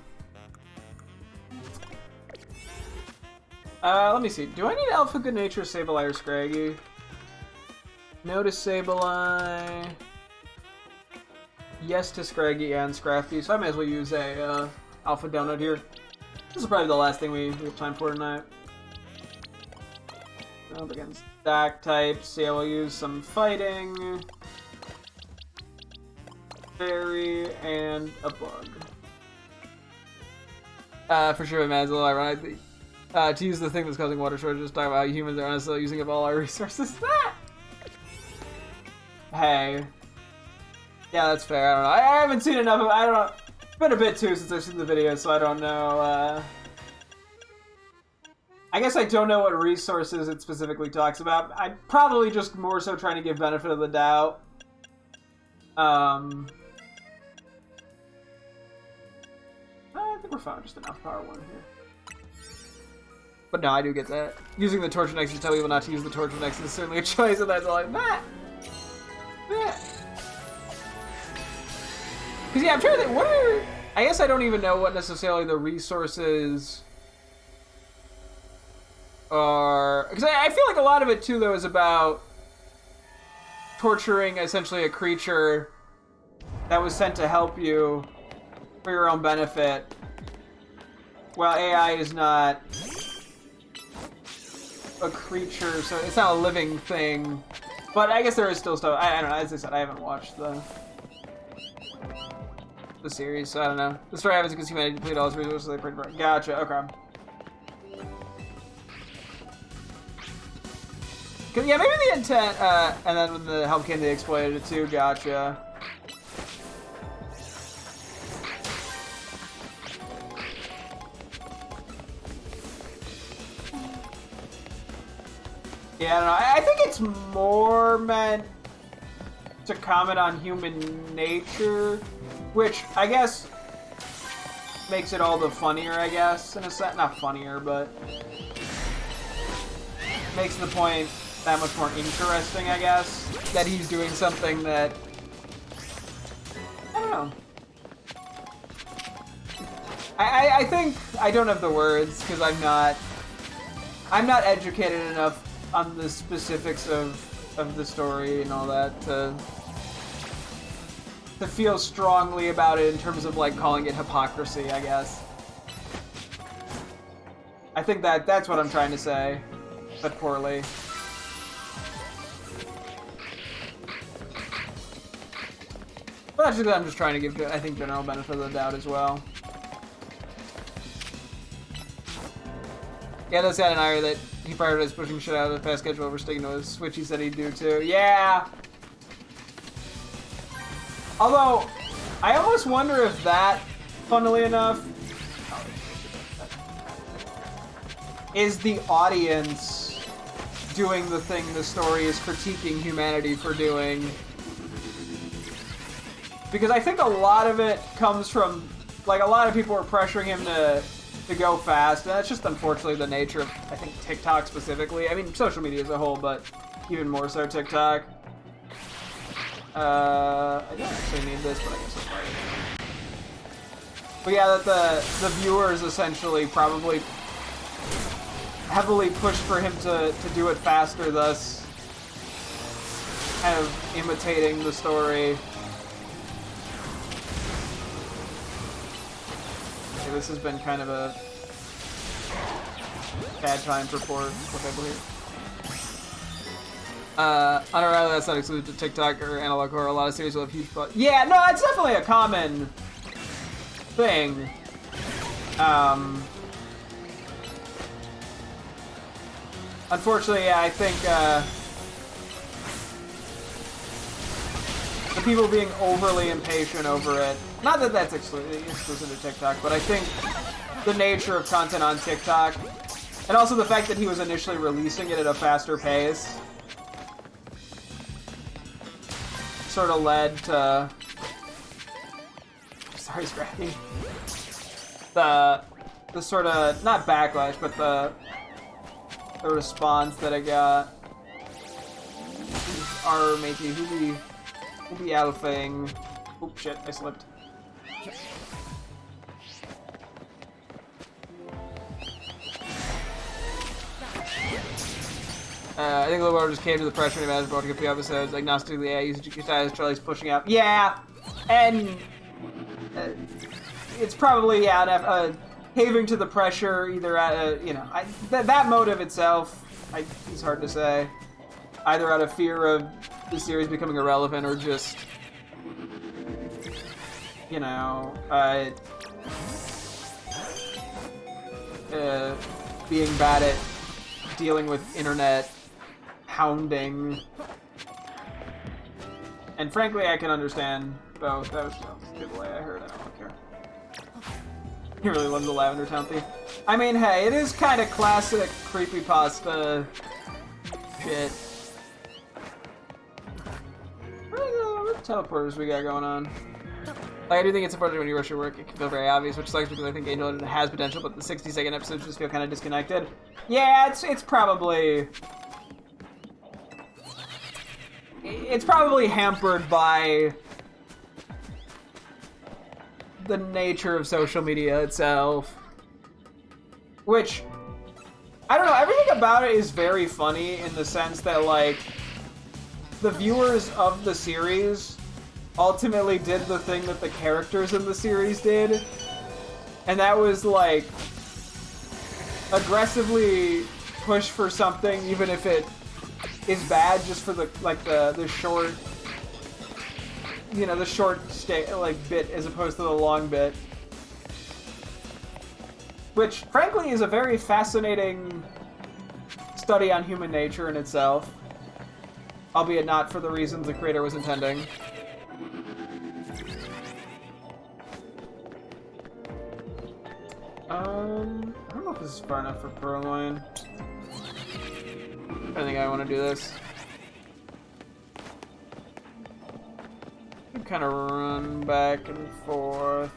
let me see. Do I need Alpha Good Nature, Sableye, or Scraggy? No to Sableye. Yes to Scraggy and Scrafty. So I may as well use a Alpha Donut here. This is probably the last thing we have time for tonight. Up against stack types. Yeah, we'll use some fighting, fairy, and a bug. For sure, man, it's a little ironic to use the thing that's causing water shortages, talk about how humans are honestly using up all our resources. Hey. Yeah, that's fair. I don't know. I haven't seen enough of it. I don't know. It's been a bit too since I've seen the video, so I don't know. I guess I don't know what resources it specifically talks about. I'm probably just more so trying to give benefit of the doubt. I think we're fine. Just enough power one here. But no, I do get that. Using the Torture Next to tell people not to use the Torture Next is certainly a choice, and that's all I'm not. Because, yeah, I'm trying to think, I guess I don't even know what necessarily the resources are. Because I feel like a lot of it, too, though, is about torturing, essentially, a creature that was sent to help you for your own benefit. Well, AI is not a creature, so it's not a living thing. But I guess there is still stuff. I don't know. As I said, I haven't watched the series, so I don't know. The story happens because humanity depleted all its resources they prayed for. Gotcha. Okay. Cause yeah, maybe the intent, and then when the help came, they exploited it too. Gotcha. Yeah, I don't know. I think it's more meant to comment on human nature, which I guess makes it all the funnier, I guess, in a sense. Not funnier, but makes the point that much more interesting, I guess, that he's doing something that, I don't know. I think I don't have the words because I'm not educated enough on the specifics of the story and all that to feel strongly about it in terms of like calling it hypocrisy, I guess. I think that's what I'm trying to say, but poorly. But actually, I'm just trying to give, I think, general benefit of the doubt as well. Yeah, that's got an ire that he prioritized pushing shit out of the past schedule over sticking to his Switch. He said he'd do too. Yeah. Although, I almost wonder if that, funnily enough, is the audience doing the thing the story is critiquing humanity for doing. Because I think a lot of it comes from, like, a lot of people are pressuring him to go fast, and that's just unfortunately the nature of, I think, TikTok specifically. I mean, social media as a whole, but even more so TikTok. I don't actually need this, but I guess I'll buy it. But yeah, that the viewers essentially probably heavily pushed for him to do it faster, thus kind of imitating the story. Okay, this has been kind of a bad time for poor people here. On our island, that's not exclusive to TikTok or analog horror. A lot of series will have huge buzz. Yeah, no, it's definitely a common thing. Unfortunately, yeah, I think the people being overly impatient over it. Not that that's exclusive to TikTok, but I think the nature of content on TikTok, and also the fact that he was initially releasing it at a faster pace, sort of led to, sorry, Scrappy, the sort of, not backlash, but the response that I got. Our matey, who be alphing. Oh shit, I slipped. I think Lil just came to the pressure and imagined about a few episodes. Agnostically, yeah, using GQ Charlie's pushing out. Yeah, and it's probably caving to the pressure, either at you know, that motive itself, it's hard to say. Either out of fear of the series becoming irrelevant, or just, you know, being bad at dealing with internet hounding. And frankly, I can understand both. That was good way I heard. I don't care. He really loves the Lavender Town theme. I mean, hey, it is kind of classic creepypasta shit. What teleporters we got going on? Like, I do think it's important when you rush your work, it can feel very obvious, which sucks because I think Angel Legend has potential, but the 60-second episodes just feel kind of disconnected. Yeah, it's probably hampered by the nature of social media itself. Which, I don't know, everything about it is very funny in the sense that, like, the viewers of the series ultimately did the thing that the characters in the series did. And that was, like, aggressively push for something, even if it is bad, just for the, like, the short, you know, the short bit as opposed to the long bit. Which, frankly, is a very fascinating study on human nature in itself. Albeit not for the reasons the creator was intending. I don't know if this is far enough for Purloin. I think I want to do this. Kind of run back and forth.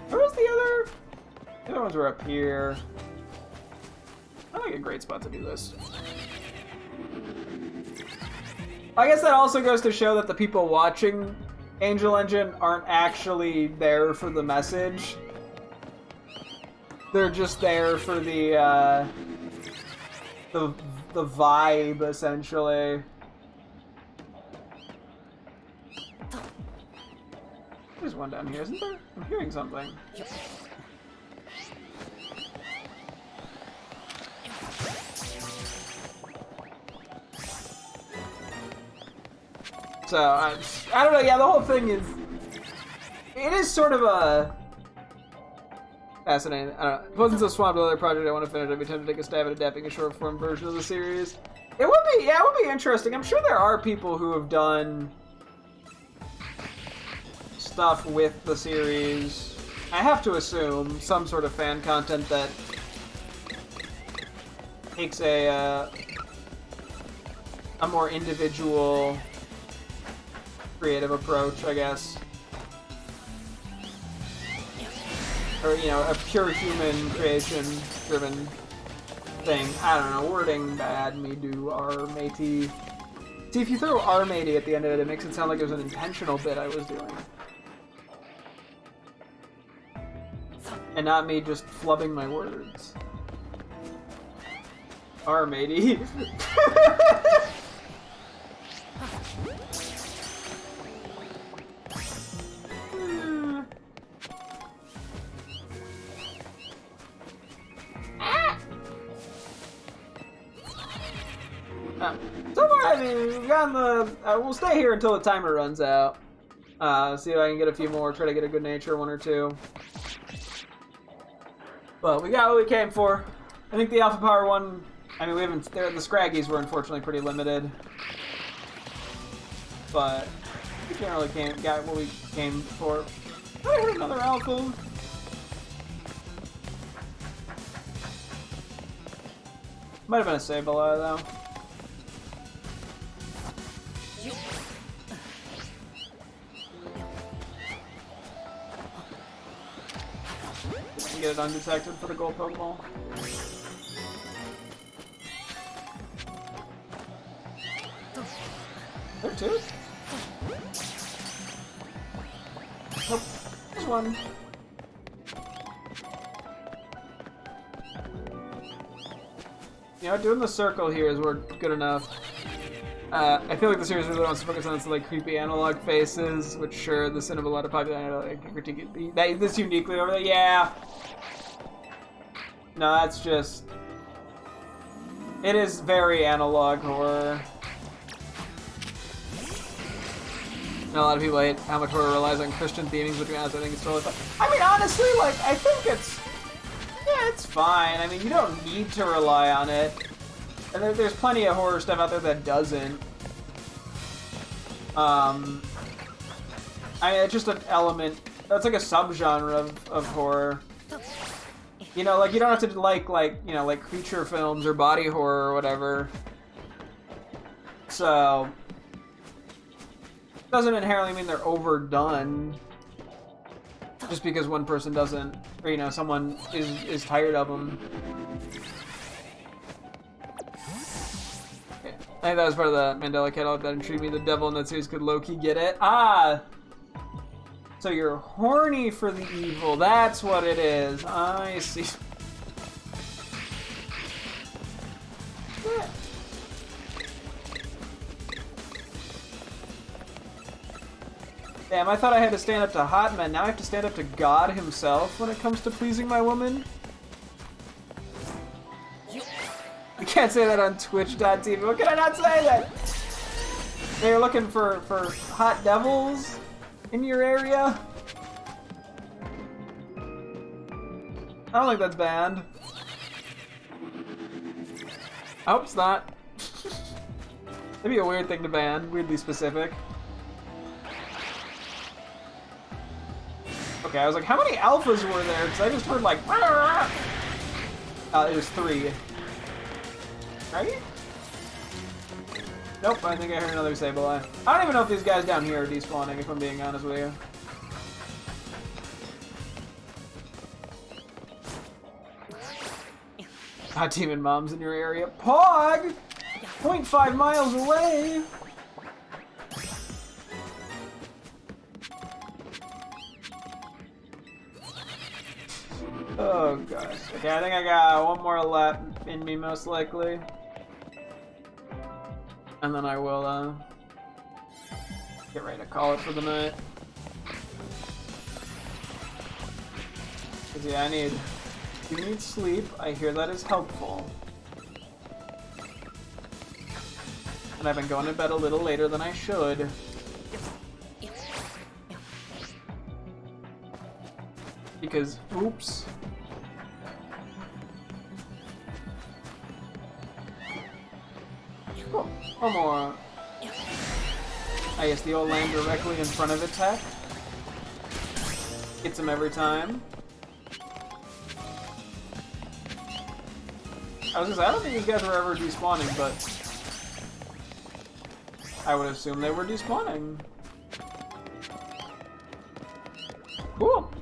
Where was the other? The other ones were up here. I think a great spot to do this. I guess that also goes to show that the people watching Angel Engine aren't actually there for the message. They're just there for the vibe, essentially. There's one down here, isn't there? I'm hearing something. So, I don't know, yeah, the whole thing is... It is sort of a... fascinating. I don't know. If it wasn't so swamped with other project I want to finish, I'd be tempted to take a stab at adapting a short-form version of the series. It would be, yeah, it would be interesting. I'm sure there are people who have done stuff with the series. I have to assume some sort of fan content that takes a more individual, creative approach, I guess. Or, you know, a pure human creation-driven thing. I don't know, wording bad, me do, our matey. See, if you throw our matey at the end of it, it makes it sound like it was an intentional bit I was doing. And not me just flubbing my words. Our matey. So far, I mean, we've gotten the... we'll stay here until the timer runs out. See if I can get a few more, try to get a good nature, one or two. But we got what we came for. I think the Alpha Power one... I mean, we haven't... The Scraggies were unfortunately pretty limited. But we can't really get what we came for. I heard another Alpha. Might have been a Sableye, though. Get it undetected for the gold Pokeball. There are two? Nope. There's one. You know, doing the circle here is good enough. I feel like the series really wants to focus on some like creepy analog faces, which sure, the sin of a lot of popular critique this uniquely over there. Yeah. No, that's just... It is very analog horror. And a lot of people hate how much horror relies on Christian themings, which I think it's totally fine. I mean, honestly, like, I think it's... Yeah, it's fine. I mean, you don't need to rely on it. And there's plenty of horror stuff out there that doesn't. I mean, it's just an element... That's like a subgenre of horror. You know, like, you don't have to like, you know, like creature films or body horror or whatever. So... Doesn't inherently mean they're overdone. Just because one person doesn't, or, you know, someone is tired of them. Okay. I think that was part of the Mandela catalog that intrigued me. The devil in that series could low-key get it. Ah! So you're horny for the evil. That's what it is. I see. Yeah. Damn, I thought I had to stand up to hot men. Now I have to stand up to God himself when it comes to pleasing my woman? You can't say that on Twitch.tv. What can I not say that? They're looking for hot devils in your area? I don't think that's banned. I hope it's not. That'd be a weird thing to ban. Weirdly specific. Okay, I was like, how many alphas were there? Because I just heard like... it was 3. Right? Nope, I think I heard another Sableye. I don't even know if these guys down here are despawning, if I'm being honest with you. Hot demon moms in your area. Pog! 0.5 miles away! Oh gosh. Okay, I think I got one more lap in me most likely. And then I will get ready to call it for the night. Cause yeah, you need sleep. I hear that is helpful. And I've been going to bed a little later than I should. Because, oops. Cool. One more. I guess the old land directly in front of attack. Gets him every time. I was gonna say, I don't think these guys were ever despawning, but I would assume they were despawning. Cool.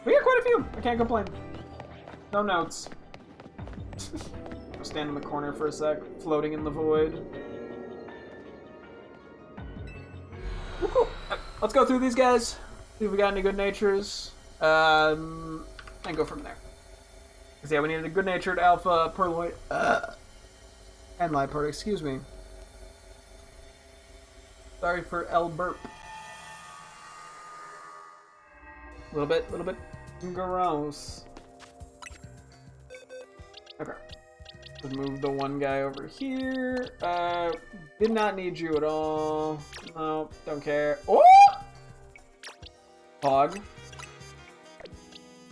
We got quite a few. I can't complain. No notes. I'll stand in the corner for a sec, floating in the void. Ooh, cool. Let's go through these guys. See if we got any good natures. And go from there. Because yeah, we needed a good natured alpha, Purloin, and Liepard, excuse me. Sorry for L burp. Little bit gross. Okay. Just move the one guy over here. Did not need you at all. No, don't care. Oh! Hog.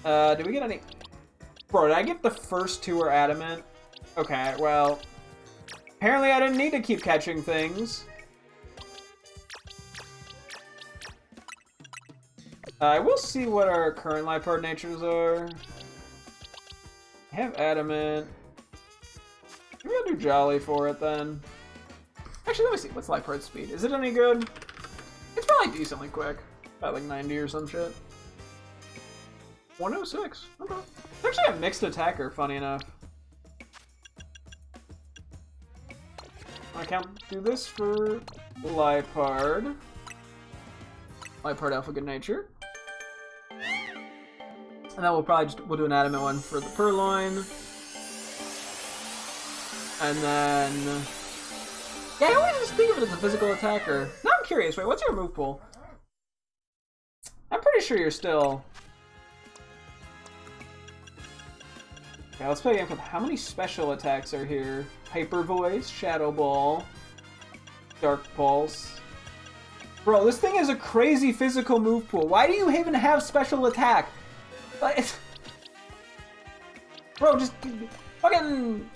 Did we get any... Bro, did I get the first two are adamant? Okay, well... Apparently I didn't need to keep catching things. I will see what our current life part natures are. I have adamant. Maybe I'll do jolly for it then. Actually, let me see. What's life part speed? Is it any good? It's probably decently quick. About like 90 or some shit. 106. Okay. It's actually a mixed attacker, funny enough. I can't do this for Lipard. Lipard Alpha Good Nature. And then we'll probably we'll do an adamant one for the Purloin. And then... Yeah, I always just think of it as a physical attacker. Now I'm curious, wait, what's your move pool? I'm pretty sure you're still... Okay, let's play a game. How many special attacks are here? Hyper Voice, Shadow Ball, Dark Pulse. Bro, this thing is a crazy physical move pool. Why do you even have special attack? Like, bro, just fucking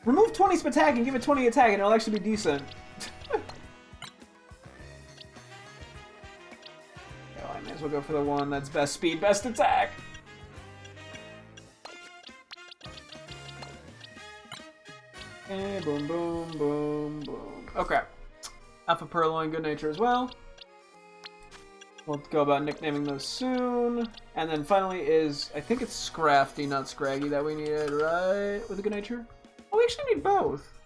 remove 20 attack and give it 20 attack and it'll actually be decent. Oh, I may as well go for the one that's best speed, best attack. Okay, boom, boom, boom, boom. Okay. Alpha Purloin, Good Nature as well. We'll go about nicknaming those soon. And then finally is, I think it's Scrafty, not Scraggy, that we needed, right? With a Good Nature? Oh, we actually need both.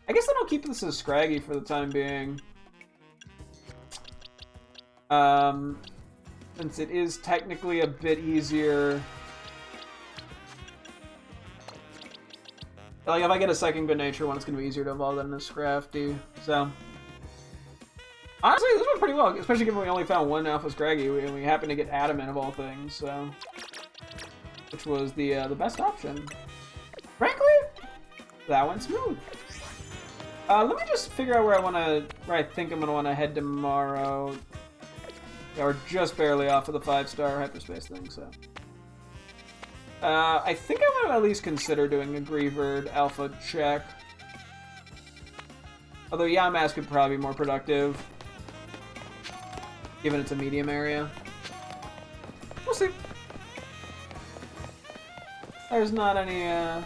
I guess then I'll keep this as Scraggy for the time being. Since it is technically a bit easier. Like, if I get a second Good Nature one, it's going to be easier to evolve than a Scrafty. So, honestly, this went pretty well, especially given we only found one Alpha Scraggy, and we happened to get Adamant of all things, so... Which was the best option. Frankly, that went smooth. Let me just figure out where I think I'm going to want to head tomorrow. Yeah, we're just barely off of the 5-star hyperspace thing, so... I think I want to at least consider doing a Greavard Alpha check. Although Yamask could probably be more productive, given it's a medium area. We'll see. There's not any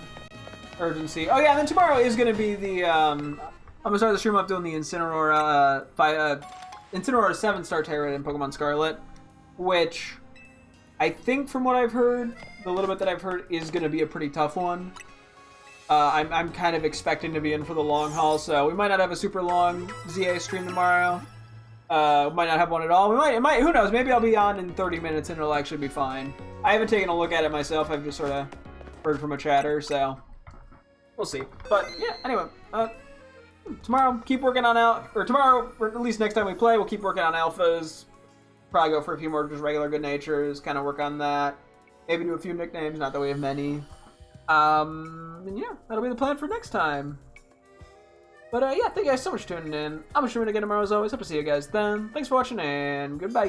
urgency. Oh yeah, and then tomorrow is going to be the... I'm going to start the stream up doing the Incineroar, Incineroar 7-star Terra in Pokemon Scarlet, which... I think from what I've heard, the little bit that I've heard is going to be a pretty tough one. I'm kind of expecting to be in for the long haul, so we might not have a super long ZA stream tomorrow. Might not have one at all. It might, who knows, maybe I'll be on in 30 minutes and it'll actually be fine. I haven't taken a look at it myself, I've just sort of heard from a chatter, so we'll see. But yeah, anyway, tomorrow, keep working on tomorrow, or at least next time we play, we'll keep working on alphas. Probably go for a few more just regular Good Natures, kind of work on that. Maybe do a few nicknames, not that we have many. And yeah, that'll be the plan for next time. But yeah, thank you guys so much for tuning in. I'm streaming again tomorrow as always. Hope to see you guys then. Thanks for watching and goodbye.